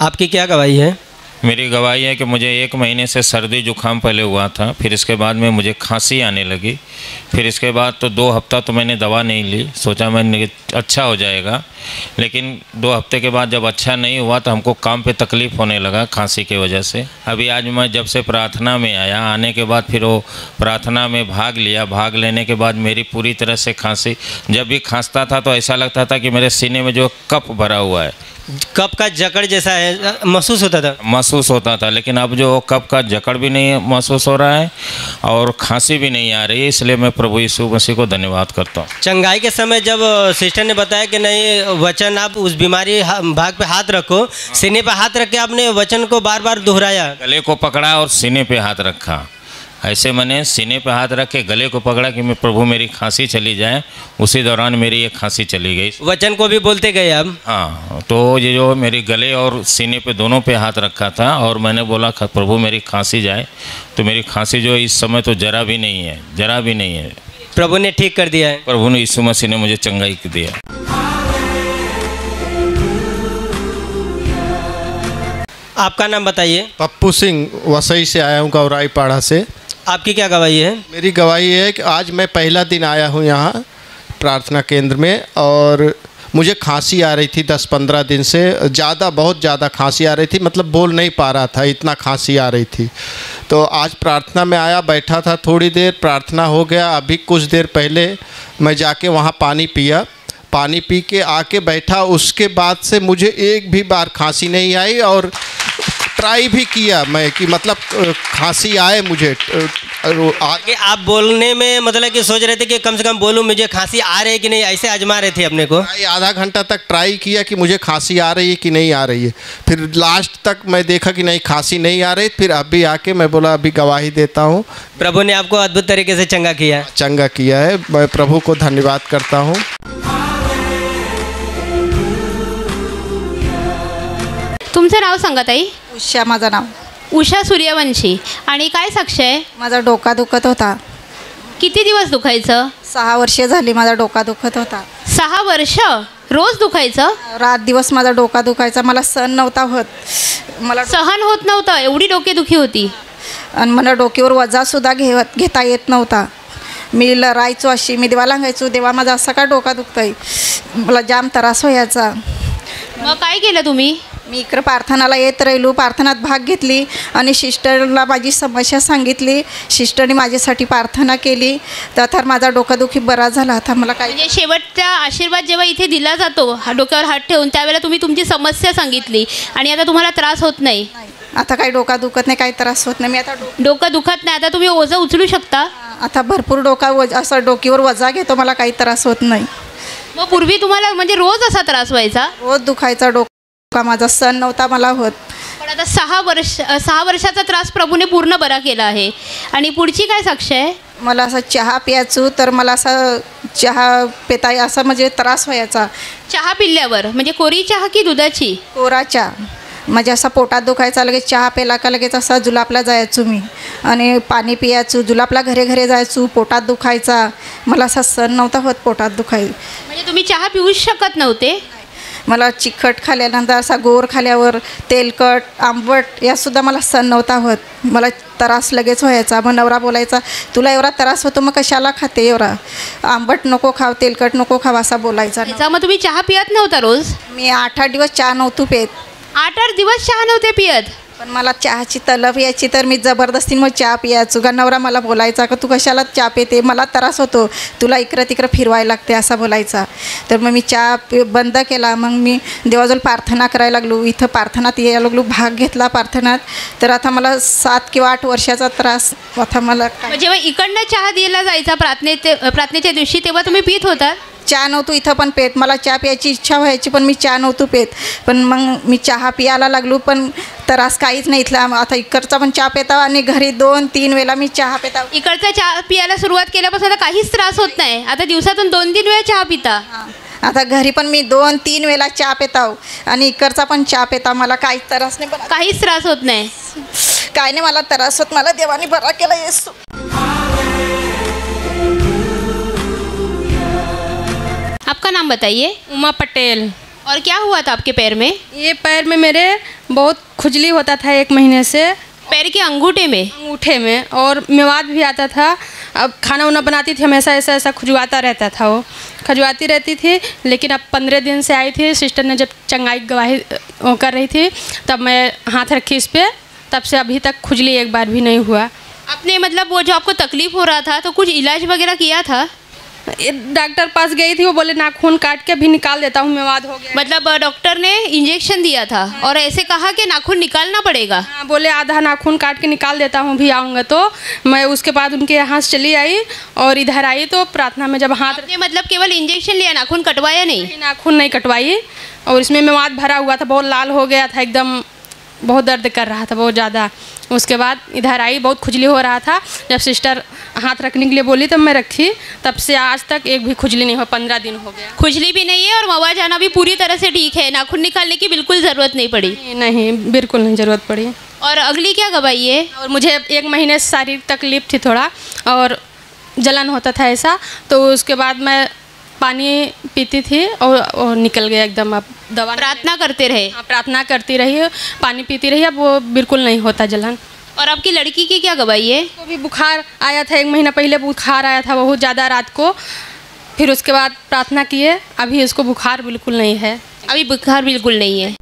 आपकी क्या गवाही है? मेरी गवाही है कि मुझे 1 महीने से सर्दी जुकाम पहले हुआ था, फिर इसके बाद में मुझे खांसी आने लगी, फिर इसके बाद तो 2 हफ्ता तो मैंने दवा नहीं ली, सोचा मैंने अच्छा हो जाएगा, लेकिन 2 हफ्ते के बाद जब अच्छा नहीं हुआ तो हमको काम पे तकलीफ़ होने लगा खांसी की वजह से। अभी आज मैं जब से प्रार्थना में आया, आने के बाद फिर वो प्रार्थना में भाग लिया, भाग लेने के बाद मेरी पूरी तरह से खांसी, जब भी खांसता था तो ऐसा लगता था कि मेरे सीने में जो कफ भरा हुआ है, कप का जकड़ जैसा है, महसूस होता था, लेकिन अब जो कप का जकड़ भी नहीं महसूस हो रहा है और खांसी भी नहीं आ रही है। इसलिए मैं प्रभु यीशु मसीह को धन्यवाद करता हूँ। चंगाई के समय जब सिस्टर ने बताया कि नहीं वचन आप उस बीमारी भाग पे हाथ रखो, सीने पे हाथ रख के आपने वचन को बार बार दोहराया, गले को पकड़ा और सीने पे हाथ रखा, ऐसे मैंने सीने पे हाथ रख के गले को पकड़ा कि मैं प्रभु मेरी खांसी चली जाए। उसी दौरान मेरी ये खांसी चली गई। वचन को भी बोलते गए आप? हाँ, तो ये जो मेरे गले और सीने पे दोनों पे हाथ रखा था और मैंने बोला प्रभु मेरी खांसी जाए, तो मेरी खांसी जो इस समय तो जरा भी नहीं है, जरा भी नहीं है। प्रभु ने ठीक कर दिया है। प्रभु ने, यीशु मसीह ने मुझे चंगाई दिया। आपका नाम बताइए। पप्पू सिंह, वसई से आया हूँ, गौराई पाड़ा से। आपकी क्या गवाही है? मेरी गवाही है कि आज मैं पहला दिन आया हूँ यहाँ प्रार्थना केंद्र में और मुझे खांसी आ रही थी 10-15 दिन से, ज़्यादा, बहुत ज़्यादा खांसी आ रही थी, मतलब बोल नहीं पा रहा था, इतना खांसी आ रही थी। तो आज प्रार्थना में आया, बैठा था थोड़ी देर, प्रार्थना हो गया। अभी कुछ देर पहले मैं जाके वहाँ पानी पिया, पानी पी के आके बैठा, उसके बाद से मुझे एक भी बार खांसी नहीं आई और ट्राई भी किया मैं कि मतलब खांसी आए मुझे। आगे आप बोलने में मतलब कि सोच रहे थे कि कम से कम बोलूं मुझे खांसी आ रही है कि नहीं, ऐसे आजमा रहे थे अपने को? आधा घंटा तक ट्राई किया कि मुझे खांसी आ रही है कि नहीं आ रही है। फिर लास्ट तक मैं देखा कि नहीं, खांसी नहीं आ रही। फिर अभी आके मैं बोला अभी गवाही देता हूँ। प्रभु ने आपको अद्भुत तरीके से चंगा किया? चंगा किया है, मैं प्रभु को धन्यवाद करता हूँ। तुमचं नाव सांगा ताई? उषा माझं नाव. उषा सूर्यवंशी. आणि काय साक्ष आहे? माझा डोका दुखत होता. किती दिवस दुखायचं? 6 वर्षे झाली माझा डोका दुखत होता. 6 वर्ष रोज दुखायचं? रात दिवस माझा डोका दुखायचा, मला सहन नव्हता होत. मला सहन होत नव्हतं, एवढी डोकेदुखी होती. आणि मला डोक्यावर वजासुद्धा घेता येत नव्हता. मी लढायचो अशी, मी देवाला सांगायचो, देवा माझा असा का डोका दुखतंय, मला जाम त्रास व्हायचा. मग काय केलं तुम्ही? मी इकडं प्रार्थनाला येत राहिलो, प्रार्थनात भाग घेतली आणि सिस्टरला माझी समस्या सांगितली. सिस्टरने माझ्यासाठी प्रार्थना केली, तर माझा डोकादुखी बरा झाला. आता मला काय म्हणजे शेवटचा आशीर्वाद जेव्हा इथे दिला जातो डोक्यावर हात ठेवून, त्यावेळेला तुम्ही तुमची समस्या सांगितली आणि आता तुम्हाला त्रास होत नाही? आता काही डोका दुखत नाही, काही त्रास होत नाही. मी आता डोकं दुखत नाही, आता तुम्ही ओझं उचलू शकता? आता भरपूर असं डोकीवर वजा घेतो, मला काही त्रास होत नाही. मग पूर्वी तुम्हाला म्हणजे रोज असा त्रास व्हायचा? रोज दुखायचा डोका, माझा सण नव्हता मला होत. पण आता 6 वर्षाचा त्रास प्रभूने पूर्ण बरा केला आहे. आणि पुढची काय साक्ष आहे? मला असं चहा प्यायचो तर मला असं चहा पिता असं म्हणजे त्रास व्हायचा. चहा पिल्यावर म्हणजे कोरी चहा की दुधाची? कोरा चहा. म्हणजे असा पोटात दुखायचा, लगेच चहा प्यायला का लगेच असा जुलाबला जायचो मी आणि पाणी पियाचो, जुलाबला घरे घरे जायचो, पोटात दुखायचा, मला असा सण नव्हता होत पोटात दुखायला. म्हणजे तुम्ही चहा पिऊच शकत नव्हते? मला चिकट खाल्ल्यानंतर असा गोर खाल्यावर तेलकट आंबट यासुद्धा मला सण नव्हता होत. मला त्रास लगेच व्हायचा. मग नवरा बोलायचा, तुला एवढा त्रास होतो मग कशाला खाते, एवढा आंबट नको खाव, तेलकट नको खाव असा बोलायचा. मग तुम्ही चहा पियत नव्हता रोज? मी 8-8 दिवस चहा नव्हतो पित. 8-8 दिवस चहा नव्हते पियत? पण मला चहाची तलब यायची तर मी जबरदस्तीने मग चहा पियाचो. नवरा मला बोलायचा का तू कशाला चहा पिते, मला त्रास होतो, तुला इकडं तिकडं फिरवायला लागते असा बोलायचा. तर मग मी चहा बंद केला. मग मी देवाजवळ प्रार्थना करायला लागलो, इथं प्रार्थनात यायला लागलो, भाग घेतला प्रार्थनात. तर आता मला 7 किंवा 8 वर्षाचा त्रास आता मला. जेव्हा इकडनं चहा दिला जायचा प्रार्थनेच्या दिवशी, तेव्हा तुम्ही पित होता? चहा नव्हतो इथं पण पेत. मला चहा प्यायची इच्छा व्हायची पण मी चहा नव्हतो पेत. पण मग मी चहा पियाला लागलो पण त्रास काहीच नाही इथला. आता इकडचा पण चहा पिता आणि घरी 2-3 वेळा मी चहा पिता. इकडचा चहा पियाला सुरुवात केल्यापासून आता काहीच त्रास होत नाही? आता दिवसातून 2-3 वेळा चहा पिता? आता घरी पण मी 2-3 वेळा चहा पिताव आणि इकडचा पण चहा पिता. मला काहीच त्रास नाही, काहीच त्रास होत नाही? काय नाही मला त्रास होत, मला देवाने बरा केला. येसू. आपका नाम बताइए? उमा पटेल. और क्या हुआ था आपके पैर में? ये पैर में मेरे बहुत खुजली होता था 1 महीने से. पैर के अंगूठे में? अंगूठे में, और मेवात भी आता था. अब खाना वाना बनाती थी हमेशा ऐसा खुजवाता रहता था, वो खजवाती रहती थी. लेकिन अब 15 दिन से आई थी, सिस्टर ने जब चंगाई गवाही कर रही थी तब मैं हाथ रखी इस पर, तब से अभी तक खुजली एक बार भी नहीं हुआ. आपने मतलब वो जो आपको तकलीफ़ हो रहा था तो कुछ इलाज वगैरह किया था? डॉक्टर पास गई थी, वो बोले नाखून काट के भी निकाल देता हूँ, मेवाद हो गया. मतलब डॉक्टर ने इंजेक्शन दिया था और ऐसे कहा कि नाखून निकालना पड़ेगा? हाँ, बोले आधा नाखून काट के निकाल देता हूँ, भी आऊँगा तो. मैं उसके बाद उनके यहाँ से चली आई और इधर आई तो प्रार्थना में जब हाथ मतलब केवल इंजेक्शन लिया, नाखून कटवाया नहीं? नाखून नहीं कटवाई. और इसमें मेवाद भरा हुआ था, बहुत लाल हो गया था एकदम, बहुत दर्द कर रहा था बहुत ज़्यादा। उसके बाद इधर आई, बहुत खुजली हो रहा था। जब सिस्टर हाथ रखने के लिए बोली तब मैं रखी, तब से आज तक एक भी खुजली नहीं हुआ। 15 दिन हो गया। खुजली भी नहीं है और मवा जाना भी पूरी तरह से ठीक है, नाखून निकालने की बिल्कुल ज़रूरत नहीं पड़ी? नहीं, बिल्कुल नहीं ज़रूरत पड़ी। और अगली क्या गवाही है? और मुझे 1 महीने से शारीरिक तकलीफ थी थोड़ा, और जलन होता था ऐसा, तो उसके बाद मैं पानी पीती थी और निकल गया एकदम। अब दवा प्रार्थना करते रहे? हाँ, प्रार्थना करती रही, पानी पीती रही, अब वो बिल्कुल नहीं होता जलन। और आपकी लड़की की क्या गवाही है? वो भी बुखार आया था 1 महीना पहले, बुखार आया था बहुत ज़्यादा रात को। फिर उसके बाद प्रार्थना किए, अभी इसको बुखार बिल्कुल नहीं है। अभी बुखार बिल्कुल नहीं है।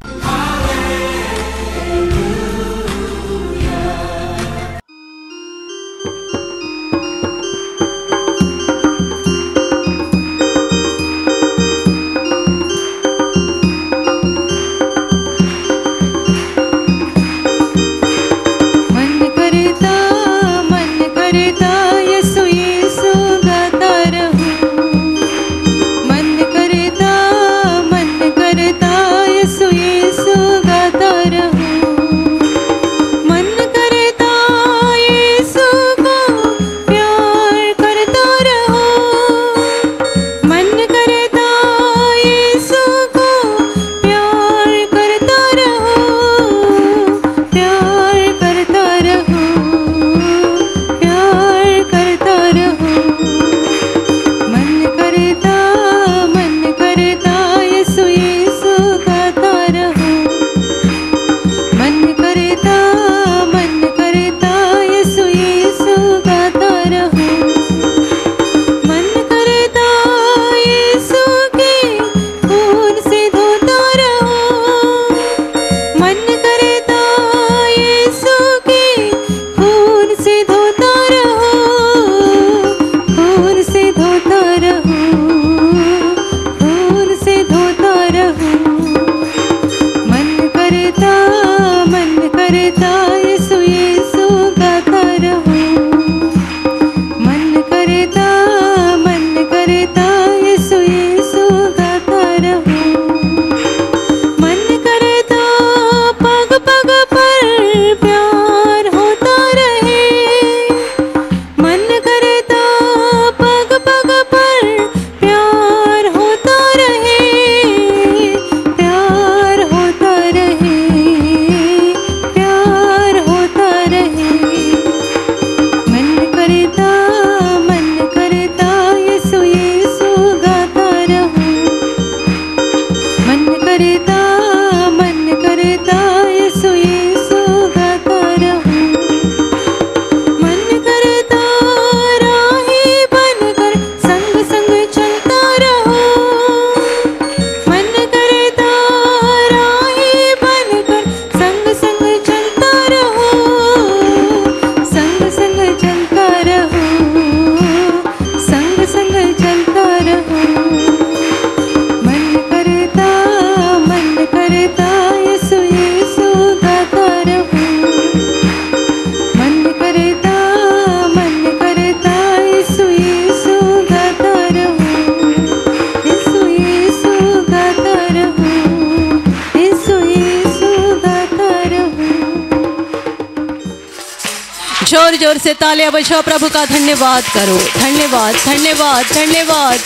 जोर जोर से तालियां बजाओ, प्रभु का धन्यवाद करो। धन्यवाद धन्यवाद धन्यवाद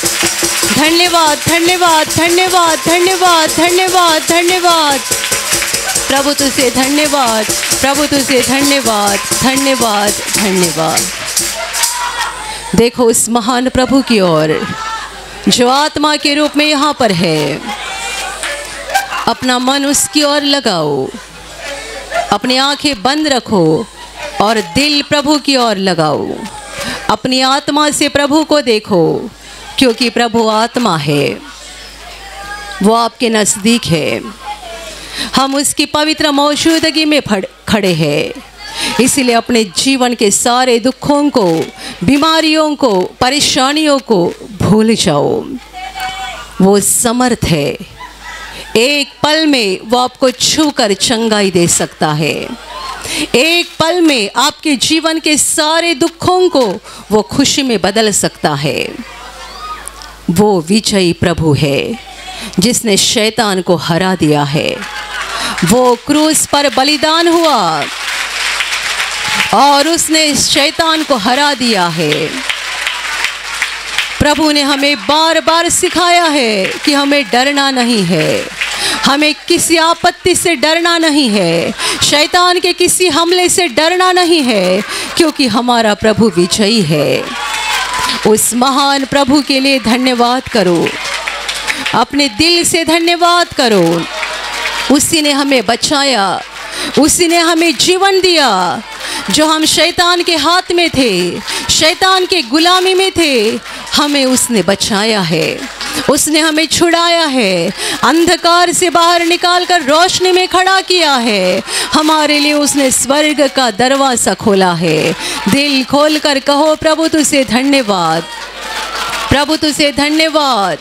धन्यवाद धन्यवाद धन्यवाद धन्यवाद धन्यवाद धन्यवाद। प्रभु तुझे धन्यवाद, प्रभु तुझे धन्यवाद धन्यवाद धन्यवाद। देखो उस महान प्रभु की ओर जो आत्मा के रूप में यहाँ पर है। अपना मन उसकी ओर लगाओ, अपनी आंखें बंद रखो और दिल प्रभु की ओर लगाओ। अपनी आत्मा से प्रभु को देखो, क्योंकि प्रभु आत्मा है, वो आपके नज़दीक है। हम उसकी पवित्र मौजूदगी में खड़े हैं, इसलिए अपने जीवन के सारे दुखों को, बीमारियों को, परेशानियों को भूल जाओ। वो समर्थ है, एक पल में वो आपको छूकर चंगाई दे सकता है। एक पल में आपके जीवन के सारे दुखों को वो खुशी में बदल सकता है। वो विजयी प्रभु है जिसने शैतान को हरा दिया है। वो क्रूस पर बलिदान हुआ और उसने शैतान को हरा दिया है। प्रभु ने हमें बार बार सिखाया है कि हमें डरना नहीं है, हमें किसी आपत्ति से डरना नहीं है, शैतान के किसी हमले से डरना नहीं है, क्योंकि हमारा प्रभु विजयी है। उस महान प्रभु के लिए धन्यवाद करो, अपने दिल से धन्यवाद करो। उसी ने हमें बचाया, उसी ने हमें जीवन दिया। जो हम शैतान के हाथ में थे, शैतान के गुलामी में थे, हमें उसने बचाया है, उसने हमें छुड़ाया है, अंधकार से बाहर निकालकर रोशनी में खड़ा किया है। हमारे लिए उसने स्वर्ग का दरवाज़ा खोला है। दिल खोलकर कहो, प्रभु तुझे धन्यवाद, प्रभु तुझे धन्यवाद,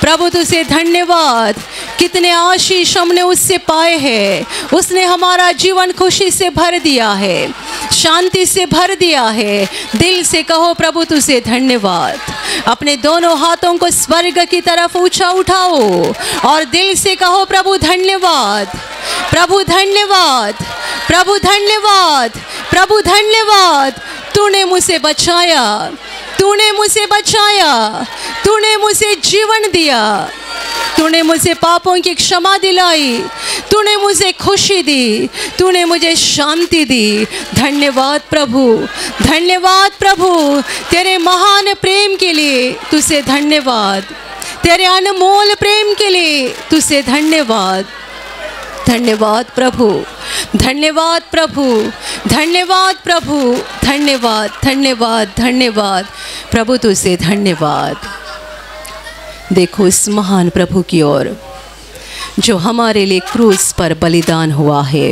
प्रभु तुझे धन्यवाद। कितने आशीष हमने उससे पाए हैं। उसने हमारा जीवन खुशी से भर दिया है, शांति से भर दिया है। दिल से कहो, प्रभु तुझे धन्यवाद। अपने दोनों हाथों को स्वर्ग की तरफ ऊंचा उठाओ और दिल से कहो, प्रभु धन्यवाद, प्रभु धन्यवाद, प्रभु धन्यवाद, प्रभु धन्यवाद। तूने मुझे बचाया, तूने मुझे बचाया, तूने मुझे जीवन दिया, तूने मुझे पापों की क्षमा दिलाई, तूने मुझे खुशी दी, तूने मुझे शांति दी। धन्यवाद प्रभु, धन्यवाद प्रभु। तेरे महान प्रेम के लिए तुझे धन्यवाद, तेरे अनमोल प्रेम के लिए तुझे धन्यवाद। धन्यवाद प्रभु, धन्यवाद प्रभु, धन्यवाद प्रभु, धन्यवाद, धन्यवाद, धन्यवाद प्रभु, तुझे धन्यवाद। देखो इस महान प्रभु की ओर जो हमारे लिए क्रूस पर बलिदान हुआ है।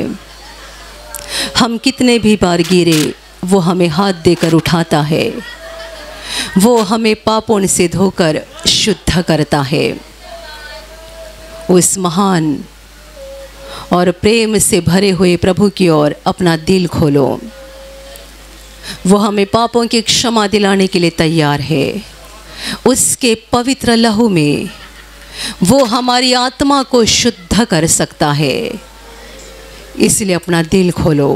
हम कितने भी बार गिरे, वो हमें हाथ देकर उठाता है, वो हमें पापों से धोकर शुद्ध करता है। उस महान और प्रेम से भरे हुए प्रभु की ओर अपना दिल खोलो। वो हमें पापों की क्षमा दिलाने के लिए तैयार है। उसके पवित्र लहू में वो हमारी आत्मा को शुद्ध कर सकता है। इसलिए अपना दिल खोलो।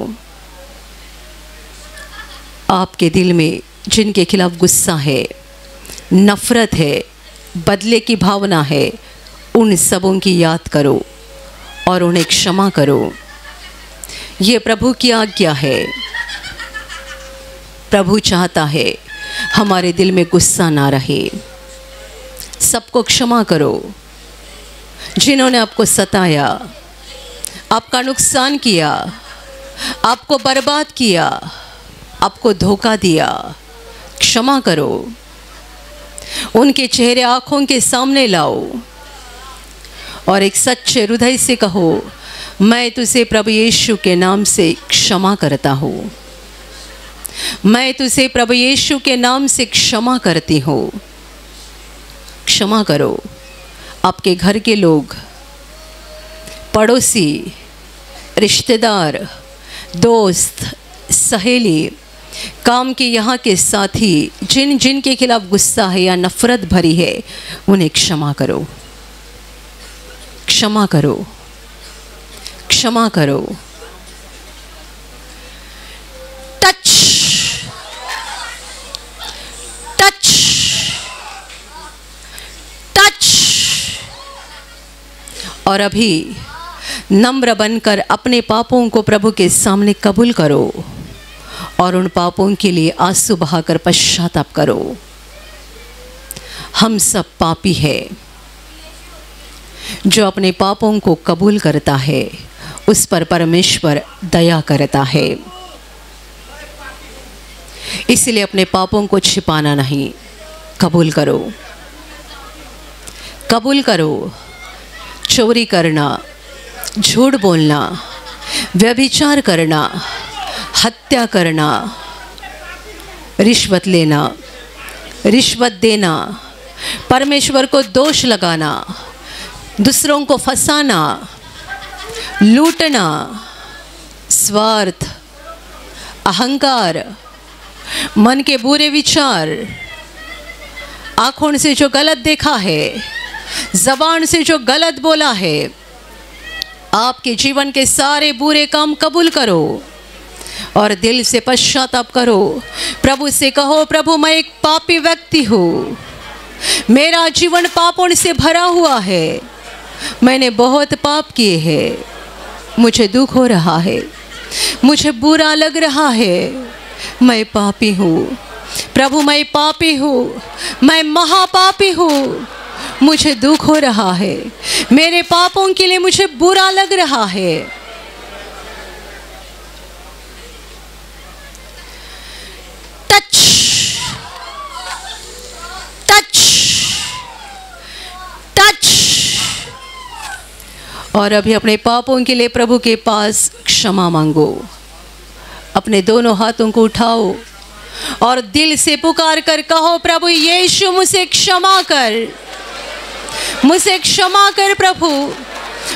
आपके दिल में जिनके खिलाफ गुस्सा है, नफरत है, बदले की भावना है, उन सबों की याद करो और उन्हें क्षमा करो। ये प्रभु की आज्ञा है। प्रभु चाहता है हमारे दिल में गुस्सा ना रहे। सबको क्षमा करो। जिन्होंने आपको सताया, आपका नुकसान किया, आपको बर्बाद किया, आपको धोखा दिया, क्षमा करो। उनके चेहरे आँखों के सामने लाओ और एक सच्चे हृदय से कहो, मैं तुझे प्रभु यीशु के नाम से क्षमा करता हूँ। मैं तुझे प्रभु यीशु के नाम से क्षमा करती हूँ। क्षमा करो। आपके घर के लोग, पड़ोसी, रिश्तेदार, दोस्त, सहेली, काम के यहाँ के साथी, जिन के खिलाफ गुस्सा है या नफरत भरी है, उन्हें क्षमा करो, क्षमा करो, क्षमा करो। Touch, touch, touch. और अभी नम्र बनकर अपने पापों को प्रभु के सामने कबूल करो और उन पापों के लिए आंसू बहाकर पश्चाताप करो। हम सब पापी हैं। जो अपने पापों को कबूल करता है उस पर परमेश्वर दया करता है। इसलिए अपने पापों को छिपाना नहीं, कबूल करो, कबूल करो। चोरी करना, झूठ बोलना, व्यभिचार करना, हत्या करना, रिश्वत लेना, रिश्वत देना, परमेश्वर को दोष लगाना, दूसरों को फंसाना, लूटना, स्वार्थ, अहंकार, मन के बुरे विचार, आँखों से जो गलत देखा है, ज़बान से जो गलत बोला है, आपके जीवन के सारे बुरे काम कबूल करो और दिल से पश्चाताप करो। प्रभु से कहो, प्रभु मैं एक पापी व्यक्ति हूँ, मेरा जीवन पापों से भरा हुआ है, मैंने बहुत पाप किए हैं, मुझे दुख हो रहा है, मुझे बुरा लग रहा है, मैं पापी हूँ प्रभु, मैं पापी हूँ, मैं महापापी हूँ, मुझे दुख हो रहा है, मेरे पापों के लिए मुझे बुरा लग रहा है। Touch touch touch. और अभी अपने पापों के लिए प्रभु के पास क्षमा मांगो। अपने दोनों हाथों को उठाओ और दिल से पुकार कर कहो, प्रभु यीशु मुझे क्षमा कर, मुझे क्षमा कर प्रभु,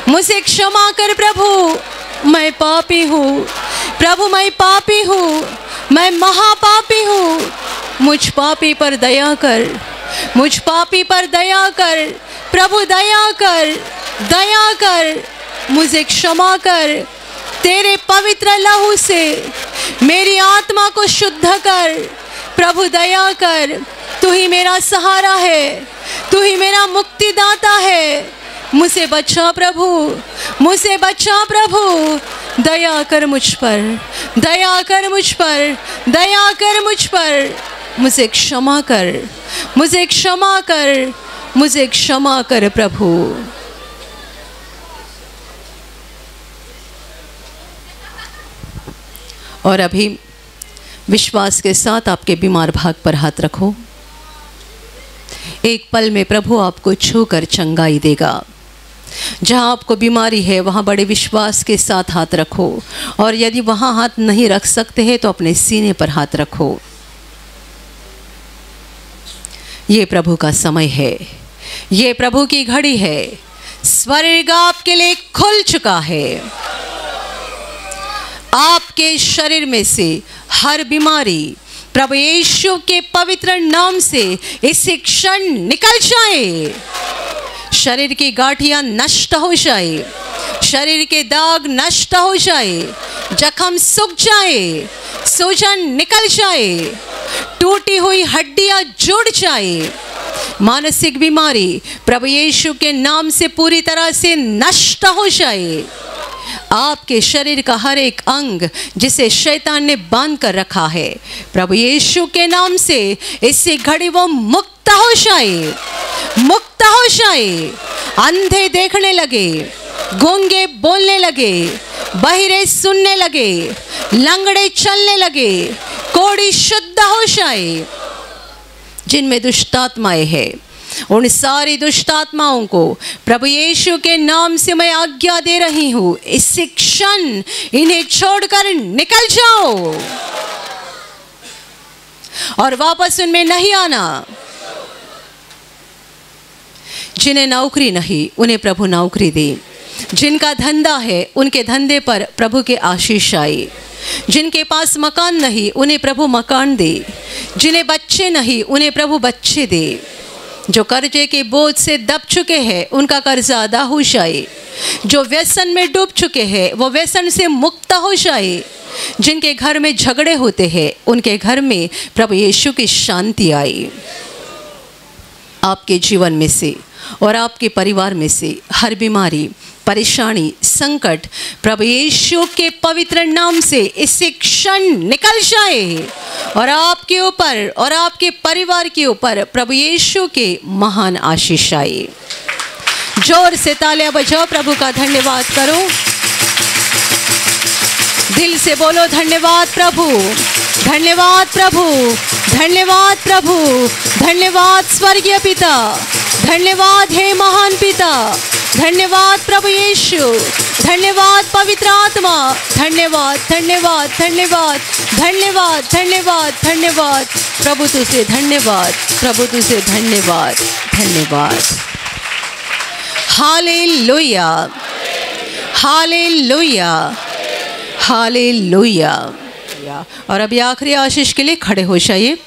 मुझे क्षमा कर प्रभु, मैं पापी हूँ प्रभु, मैं पापी हूँ, मैं महापापी हूँ, मुझ पापी पर दया कर, मुझ पापी पर दया कर प्रभु, दया कर, दया कर, मुझे क्षमा कर, तेरे पवित्र लहू से मेरी आत्मा को शुद्ध कर प्रभु, दया कर, तू ही मेरा सहारा है, तू ही मेरा मुक्तिदाता है, मुझे बचा प्रभु, मुझे बचा प्रभु, दया कर मुझ पर, दया कर मुझ पर, दया कर मुझ पर, मुझे क्षमा कर, मुझे क्षमा कर, मुझे क्षमा कर प्रभु। और अभी विश्वास के साथ आपके बीमार भाग पर हाथ रखो। एक पल में प्रभु आपको छूकर चंगाई देगा। जहाँ आपको बीमारी है वहाँ बड़े विश्वास के साथ हाथ रखो, और यदि वहाँ हाथ नहीं रख सकते हैं तो अपने सीने पर हाथ रखो। ये प्रभु का समय है, ये प्रभु की घड़ी है, स्वर्ग आपके लिए खुल चुका है। आपके शरीर में से हर बीमारी प्रभु यीशु के पवित्र नाम से इसी क्षण निकल जाए। शरीर की गांठियां नष्ट हो जाए, शरीर के दाग नष्ट हो जाए, जख्म सूख जाए, सूजन निकल जाए, टूटी हुई हड्डियां जुड़ जाए। मानसिक बीमारी प्रभु यीशु के नाम से पूरी तरह से नष्ट हो जाए। आपके शरीर का हर एक अंग जिसे शैतान ने बांध कर रखा है, प्रभु यीशु के नाम से इसी घड़ी वो मुक्त हो जाए, मुक्त हो जाए। अंधे देखने लगे, गूंगे बोलने लगे, बहिरे सुनने लगे, लंगड़े चलने लगे, कोढ़ी शुद्ध हो जाए। जिनमें दुष्टात्माएं हैं उन सारी दुष्टात्माओं को प्रभु यीशु के नाम से मैं आज्ञा दे रही हूँ, इसी क्षण इन्हें छोड़कर निकल जाओ और वापस उनमें नहीं आना। जिन्हें नौकरी नहीं उन्हें प्रभु नौकरी दे, जिनका धंधा है उनके धंधे पर प्रभु के आशीष आए, जिनके पास मकान नहीं उन्हें प्रभु मकान दे, जिन्हें बच्चे नहीं उन्हें प्रभु बच्चे दे, जो कर्जे के बोझ से दब चुके हैं उनका कर्जा अदा हो जाए, जो व्यसन में डूब चुके हैं वो व्यसन से मुक्त हो जाए, जिनके घर में झगड़े होते हैं उनके घर में प्रभु यीशु की शांति आए। आपके जीवन में से और आपके परिवार में से हर बीमारी, परेशानी, संकट प्रभु यीशु के पवित्र नाम से इसी क्षण निकल जाए और आपके ऊपर और आपके परिवार के ऊपर प्रभु यीशु के महान आशीष आए। जोर से तालियां बजाओ, प्रभु का धन्यवाद करो, दिल से बोलो धन्यवाद प्रभु, धन्यवाद प्रभु, धन्यवाद प्रभु, धन्यवाद स्वर्गीय पिता, धन्यवाद हे महान पिता, धन्यवाद प्रभु यीशु, धन्यवाद पवित्र आत्मा, धन्यवाद धन्यवाद धन्यवाद धन्यवाद धन्यवाद धन्यवाद प्रभु तुझे धन्यवाद, प्रभु तुझे धन्यवाद, धन्यवाद। हालेलुया, हालेलुया, हालेलुया। और अभी आखिरी आशीष के लिए खड़े हो जाइए।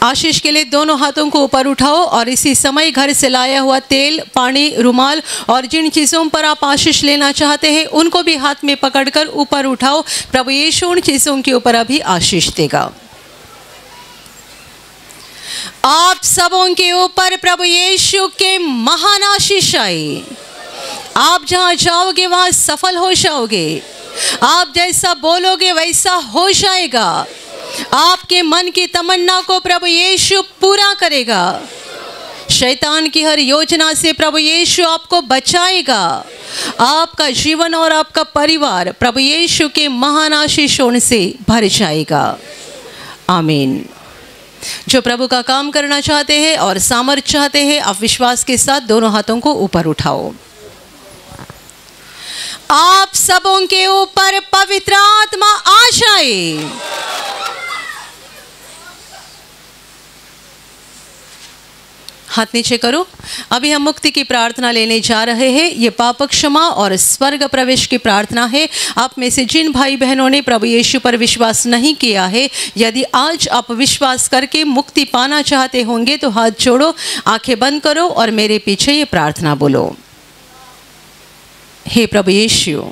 आशीष के लिए दोनों हाथों को ऊपर उठाओ और इसी समय घर से लाया हुआ तेल, पानी, रुमाल और जिन चीज़ों पर आप आशीष लेना चाहते हैं उनको भी हाथ में पकड़कर ऊपर उठाओ। प्रभु यीशु उन चीज़ों के ऊपर अभी आशीष देगा। आप सबों के ऊपर प्रभु यीशु के महान आशीष आए। आप जहाँ जाओगे वहाँ सफल हो जाओगे। आप जैसा बोलोगे वैसा हो जाएगा। आपके मन की तमन्ना को प्रभु यीशु पूरा करेगा। शैतान की हर योजना से प्रभु यीशु आपको बचाएगा। आपका जीवन और आपका परिवार प्रभु यीशु के महान आशीषों से भर जाएगा। आमीन। जो प्रभु का काम करना चाहते हैं और सामर्थ्य चाहते हैं, आप विश्वास के साथ दोनों हाथों को ऊपर उठाओ। आप सबों के ऊपर पवित्र आत्मा आ जाए। हाथ नीचे करो। अभी हम मुक्ति की प्रार्थना लेने जा रहे हैं। ये पाप क्षमा और स्वर्ग प्रवेश की प्रार्थना है। आप में से जिन भाई बहनों ने प्रभु यीशु पर विश्वास नहीं किया है, यदि आज आप विश्वास करके मुक्ति पाना चाहते होंगे तो हाथ जोड़ो, आंखें बंद करो और मेरे पीछे ये प्रार्थना बोलो। हे प्रभु यीशु,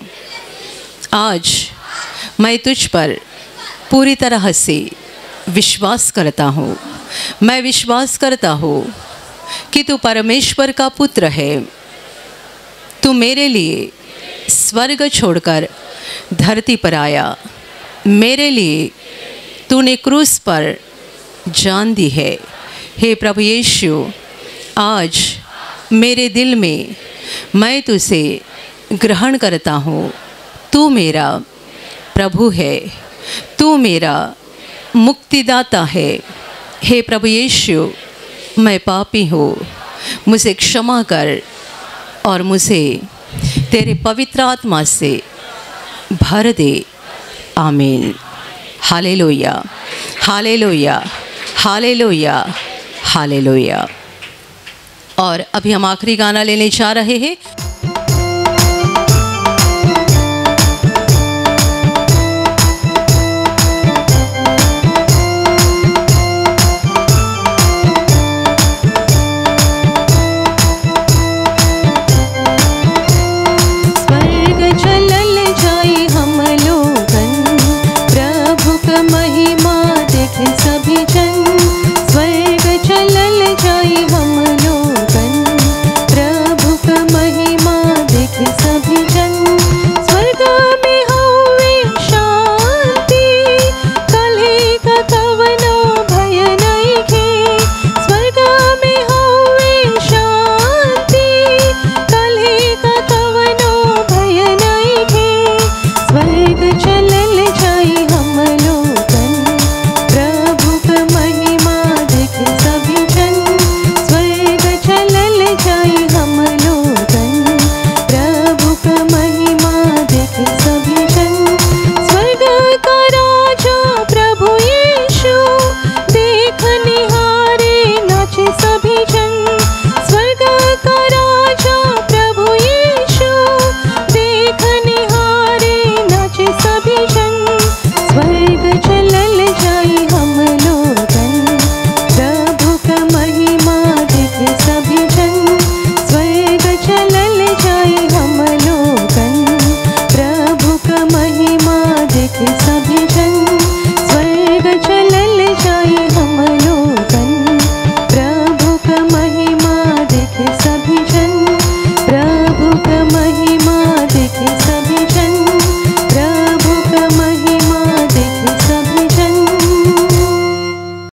आज मैं तुझ पर पूरी तरह से विश्वास करता हूँ। मैं विश्वास करता हूँ कि तू परमेश्वर का पुत्र है। तू मेरे लिए स्वर्ग छोड़कर धरती पर आया। मेरे लिए तूने क्रूस पर जान दी है। हे प्रभु यीशु, आज मेरे दिल में मैं तुझे ग्रहण करता हूँ। तू मेरा प्रभु है। तू मेरा मुक्तिदाता है। हे प्रभु यीशु, मैं पापी हूँ, मुझे क्षमा कर और मुझे तेरे पवित्र आत्मा से भर दे। आमीन। Hallelujah, hallelujah, hallelujah, hallelujah. और अभी हम आखिरी गाना लेने जा रहे हैं।